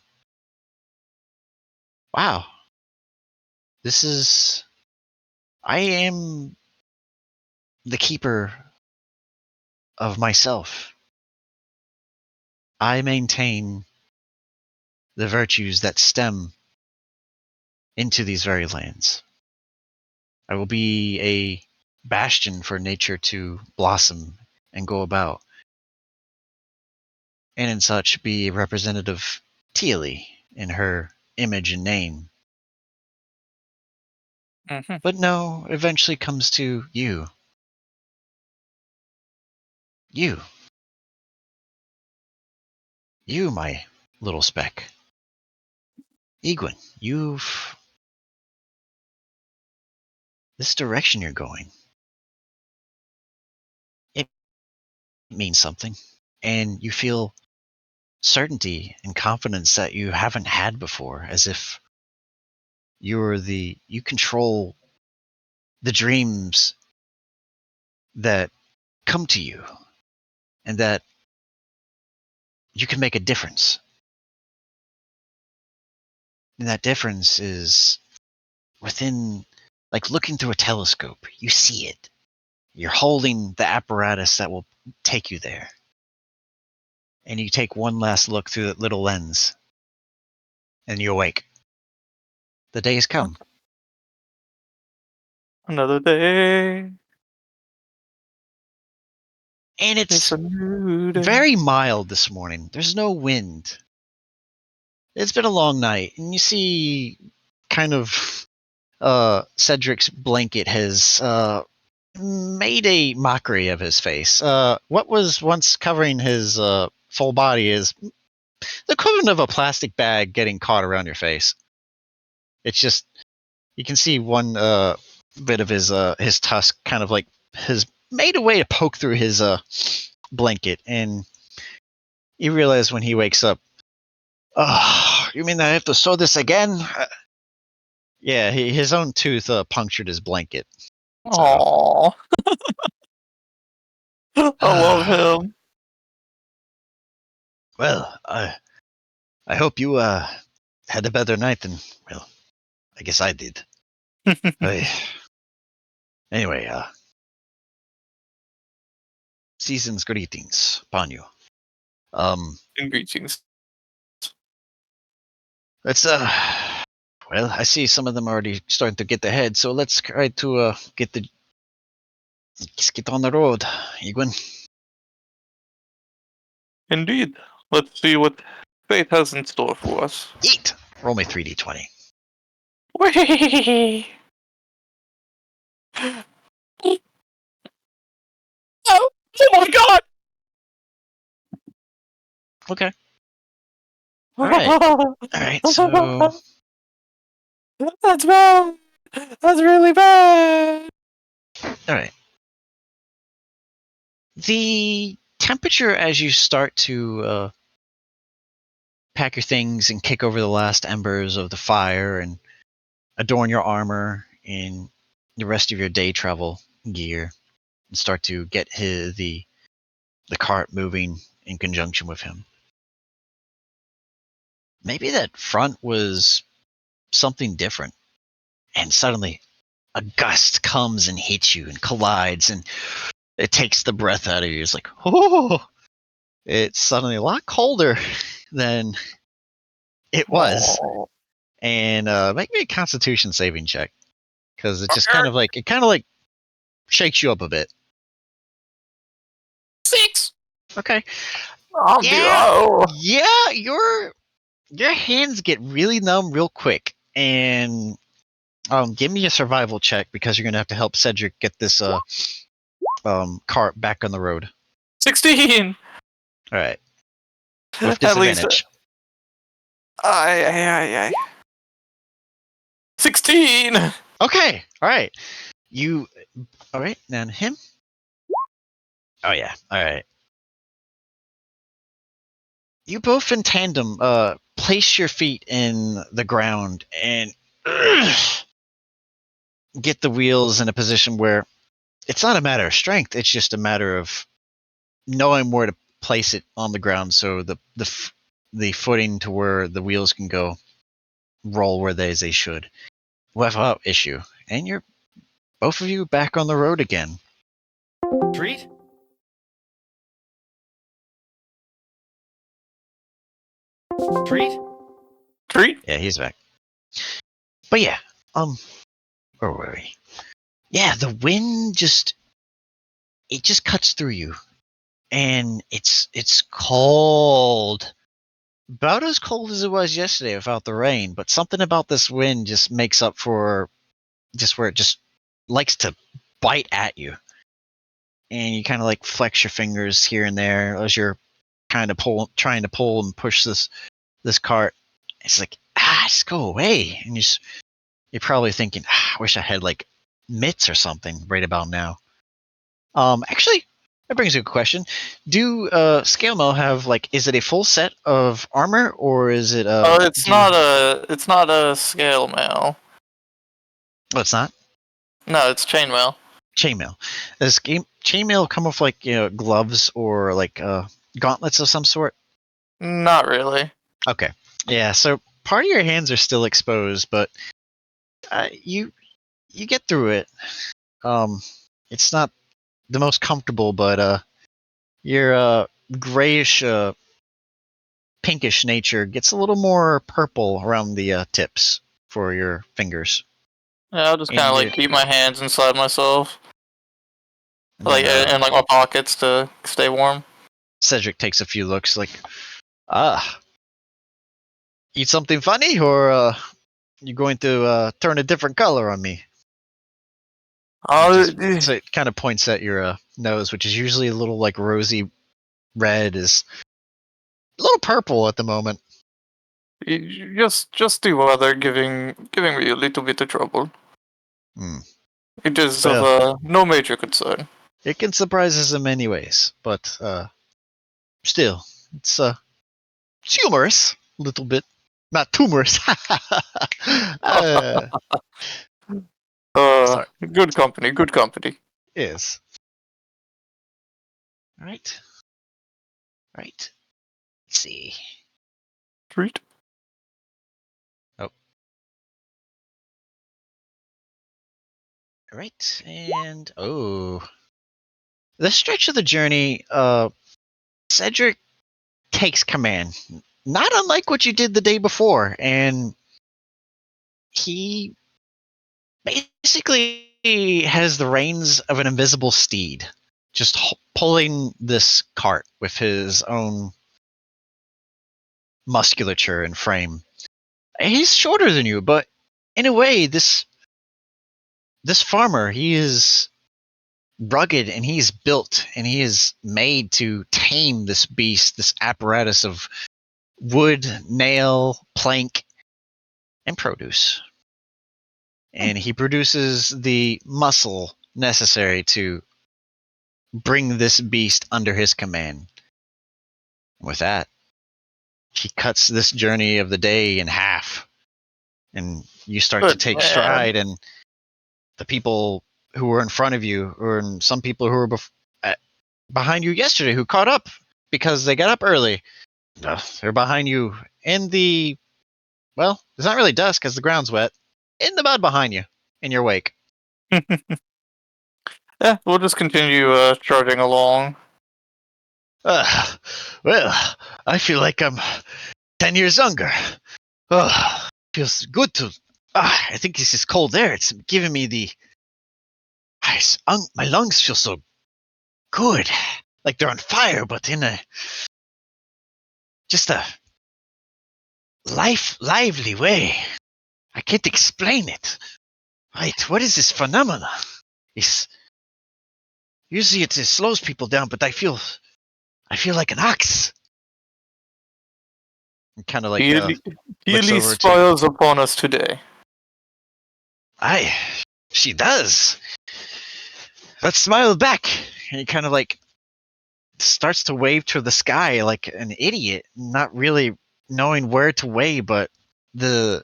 wow, I am the keeper of myself. I maintain the virtues that stem into these very lands. I will be a bastion for nature to blossom and go about, and in such be a representative Tealy in her image and name.
Mm-hmm.
But no, eventually comes to you. You. You, my little speck. Yiguin, this direction you're going, it means something. And you feel certainty and confidence that you haven't had before, as if you control the dreams that come to you, and that you can make a difference. And that difference is within, like looking through a telescope. You see it. You're holding the apparatus that will take you there. And you take one last look through that little lens, and you awake. The day has come.
Another day.
And
It's
it's
a new day.
very mild this morning. There's no wind. It's been a long night, and you see kind of Cedric's blanket has made a mockery of his face. What was once covering his full body is the equivalent of a plastic bag getting caught around your face. It's just, you can see one bit of his tusk kind of like has made a way to poke through his blanket, and you realize when he wakes up, oh, you mean I have to sew this again? Yeah, his own tooth punctured his blanket.
Aww. I love him.
Well, I hope you had a better night than, well, I guess I did. Anyway, season's greetings upon you.
And greetings.
Let's well, I see some of them already starting to get ahead, so let's try to let's get on the road, Yiguin.
Indeed. Let's see what fate has in store for us.
Yeet! Roll me 3d20.
Whee! Oh my god!
Okay. Alright, so
That's bad! That's really bad!
alright. The temperature as you start to pack your things and kick over the last embers of the fire and adorn your armor in the rest of your day travel gear and start to get the cart moving in conjunction with him. Maybe that front was something different, and suddenly a gust comes and hits you and collides, and it takes the breath out of you. It's like, oh, it's suddenly a lot colder than it was.
Oh.
And make me a Constitution saving check, because it just kind of like shakes you up a bit.
6.
Okay.
I'll
Yeah, your hands get really numb real quick, and give me a survival check, because you're gonna have to help Cedric get this cart back on the road.
16.
All right, with
At least.
disadvantage.
Aye. 16.
Okay, all right. You, all right, now him. Oh yeah, all right. You both in tandem place your feet in the ground and get the wheels in a position where it's not a matter of strength, it's just a matter of knowing where to place it on the ground, so the footing to where the wheels can go roll where they should without issue. And you're both of you back on the road again.
Treat? Treat?
Yeah, he's back. But yeah, where were we? Yeah, the wind just cuts through you, and it's cold. About as cold as it was yesterday without the rain, but something about this wind just makes up for just where it just likes to bite at you. And you kind of like flex your fingers here and there as you're kind of trying to pull and push this cart. It's like, just go away. And you're probably thinking, I wish I had like mitts or something right about now. Actually, that brings up a question. Do Scale Mail have like, is it a full set of armor, or is it
It's not a scale mail.
Oh, it's not?
No, it's chainmail.
Chainmail. Does chainmail come with like, gloves or like gauntlets of some sort?
Not really.
Okay. Yeah, so part of your hands are still exposed, but you get through it. It's not the most comfortable, but your grayish, pinkish nature gets a little more purple around the tips for your fingers.
Yeah, I'll just kind of like keep my hands inside myself, like in like my pockets to stay warm.
Cedric takes a few looks, like, eat something funny, or you going to turn a different color on me? So it kind of points at your nose, which is usually a little like rosy red, is a little purple at the moment.
Just the weather giving me a little bit of trouble. It is of no major concern.
It can surprise us in many ways, but still, it's humorous a little bit, not tumorous. Sorry.
Good company.
Yes. Right. Let's see.
Treat.
Oh. Right, and the stretch of the journey, Cedric takes command, not unlike what you did the day before, and he basically has the reins of an invisible steed, just pulling this cart with his own musculature and frame. He's shorter than you, but in a way, this farmer, he is rugged, and he's built, and he is made to tame this beast, this apparatus of wood, nail, plank, and produce. And he produces the muscle necessary to bring this beast under his command. And with that, he cuts this journey of the day in half. And you start to
Good
take
man.
stride, and the people who were in front of you, or some people who were behind you yesterday who caught up because they got up early, they're behind you in the, well, it's not really dusk because the ground's wet, in the mud behind you, in your wake.
Yeah, we'll just continue charging along.
Well, I feel like I'm 10 years younger. Feels good to. I think this is cold air. It's giving me the. My lungs feel so good. Like they're on fire, but in a. Just a. Lively way. I can't explain it. Right, what is this phenomena? It's. Usually it slows people down, but I feel like an ox. Kind of like
Healy
over to.
smiles upon us today.
Aye, she does. Let's smile back. And he kind of like starts to wave to the sky like an idiot, not really knowing where to wave, but the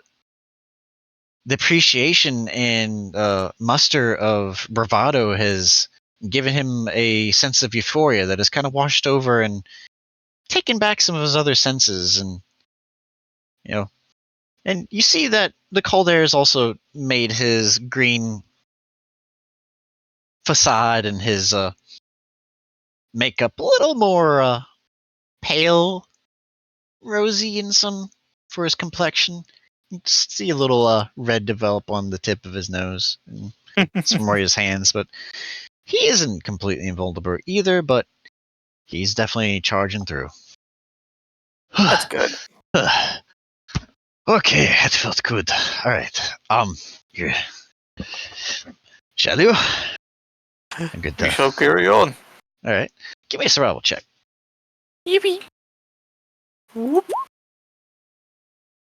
appreciation and muster of bravado has given him a sense of euphoria that has kind of washed over and taken back some of his other senses. And and you see that the cold air has also made his green facade and his makeup a little more pale, rosy in some for his complexion. You just see a little red develop on the tip of his nose and some more of his hands, but he isn't completely invulnerable either, but he's definitely charging through.
That's good.
Okay, that felt good. All right. Here. Shall you? Good.
We shall carry on.
All right. Give me a survival check.
Yippee. Whoop.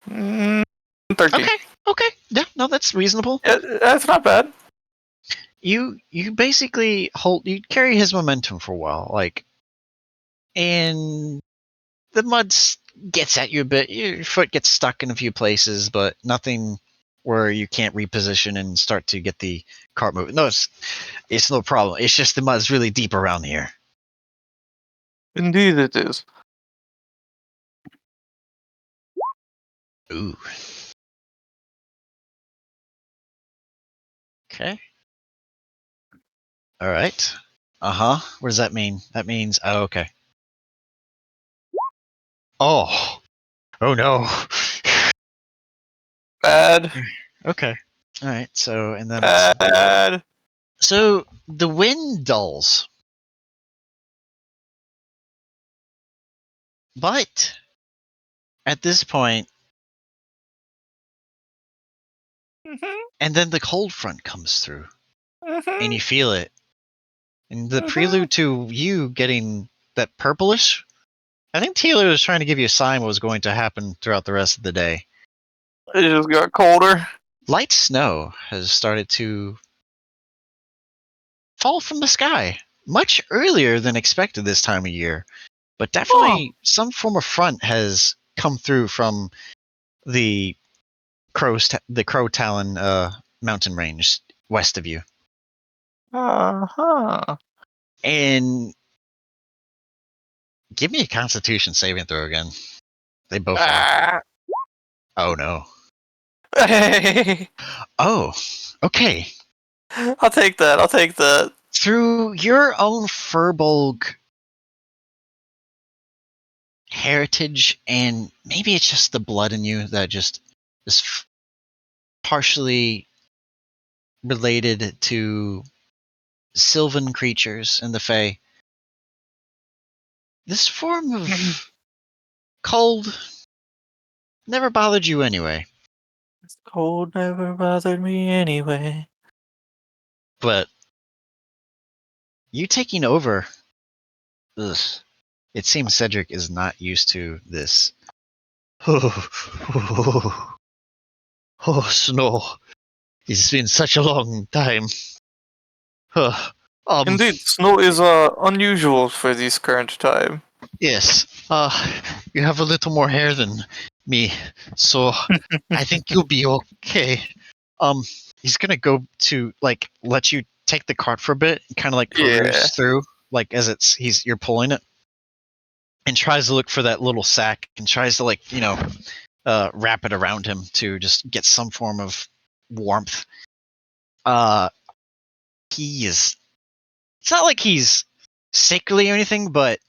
13.
Okay. Yeah, no, that's reasonable.
Yeah, that's not bad.
You basically you carry his momentum for a while, like, and the mud gets at you a bit. Your foot gets stuck in a few places, but nothing where you can't reposition and start to get the cart moving. No, it's no problem. It's just the mud's really deep around here.
Indeed it is.
Ooh. Okay. All right. What does that mean? That means, oh, okay. Oh no.
Bad.
Okay. All right. So, and then
Bad.
so the wind dulls, but at this point, and then the cold front comes through, and you feel it, and the prelude to you getting that purplish. I think Taylor was trying to give you a sign what was going to happen throughout the rest of the day.
It just got colder.
Light snow has started to fall from the sky much earlier than expected this time of year, but definitely some form of front has come through from the Crow Talon mountain range west of you. And give me a Constitution saving throw again. They both are. Oh no. Oh, okay.
I'll take that.
Through your own Furbolg heritage, and maybe it's just the blood in you that just is partially related to sylvan creatures and the Fae. This form of cold never bothered you anyway.
This cold never bothered me anyway.
But you taking over, it seems Cedric is not used to this. Oh, snow. It's been such a long time.
Indeed, snow is unusual for this current time.
Yes. You have a little more hair than me, so I think you'll be okay. Um, he's gonna go to like let you take the cart for a bit and kind of like peruse
Yeah.
through, like as you're pulling it, and tries to look for that little sack and tries to like wrap it around him to just get some form of warmth. Uh, he is. It's not like he's sickly or anything, but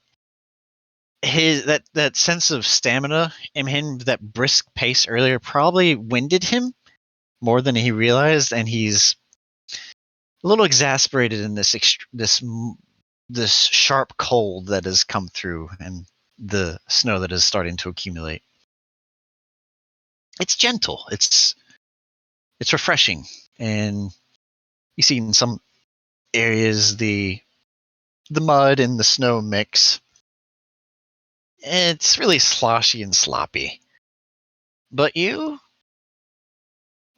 his that sense of stamina in him, that brisk pace earlier, probably winded him more than he realized, and he's a little exasperated in this sharp cold that has come through and the snow that is starting to accumulate. It's gentle. It's refreshing, and you see in some areas the mud and the snow mix. It's really sloshy and sloppy. But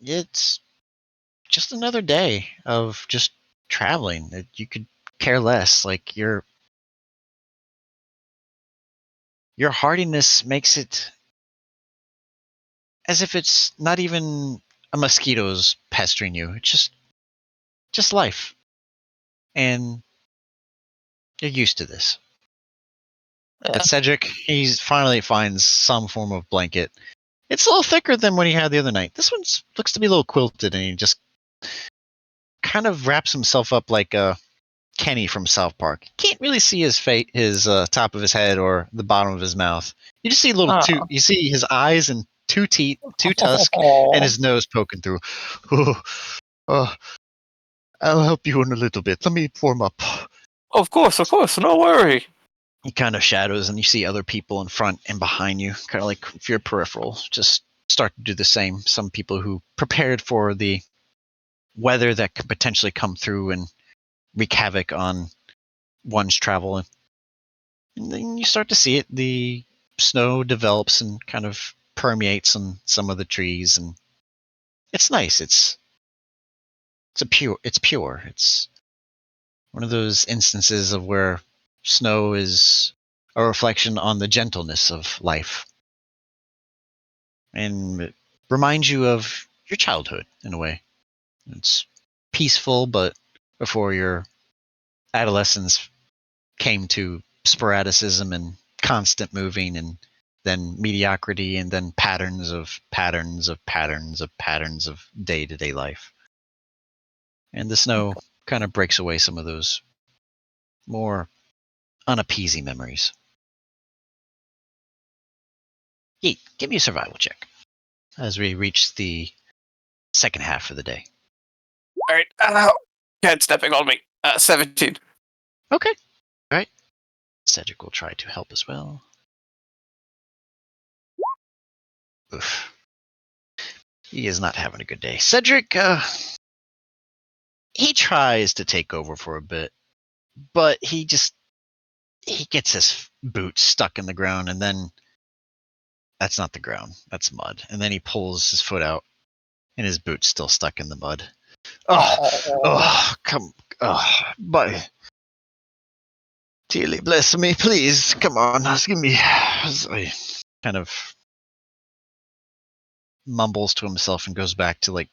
it's just another day of just traveling. You could care less. Like your hardiness makes it as if it's not even a mosquito's pestering you. It's just life, and you're used to this. But Cedric, he finally finds some form of blanket. It's a little thicker than what he had the other night. This one looks to be a little quilted, and he just kind of wraps himself up like Kenny from South Park. Can't really see his top of his head or the bottom of his mouth. You just see You see his eyes and two teeth, two tusks, and his nose poking through. Oh, I'll help you in a little bit. Let me warm up.
Of course, no worry.
He kind of shadows, and you see other people in front and behind you, kind of like if you're peripheral, just start to do the same. Some people who prepared for the weather that could potentially come through and wreak havoc on one's travel. And then you start to see it. The snow develops and kind of permeates on some of the trees, and it's nice. It's pure. It's one of those instances of where snow is a reflection on the gentleness of life, and it reminds you of your childhood in a way. It's peaceful, but before your adolescence came to sporadicism and constant moving, and then mediocrity, and then patterns of day-to-day life. And the snow kind of breaks away some of those more unappeasing memories. Yeet, give me a survival check as we reach the second half of the day.
Alright, cat stepping on me. 17.
Okay. All right. Cedric will try to help as well. Oof. He is not having a good day. Cedric, he tries to take over for a bit, but he gets his boot stuck in the ground, and then that's not the ground, that's mud. And then he pulls his foot out, and his boot's still stuck in the mud. But dearly bless me, please, come on, give me. Kind of mumbles to himself and goes back to like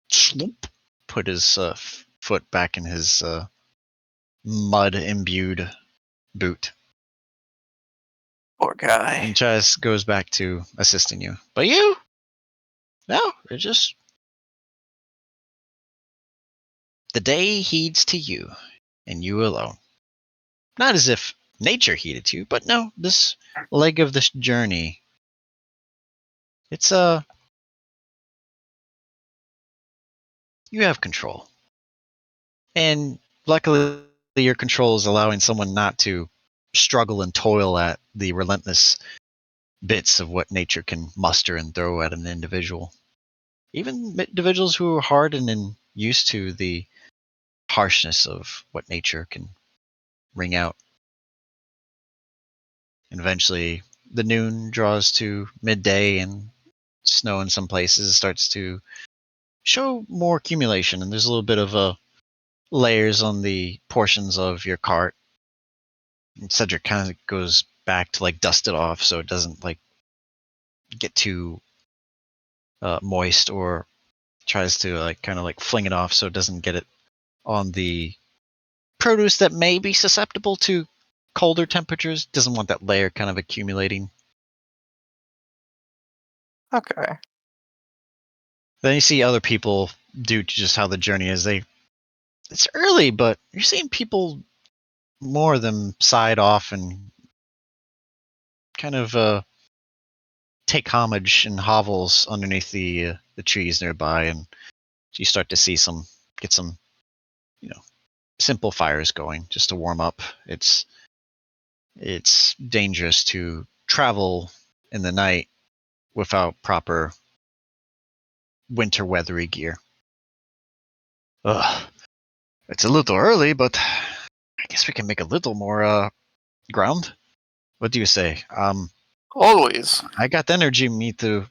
sloop, put his foot back in his mud imbued boot.
Poor guy.
And Chaz goes back to assisting you. But you? No, it just. The day heeds to you, and you alone. Not as if nature heeded to you, but no, this leg of this journey. It's you have control. And luckily your control is allowing someone not to struggle and toil at the relentless bits of what nature can muster and throw at an individual. Even individuals who are hardened and used to the harshness of what nature can ring out. And eventually the noon draws to midday, and snow in some places starts to show more accumulation, and there's a little bit of a layers on the portions of your cart. And Cedric kind of goes back to dust it off so it doesn't get too moist, or tries to fling it off so it doesn't get it on the produce that may be susceptible to colder temperatures. Doesn't want that layer kind of accumulating.
Okay.
Then you see other people, due to just how the journey is. It's early, but you're seeing people, more of them, side off and kind of take homage in hovels underneath the trees nearby, and you start to see get some simple fires going just to warm up. It's dangerous to travel in the night without proper winter weathery gear. Ugh. It's a little early, but I guess we can make a little more ground. What do you say?
Always.
I got the energy me to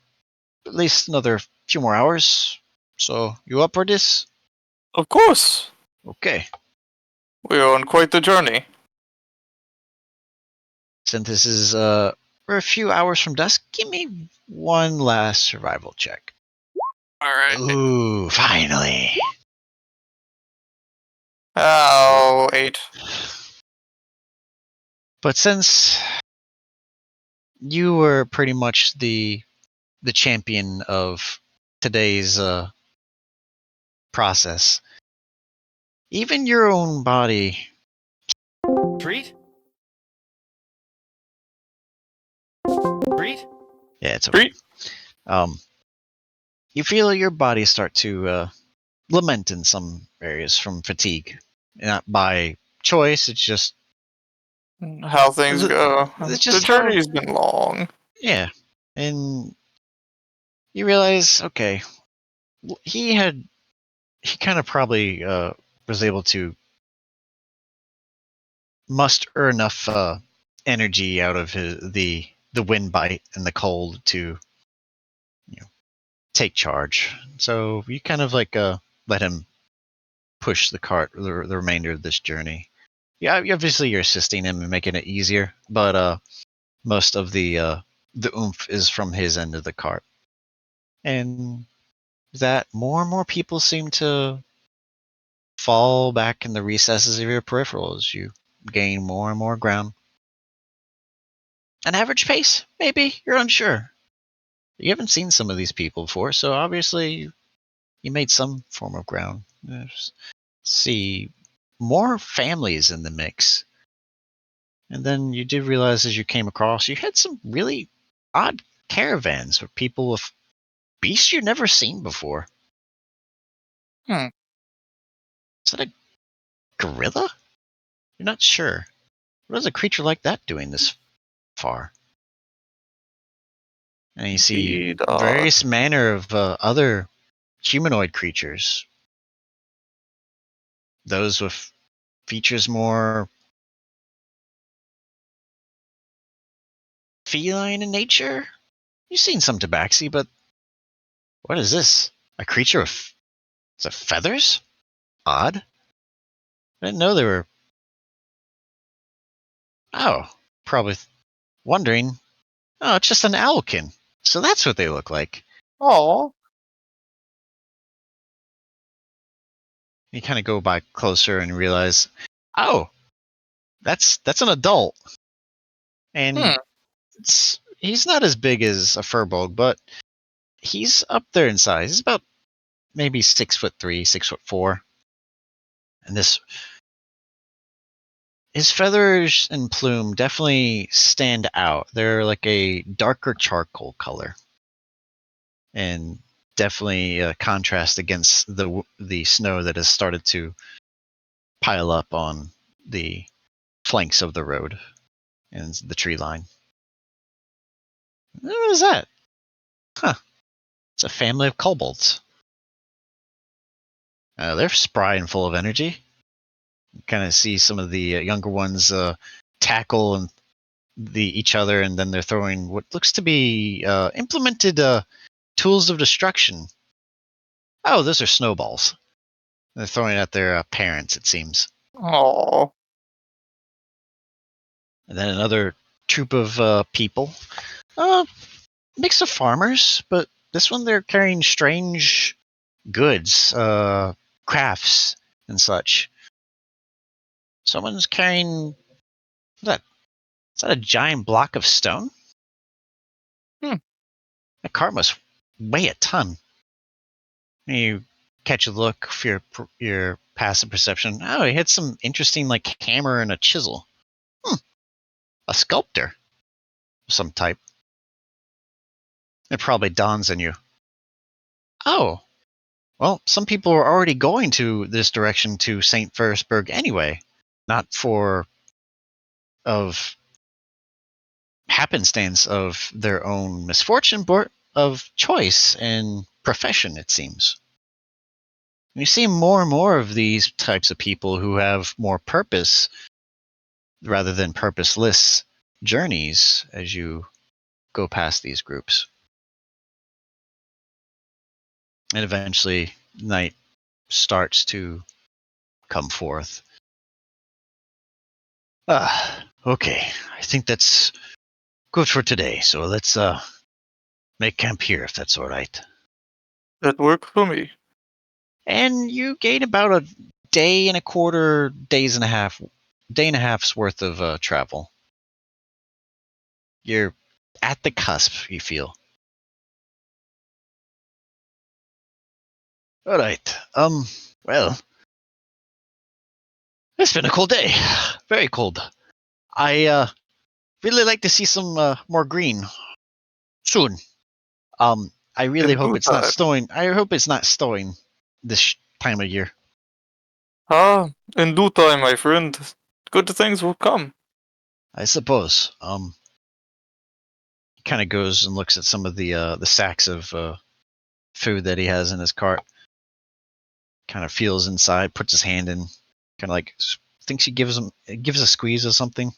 at least another few more hours. So you up for this?
Of course.
Okay.
We are on quite the journey.
Since this is we're a few hours from dusk, give me one last survival check.
Alright.
Ooh, finally.
Oh, 8.
But since you were pretty much the champion of today's process, even your own body.
Treat? Treat?
Yeah, it's okay.
Treat?
You feel your body start to lament in some areas from fatigue. Not by choice, it's just
How things go.
it's
The
just
journey's been long.
Yeah. And you realize, okay, he kind of probably was able to muster enough energy out of the wind bite and the cold to take charge. So you kind of let him push the cart the remainder of this journey. Yeah, obviously you're assisting him and making it easier, but most of the oomph is from his end of the cart. And that more and more people seem to fall back in the recesses of your peripherals. You gain more and more ground. An average pace, maybe, you're unsure. You haven't seen some of these people before, so obviously you made some form of ground. See more families in the mix. And then you did realize as you came across, you had some really odd caravans with people with beasts you've never seen before.
Hmm.
Is that a gorilla? You're not sure. What is a creature like that doing this far? And you see
Indeed,
various manner of other humanoid creatures. Those with features more feline in nature. You've seen some tabaxi, but what is this? A creature with feathers? Odd. I didn't know they were. Oh, probably wondering. Oh, it's just an owlkin. So that's what they look like.
Oh.
You kind of go by closer and realize, oh, that's an adult, and he's not as big as a furbolg, but he's up there in size. He's about maybe 6'3", 6'4", and his feathers and plume definitely stand out. They're like a darker charcoal color, and definitely contrast against the snow that has started to pile up on the flanks of the road and the tree line. What is that? Huh. It's a family of kobolds. They're spry and full of energy. You kind of see some of the younger ones tackle and each other, and then they're throwing what looks to be implemented tools of destruction. Oh, those are snowballs. They're throwing it at their parents, it seems.
Oh.
And then another troop of people. Mix of farmers, but this one they're carrying strange goods, crafts, and such. Someone's carrying. Is that a giant block of stone? That cart must weigh a ton. You catch a look for your passive perception. Oh, he had some interesting, like, hammer and a chisel. A sculptor of some type. It probably dawns on you. Oh, well, some people are already going to this direction to St. Ferrisburg anyway. Not for of happenstance of their own misfortune, but of choice and profession, it seems. You see more and more of these types of people who have more purpose rather than purposeless journeys as you go past these groups. And eventually, night starts to come forth. Okay. I think that's good for today. So let's make camp here if that's all right.
That worked for me.
And you gain about a day and a quarter, day and a half's worth of travel. You're at the cusp, you feel. All right. Well, it's been a cold day. Very cold. I really like to see some more green soon. I really
In
hope
due
it's not
time.
snowing. I hope it's not snowing this time of year.
In due time, my friend. Good things will come.
I suppose. He kind of goes and looks at some of the sacks of food that he has in his cart. Kind of feels inside, puts his hand in, kind of like thinks he gives a squeeze or something.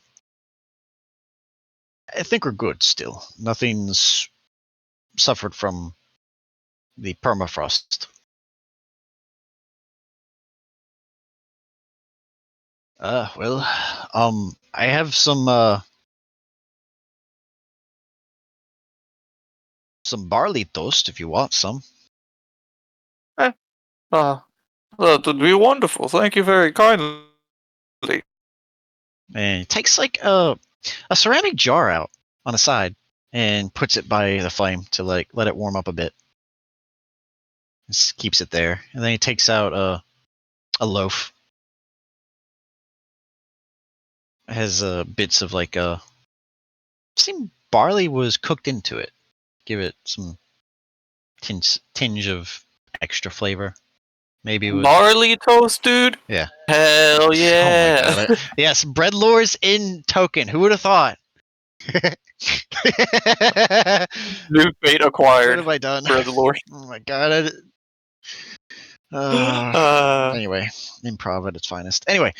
I think we're good still. Nothing's suffered from the permafrost. Well, I have some barley toast if you want some.
That would be wonderful. Thank you very kindly.
And he takes like a ceramic jar out on the side and puts it by the flame to like let it warm up a bit. Just keeps it there, and then he takes out a loaf. It has bits of like seem barley was cooked into it. Give it some tinge of extra flavor. Maybe it was
Barley toast, dude?
yeah.
Hell yeah.
Oh my god! Yes, bread lures in Toukin. Who would have thought?
New fate acquired.
What have I done?
Bread lord.
Oh my god! Anyway, improv at its finest. Anyway,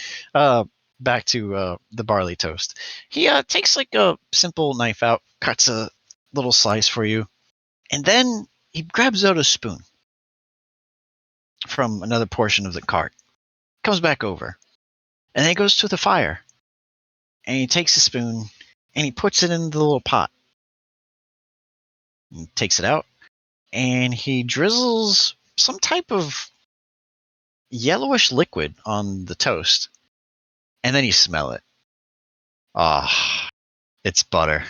back to the barley toast. He takes like a simple knife out, cuts a little slice for you, and then he grabs out a spoon from another portion of the cart, comes back over, and then he goes to the fire, and he takes the spoon and he puts it in the little pot. He takes it out, and he drizzles some type of yellowish liquid on the toast, and then you smell it. Ah, it's butter.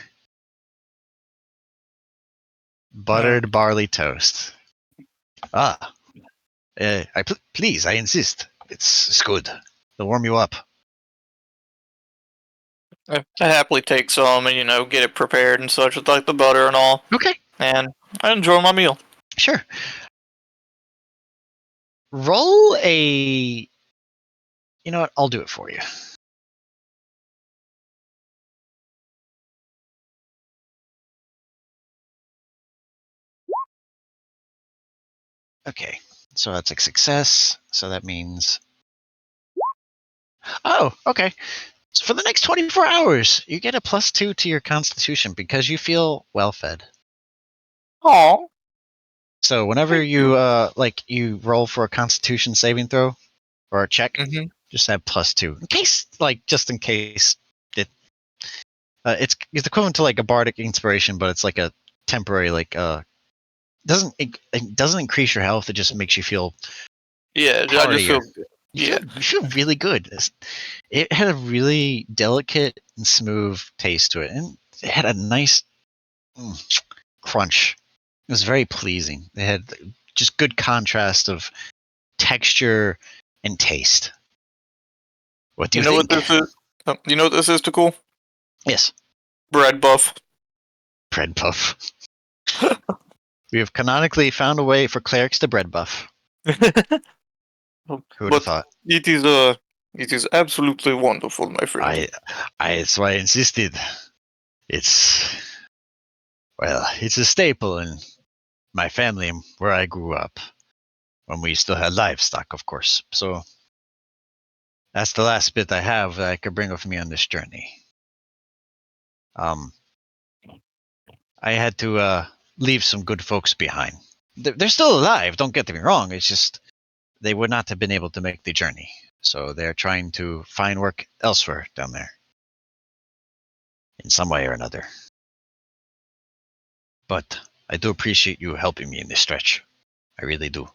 Buttered barley toast. Please, I insist. It's good. It'll warm you up.
I happily take some and, get it prepared and such with like the butter and all.
Okay,
And I enjoy my meal.
sure. Roll a. You know what? I'll do it for you. Okay, so that's a success. So that means. Oh, okay. So for the next 24 hours, you get a +2 to your constitution because you feel well fed.
Aw.
So whenever you you roll for a Constitution saving throw or a check, just have +2 in case, just in case it. It's equivalent to like a bardic inspiration, but it's like a temporary it doesn't increase your health. It just makes you feel
Yeah, I just
heartier.
feel.
You feel really good. It had a really delicate and smooth taste to it, and it had a nice crunch. It was very pleasing. It had just good contrast of texture and taste. What do you think?
What this is? You know what this is, Takkul?
Yes,
Bread buff.
bread buff. We have canonically found a way for clerics to bread buff. Who would have thought?
It is absolutely wonderful, my friend.
That's why I insisted. It's a staple in my family where I grew up, when we still had livestock, of course. So that's the last bit I have that I could bring with me on this journey. I had to leave some good folks behind. They're still alive, don't get me wrong. It's just they would not have been able to make the journey. So they're trying to find work elsewhere down there, in some way or another. But I do appreciate you helping me in this stretch. I really do.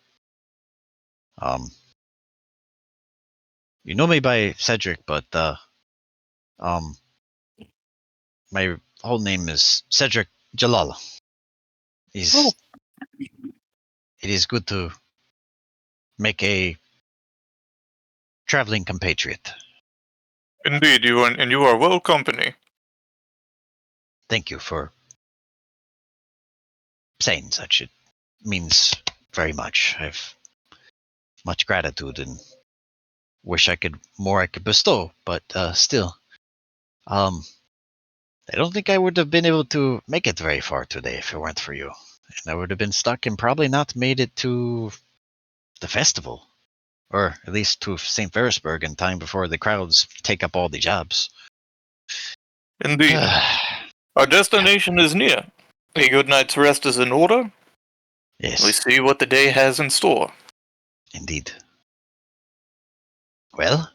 You know me by Cedric, but my whole name is Cedric Jalal. It is good to make a traveling compatriot.
Indeed, you are well company.
Thank you for saying such. It means very much. I've much gratitude and wish I could bestow, but still, I don't think I would have been able to make it very far today if it weren't for you. And I would have been stuck and probably not made it to the festival, or at least to St. Ferrisburg in time before the crowds take up all the jobs.
Indeed. Our destination is near. A good night's rest is in order.
Yes.
We see what the day has in store.
Indeed. Well,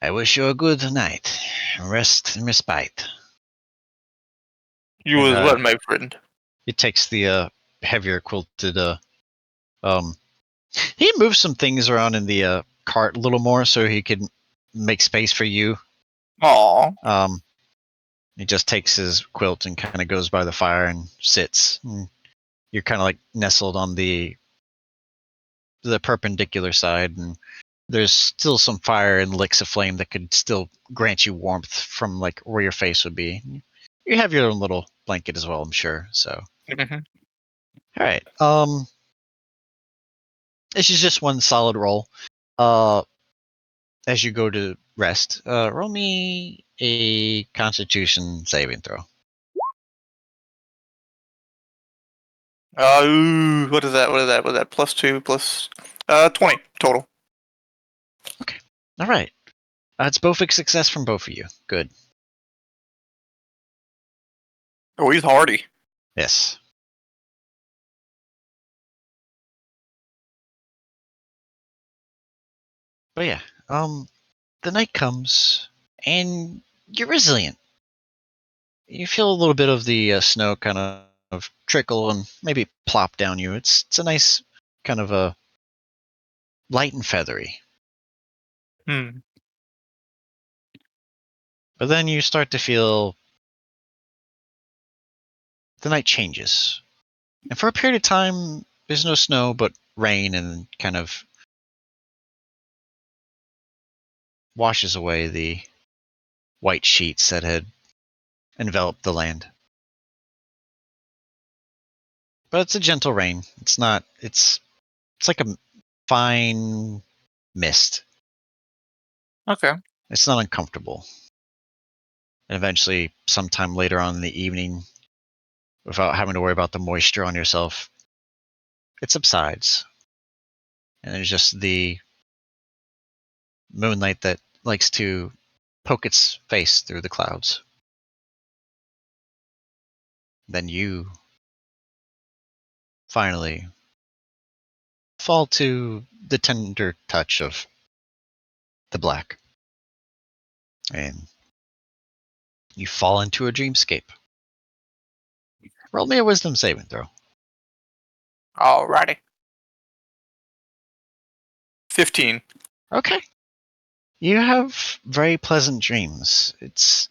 I wish you a good night. Rest and respite.
You as well, my friend.
He takes the heavier quilted he moves some things around in the cart a little more so he could make space for you.
Aww.
He just takes his quilt and kind of goes by the fire and sits. And you're kind of like nestled on the perpendicular side, and there's still some fire and licks of flame that could still grant you warmth from like where your face would be. You have your own little blanket as well, I'm sure. So, all right. This is just one solid roll. As you go to rest, roll me a Constitution saving throw.
What is that? What is that? +2 plus 20 total.
Okay. All right. It's both a success from both of you. Good.
Oh, he's hardy.
Yes. But yeah, the night comes and you're resilient. You feel a little bit of the snow kind of trickle and maybe plop down you. It's a nice kind of a light and feathery.
Hmm.
But then you start to feel the night changes. And for a period of time, there's no snow, but rain, and kind of washes away the white sheets that had enveloped the land. But it's a gentle rain. It's not, it's like a fine mist.
Okay.
It's not uncomfortable. And eventually, sometime later on in the evening, without having to worry about the moisture on yourself, it subsides. And there's just the moonlight that likes to poke its face through the clouds. Then you finally fall to the tender touch of the black. And you fall into a dreamscape. Roll me a wisdom saving throw.
Alrighty. 15.
Okay. You have very pleasant dreams. It's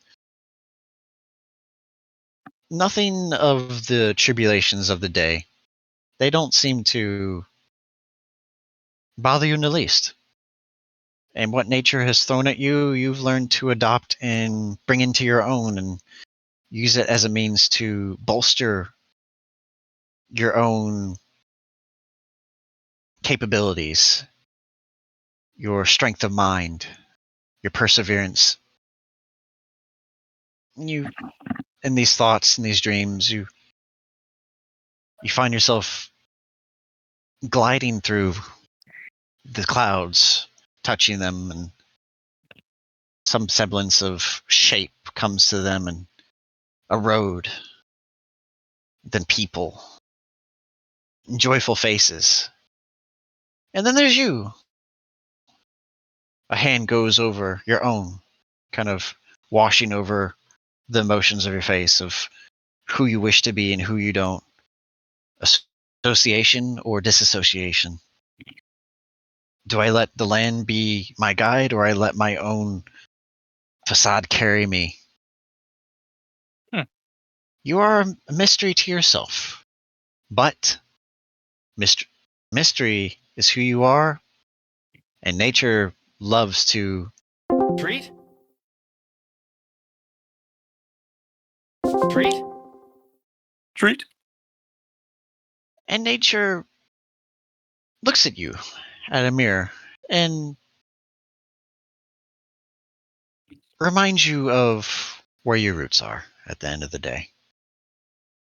nothing of the tribulations of the day. They don't seem to bother you in the least. And what nature has thrown at you, you've learned to adopt and bring into your own and use it as a means to bolster your own capabilities, your strength of mind, your perseverance. You, in these thoughts, in these dreams, you find yourself gliding through the clouds, touching them, and some semblance of shape comes to them, and a road, then people, and joyful faces. And then there's you. A hand goes over your own, kind of washing over the emotions of your face of who you wish to be and who you don't. Association or disassociation. Do I let the land be my guide, or I let my own facade carry me? You are a mystery to yourself, but mystery is who you are, and nature loves to
Treat? Treat?
Treat.
and nature looks at you at a mirror and reminds you of where your roots are at the end of the day.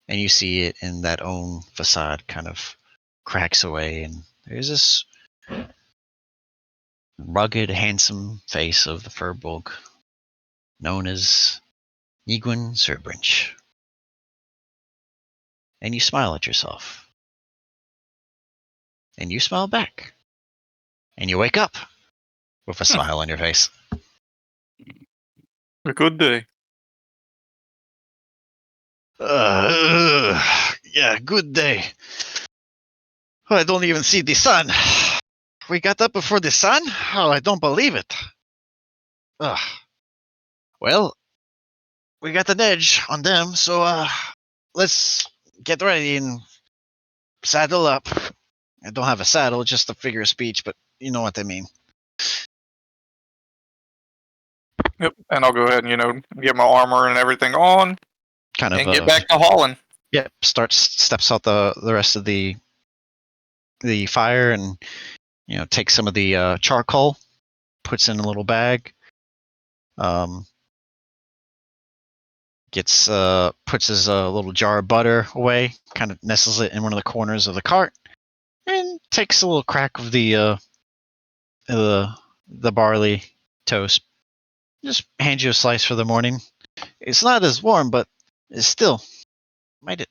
And you see it in that own facade kind of cracks away, and there's this rugged, handsome face of the Furbolg, known as Yiguin Suirbrinch. And you smile at yourself. And you smile back. And you wake up with a smile on your face.
A good day.
Yeah, good day. Oh, I don't even see the sun. We got up before the sun? Oh, I don't believe it. Ugh. Well, we got an edge on them, so let's get ready and saddle up. I don't have a saddle, just a figure of speech, but you know what I mean.
Yep. And I'll go ahead and, get my armor and everything on
Kind of
and get back to hauling.
Yep, steps out the rest of the fire, and takes some of the charcoal, puts in a little bag, puts his little jar of butter away, kind of nestles it in one of the corners of the cart, and takes a little crack of the barley toast. Just hands you a slice for the morning. It's not as warm, but it's still might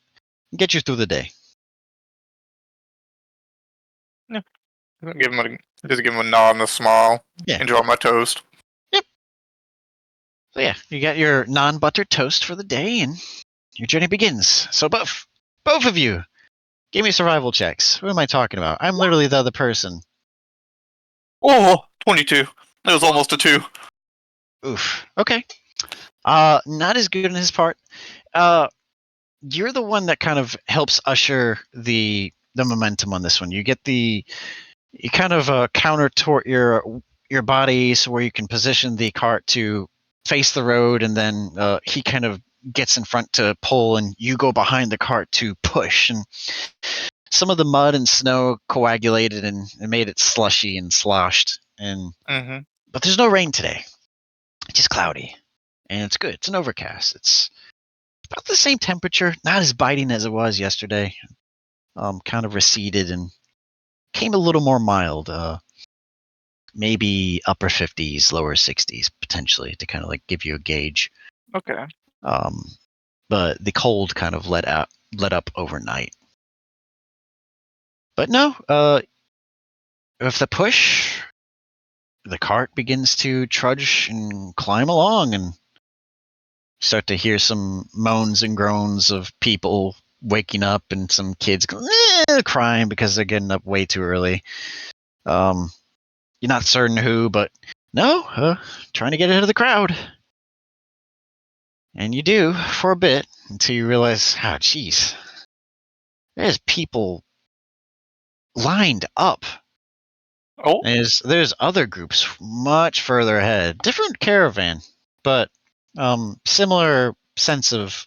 get you through the day.
Just give him a nod and a smile.
Yeah.
Enjoy my toast.
Yep. So yeah, you got your non-buttered toast for the day, and your journey begins. So both of you, give me survival checks. What am I talking about? I'm literally the other person.
Oh, 22. It was almost a 2.
Oof. Okay. Not as good in his part. You're the one that kind of helps usher the momentum on this one. You get you kind of counter toward your body, so where you can position the cart to face the road, and then he kind of gets in front to pull, and you go behind the cart to push. And some of the mud and snow coagulated and made it slushy and sloshed. And but there's no rain today. It's just cloudy, and it's good. It's an overcast. It's about the same temperature, not as biting as it was yesterday. Kind of receded and came a little more mild. Maybe upper 50s, lower 60s potentially, to kind of like give you a gauge.
Okay.
But the cold kind of let up overnight. But no, with the push, the cart begins to trudge and climb along, and start to hear some moans and groans of people waking up and some kids crying because they're getting up way too early. You're not certain who, but no, trying to get ahead of the crowd. And you do for a bit until you realize, oh, jeez, there's people lined up.
Oh,
There's other groups much further ahead, different caravan, but similar sense of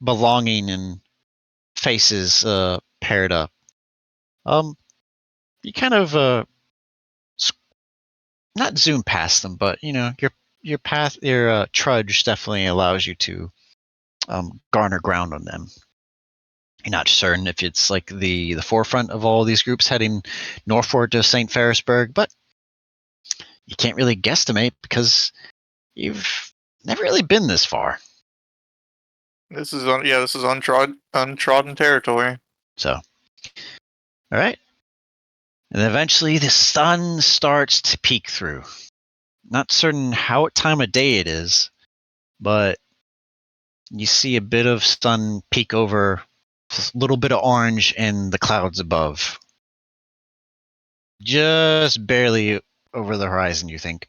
belonging and faces paired up. You kind of not zoom past them, but your path, your trudge definitely allows you to garner ground on them. You're not certain if it's like the forefront of all these groups heading northward to St. Ferrisburg, but you can't really guesstimate because you've never really been this far.
this is untrodden territory.
So, all right. And eventually the sun starts to peek through. Not certain what time of day it is, but you see a bit of sun peek over, a little bit of orange in the clouds above. Just barely over the horizon, you think.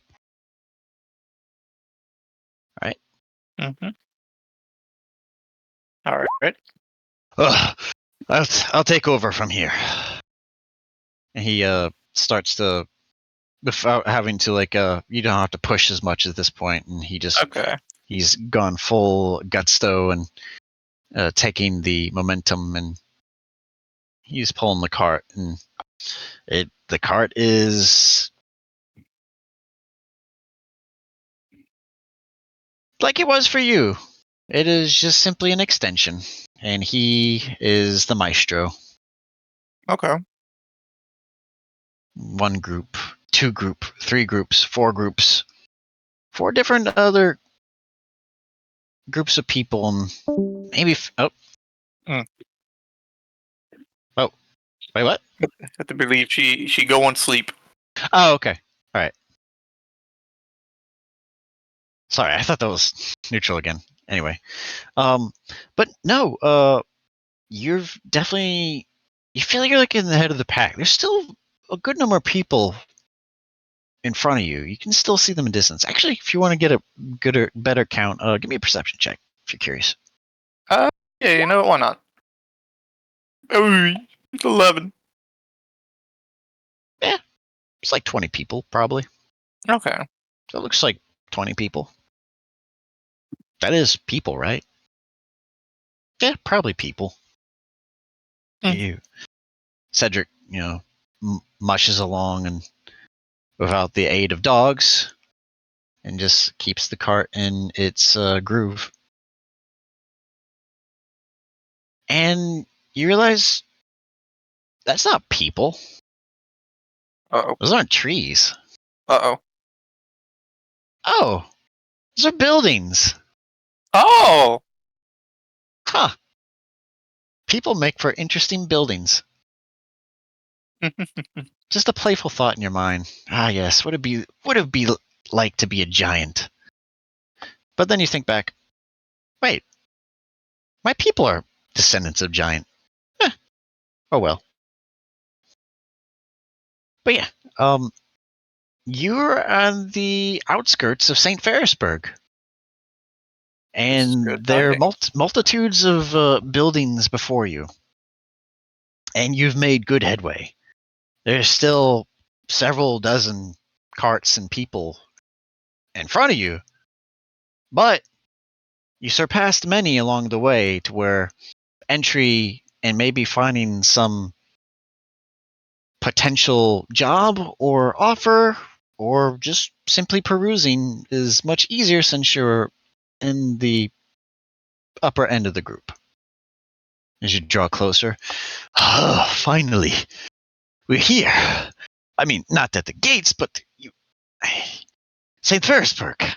All right.
Mm-hmm. All right.
I'll take over from here. And he starts to, without having to you don't have to push as much at this point, and he's gone full gutsto and taking the momentum, and he's pulling the cart, and the cart is like it was for you. It is just simply an extension, and he is the maestro.
Okay.
1 group, 2 group, 3 groups, 4 groups, 4 different other groups of people, and maybe oh, wait, what?
I have to believe she go on sleep.
Oh, okay, all right. Sorry, I thought that was neutral again. Anyway, but no, you're definitely, you feel like you're like in the head of the pack. There's still a good number of people in front of you. You can still see them in distance. Actually, if you want to get a better count, give me a perception check if you're curious.
Yeah, you know what? Why not? Oh, it's 11.
Yeah, it's like 20 people probably.
Okay.
So it looks like 20 people. That is people, right? Yeah, probably people. You, Cedric, mushes along and without the aid of dogs, and just keeps the cart in its groove. And you realize that's not people.
Uh-oh.
Those aren't trees.
Uh-oh.
Oh, those are buildings.
Oh!
Huh. People make for interesting buildings. Just a playful thought in your mind. Ah, yes. Would it be like to be a giant? But then you think back. Wait, my people are descendants of giant. Oh well. But yeah, you're on the outskirts of St. Ferrisburg, and there are multitudes of buildings before you, and you've made good headway. There's still several dozen carts and people in front of you, but you surpassed many along the way to where entry and maybe finding some potential job or offer or just simply perusing is much easier since you're in the upper end of the group. As you draw closer, finally, we're here. I mean, not at the gates, but St. Ferrisburg.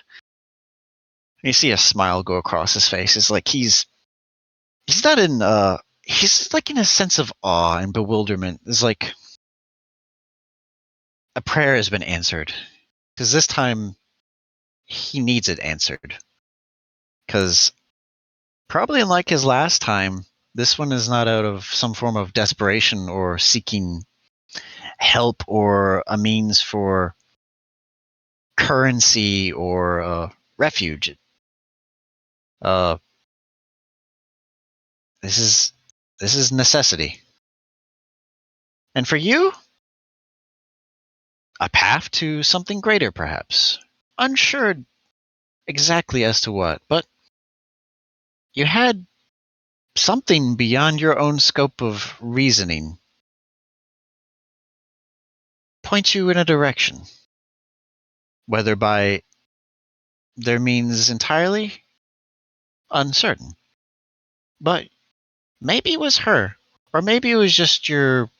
You see a smile go across his face. It's like he's not in he's like in a sense of awe and bewilderment. It's like a prayer has been answered. Because this time, he needs it answered. Because probably unlike his last time, this one is not out of some form of desperation or seeking help or a means for currency or refuge. Uh, this is necessity. And for you, a path to something greater, perhaps. Unsure exactly as to what, but you had something beyond your own scope of reasoning point you in a direction. Whether by their means entirely, uncertain. But maybe it was her, or maybe it was just your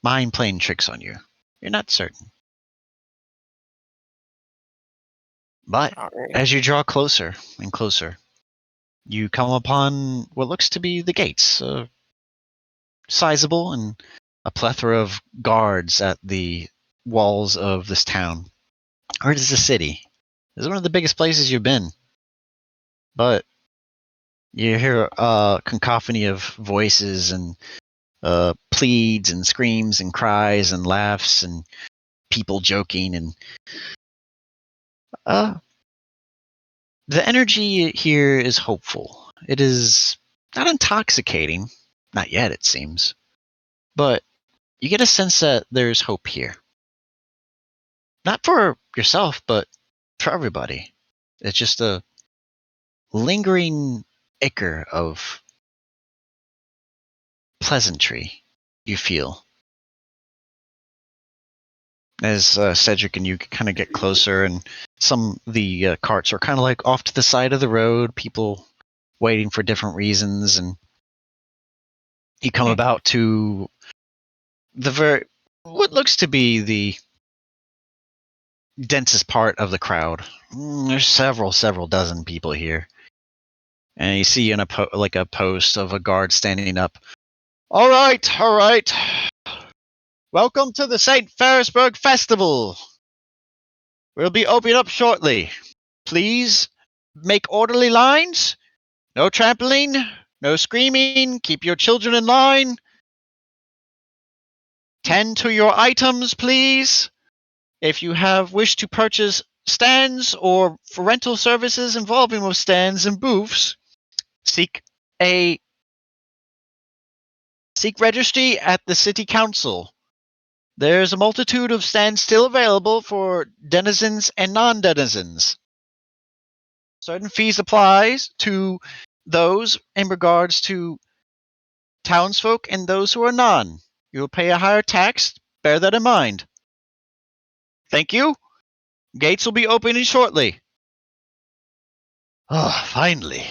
mind playing tricks on you. You're not certain. But
Alright.
as you draw closer and closer, you come upon what looks to be the gates, sizable and a plethora of guards at the walls of this town. Or it is a city. It's one of the biggest places you've been. But you hear a cacophony of voices and pleads and screams and cries and laughs and people joking and the energy here is hopeful. It is not intoxicating, not yet it seems, but you get a sense that there's hope here. Not for yourself, but for everybody. It's just a lingering ichor of pleasantry you feel. As Cedric and you kind of get closer, and some of the carts are kind of like off to the side of the road, people waiting for different reasons, and you come about to what looks to be the densest part of the crowd. There's several dozen people here, and you see in a post of a guard standing up. All right. Welcome to the St. Ferrisburg Festival. We'll be opening up shortly. Please make orderly lines. No trampling, no screaming. Keep your children in line. Tend to your items, please. If you have wished to purchase stands or for rental services involving with stands and booths, seek registry at the city council. There's a multitude of stands still available for denizens and non-denizens. Certain fees applies to those in regards to townsfolk and those who are non. You will pay a higher tax. Bear that in mind. Thank you. Gates will be opening shortly. Oh, finally.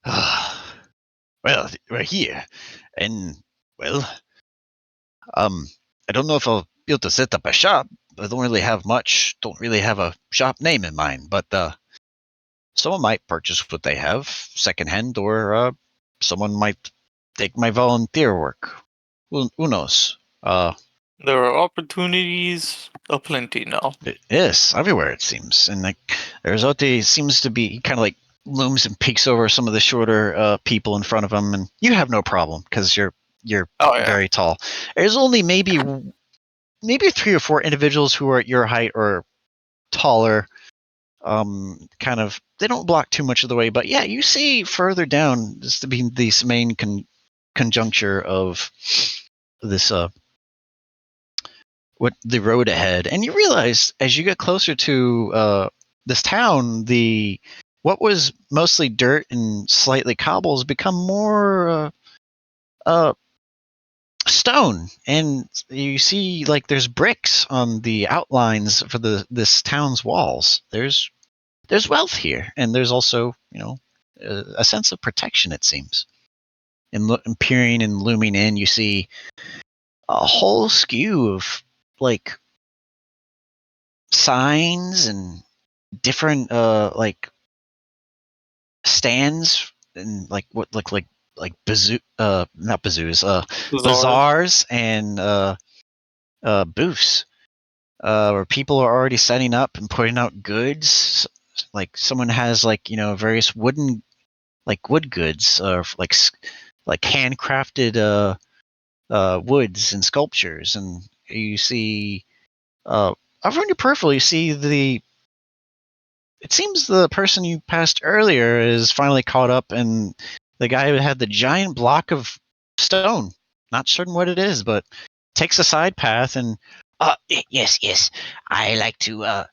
Well, we're here. And, well, I don't know if I'll be able to set up a shop. I don't really have much. Don't really have a shop name in mind. But someone might purchase what they have secondhand, or someone might take my volunteer work. Who knows?
There are opportunities aplenty now.
Yes, everywhere it seems. And like Arizote seems to be, he kind of like looms and peeks over some of the shorter people in front of him, and you have no problem because you're very tall. There's only maybe 3 or 4 individuals who are at your height or taller. Kind of, they don't block too much of the way, but yeah, you see further down just to be this main conjuncture of this what the road ahead, and you realize as you get closer to this town, what was mostly dirt and slightly cobbles become more stone, and you see like there's bricks on the outlines for this town's walls. There's wealth here, and there's also a sense of protection, it seems. And peering and looming in, you see a whole skew of like signs and different like stands and like what look like like not bazoos,
Bazaars.
bazaars and booths, where people are already setting up and putting out goods. Like someone has like various wood goods, or like handcrafted woods and sculptures, and you see over on your peripheral, you see it seems the person you passed earlier is finally caught up, and the guy who had the giant block of stone, not certain what it is, but takes a side path and
Yes. I like to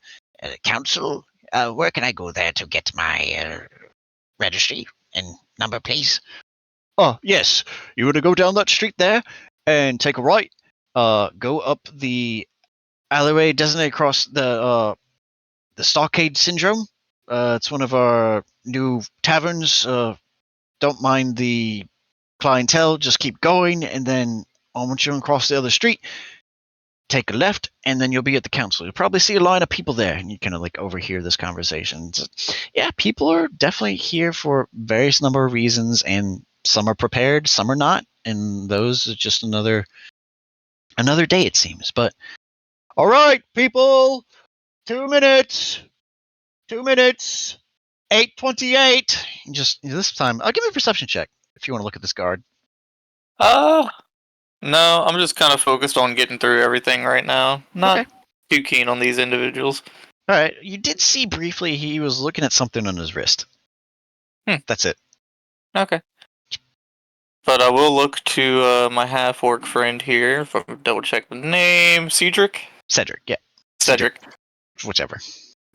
counsel. Where can I go there to get my registry and number, please?
oh yes, you want to go down that street there and take a right, go up the alleyway designated across the Stockade Syndrome. It's one of our new taverns. Don't mind the clientele. Just keep going, and then once you're across the other street, take a left, and then you'll be at the council. You'll probably see a line of people there, and you kind of like overhear this conversation. Yeah, people are definitely here for various number of reasons, and some are prepared, some are not, and those are just another day, it seems. But all right, people, 2 minutes. 2 minutes. 8:28. Just this time, I'll give me a perception check if you want to look at this guard.
No, I'm just kind of focused on getting through everything right now. Not
Okay.
too keen on these individuals.
All right. You did see briefly he was looking at something on his wrist. That's it.
Okay. But I will look to my half-orc friend here. If I double check the name, Cedric.
Yeah.
Cedric.
Whichever.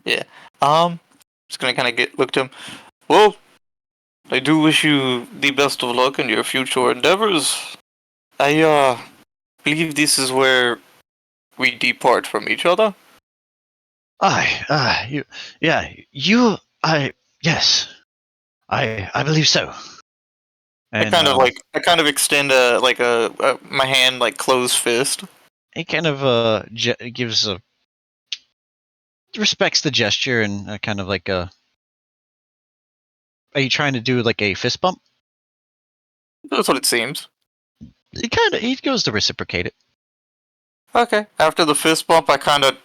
Yeah. Just gonna kind of look to him. Well, I do wish you the best of luck in your future endeavors. I believe this is where we depart from each other.
Yes. I believe so. And,
I kind of extend my hand like closed fist.
he kind of gives respects the gesture and kind of like are you trying to do like a fist bump?
That's what it seems.
He goes to reciprocate it.
Okay. After the fist bump, I kind of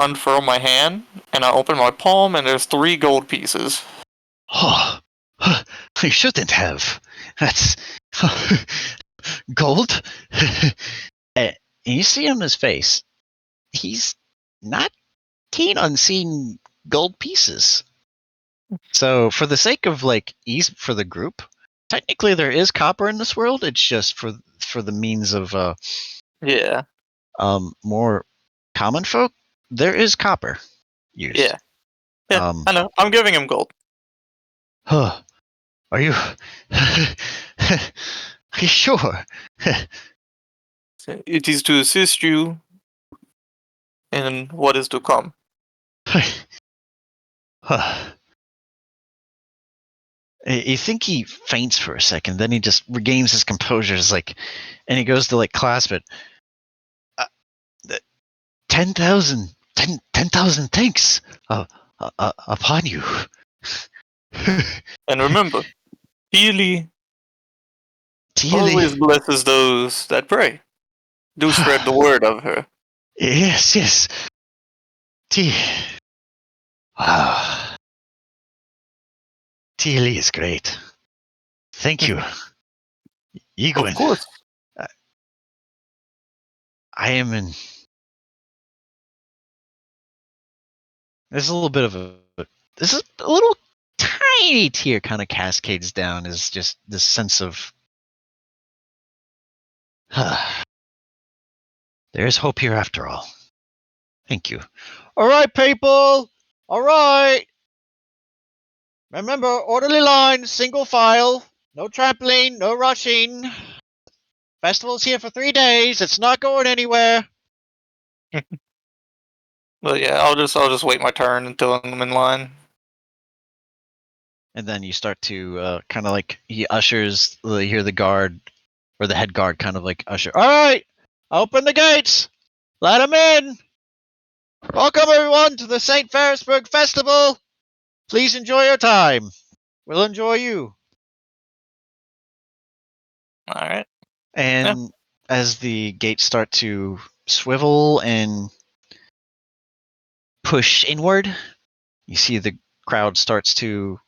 unfurl my hand and I open my palm, and there's 3 gold pieces.
Oh, I shouldn't have. That's gold. And you see on his face, he's not keen on seeing gold pieces. So, for the sake of like ease for the group, technically there is copper in this world. It's just for the means of
Yeah.
more common folk, there is copper used.
Yeah. Yeah. I know. I'm giving him gold.
Huh. Are you? Are you sure?
It is to assist you in what is to come.
You think he faints for a second, then he just regains his composure. It's like, and he goes to like clasp it. 10,000 thanks upon you.
And remember, Healy always blesses those that pray. Do spread the word of her.
Yes. Wow. Teely is great. Thank you. Yiguin.
Of course.
I am in... There's a little bit of this is a little tiny tear kind of cascades down. Is just this sense of... There's hope here after all. Thank you. All right, people. All right. Remember, orderly line, single file. No trampling, no rushing. Festival's here for 3 days. It's not going anywhere.
Well, yeah, I'll just wait my turn until I'm in line.
And then you start to kind of like he ushers. You hear the guard or the head guard kind of like usher. All right, open the gates. Let them in. Welcome everyone to the St. Ferrisburg Festival. Please enjoy your time. We'll enjoy you.
All right.
And as the gates start to swivel and push inward, you see the crowd starts to,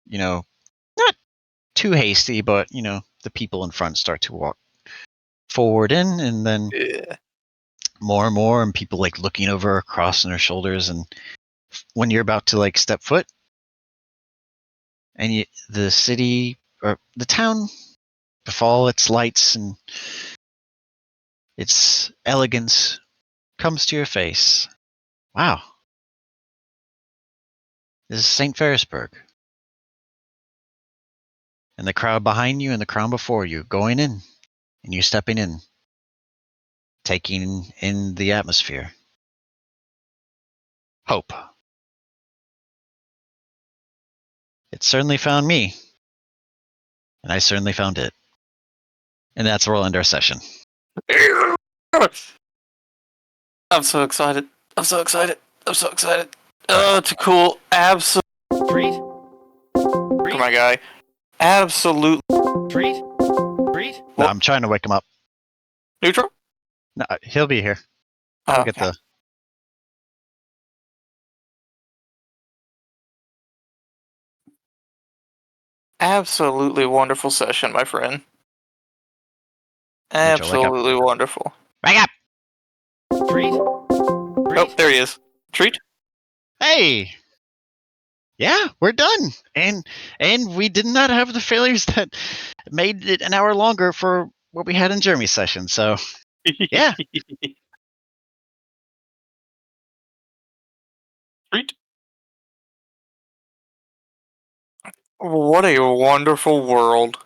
not too hasty, but, the people in front start to walk forward in, and then
Yeah.
more and more, and people like looking over across their shoulders. And when you're about to like step foot, and the city or the town, with all its lights and its elegance, comes to your face. Wow, this is St. Ferrisburg. And the crowd behind you and the crowd before you going in, and you stepping in, taking in the atmosphere. Hope. It certainly found me, and I certainly found it. And that's where we'll end our session.
I'm so excited. I'm so excited. I'm so excited. Oh, Takkul. Absolutely.
Treat?
Come on, guy. Absolute.
Treat? Treat?
No, I'm trying to wake him up.
Neutral?
No, he'll be here.
Oh,
I'll
okay.
get the.
Absolutely wonderful session, my friend.
Neutral, wake up.
Absolutely wonderful.
Wake up!
Treat?
Oh, there he is. Treat?
Hey! Yeah, we're done. And we did not have the failures that made it an hour longer for what we had in Jeremy's session. So, yeah.
Treat? What a wonderful world.